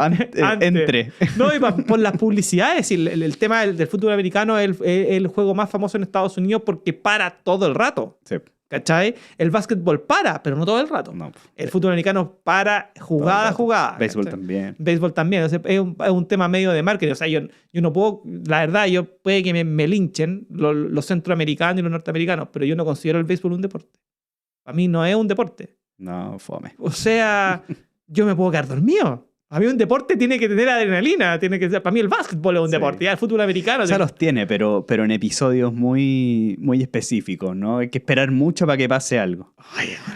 entre. No, y por las publicidades. El tema del fútbol americano es el juego más famoso en Estados Unidos porque para todo el rato. Sí. ¿Cachai? El básquetbol para, pero no todo el rato. No. El fútbol americano para jugada a jugada. Béisbol también. Béisbol también. O sea, es un tema medio de marketing. O sea, yo no puedo... La verdad, puede que me linchen los centroamericanos y los norteamericanos, pero yo no considero el béisbol un deporte. Para mí no es un deporte. No, fome. O sea, yo me puedo quedar dormido. A mí un deporte tiene que tener adrenalina. Para mí el básquetbol es un deporte. Ya el fútbol americano... O sea, los tiene, pero en episodios muy, muy específicos, ¿no? Hay que esperar mucho para que pase algo.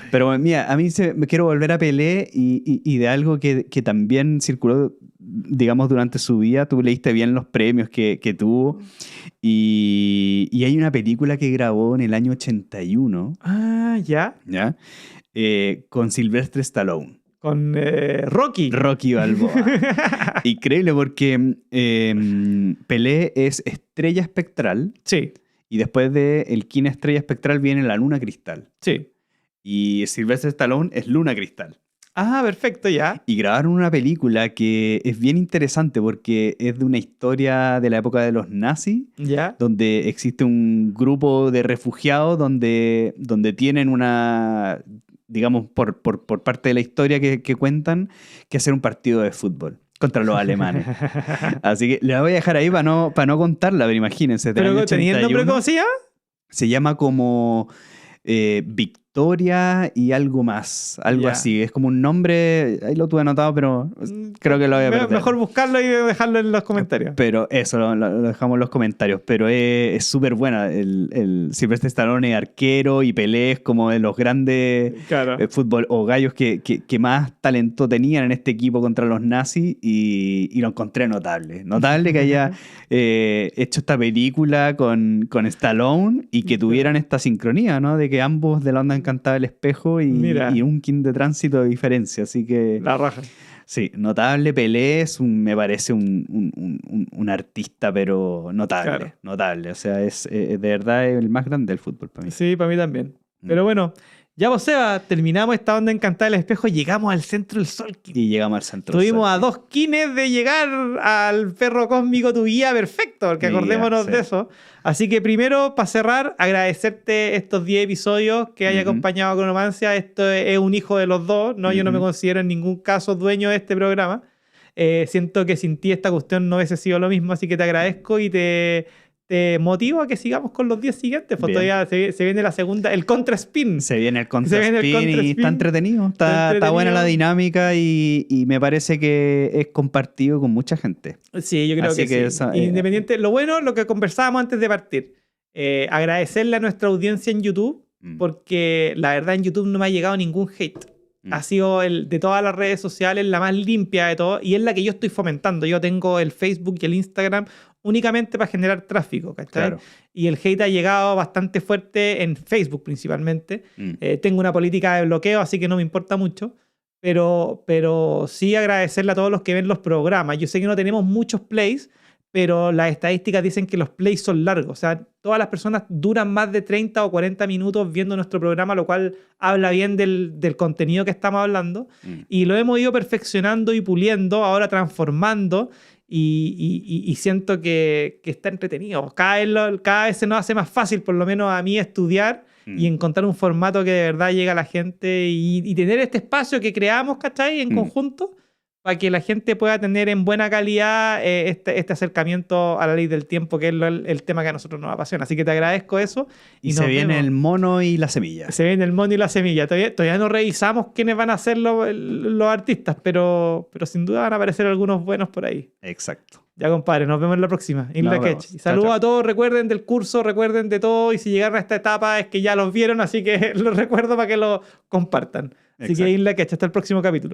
Pero mira, a mí me quiero volver a Pelé y de algo que también circuló, digamos, durante su vida. Tú leíste bien los premios que tuvo. Y hay una película que grabó en el año 81. Ah, ¿ya? ¿Ya? Con Sylvester Stallone. Con Rocky. Rocky Balboa. Increíble porque Pelé es estrella espectral. Sí. Y después de el King Estrella Espectral viene la Luna Cristal. Sí. Y Sylvester Stallone es Luna Cristal. Ah, perfecto, ya. Y grabaron una película que es bien interesante porque es de una historia de la época de los nazis. Ya. Donde existe un grupo de refugiados donde tienen una... digamos, por parte de la historia que cuentan, que hacer un partido de fútbol contra los alemanes. Así que la voy a dejar ahí para no contarla, pero imagínense. ¿Pero tenía el nombre cómo se llama? Se llama como Victoria y algo más, algo así. Es como un nombre, ahí lo tuve anotado, pero creo que lo voy a perder. Mejor buscarlo y dejarlo en los comentarios. Pero eso, lo dejamos en los comentarios. Pero es súper buena. El Sylvester Stallone es arquero y Pelé es como de los grandes fútbol o gallos que más talento tenían en este equipo contra los nazis y lo encontré notable. Notable que haya hecho esta película con Stallone y que tuvieran esta sincronía, ¿no? De que ambos de la onda encantaba el espejo y un kin de tránsito de diferencia. Así que... La raja. Sí, notable. Pelé me parece un artista, pero notable. Claro. Notable. O sea, es de verdad el más grande del fútbol para mí. Sí, para mí también. Pero bueno, Ya vos, Seba, terminamos esta onda encantada del espejo, llegamos al centro del Solkin. Y llegamos al centro Estuvimos a 2 kines de llegar al perro cósmico, tu guía perfecto, porque acordémonos de eso. Así que primero, para cerrar, agradecerte estos 10 episodios que haya acompañado a Cronomancia. Esto es un hijo de los dos, ¿no? Yo no me considero en ningún caso dueño de este programa. Siento que sin ti esta cuestión no hubiese sido lo mismo, así que te agradezco y te motivo a que sigamos con los 10 siguientes. Pues todavía se viene la segunda, el Contra Spin. Se viene el Contra Spin y está entretenido. Está buena la dinámica y me parece que es compartido con mucha gente. Sí, yo creo que sí. Eso, independiente, lo bueno, lo que conversábamos antes de partir, agradecerle a nuestra audiencia en YouTube, porque la verdad en YouTube no me ha llegado ningún hate. Ha sido de todas las redes sociales la más limpia de todo y es la que yo estoy fomentando. Yo tengo el Facebook y el Instagram únicamente para generar tráfico, ¿cachai? Claro. Y el hate ha llegado bastante fuerte en Facebook principalmente. Tengo una política de bloqueo, así que no me importa mucho. Pero sí agradecerle a todos los que ven los programas. Yo sé que no tenemos muchos plays, pero las estadísticas dicen que los plays son largos. O sea, todas las personas duran más de 30 o 40 minutos viendo nuestro programa, lo cual habla bien del contenido que estamos hablando. Y lo hemos ido perfeccionando y puliendo, ahora transformando, y siento que está entretenido. Cada vez se nos hace más fácil, por lo menos a mí, estudiar y encontrar un formato que de verdad llegue a la gente y tener este espacio que creamos, ¿cachai? En conjunto, para que la gente pueda tener en buena calidad este acercamiento a la ley del tiempo, que es el tema que a nosotros nos apasiona. Así que te agradezco eso. Y se viene el mono y la semilla. Se viene el mono y la semilla. Todavía no revisamos quiénes van a ser los artistas, pero sin duda van a aparecer algunos buenos por ahí. Exacto. Ya, compadre, nos vemos en la próxima. Saludos a todos, recuerden del curso, recuerden de todo, y si llegaron a esta etapa es que ya los vieron, así que los recuerdo para que lo compartan. Así que In La Quech, hasta el próximo capítulo.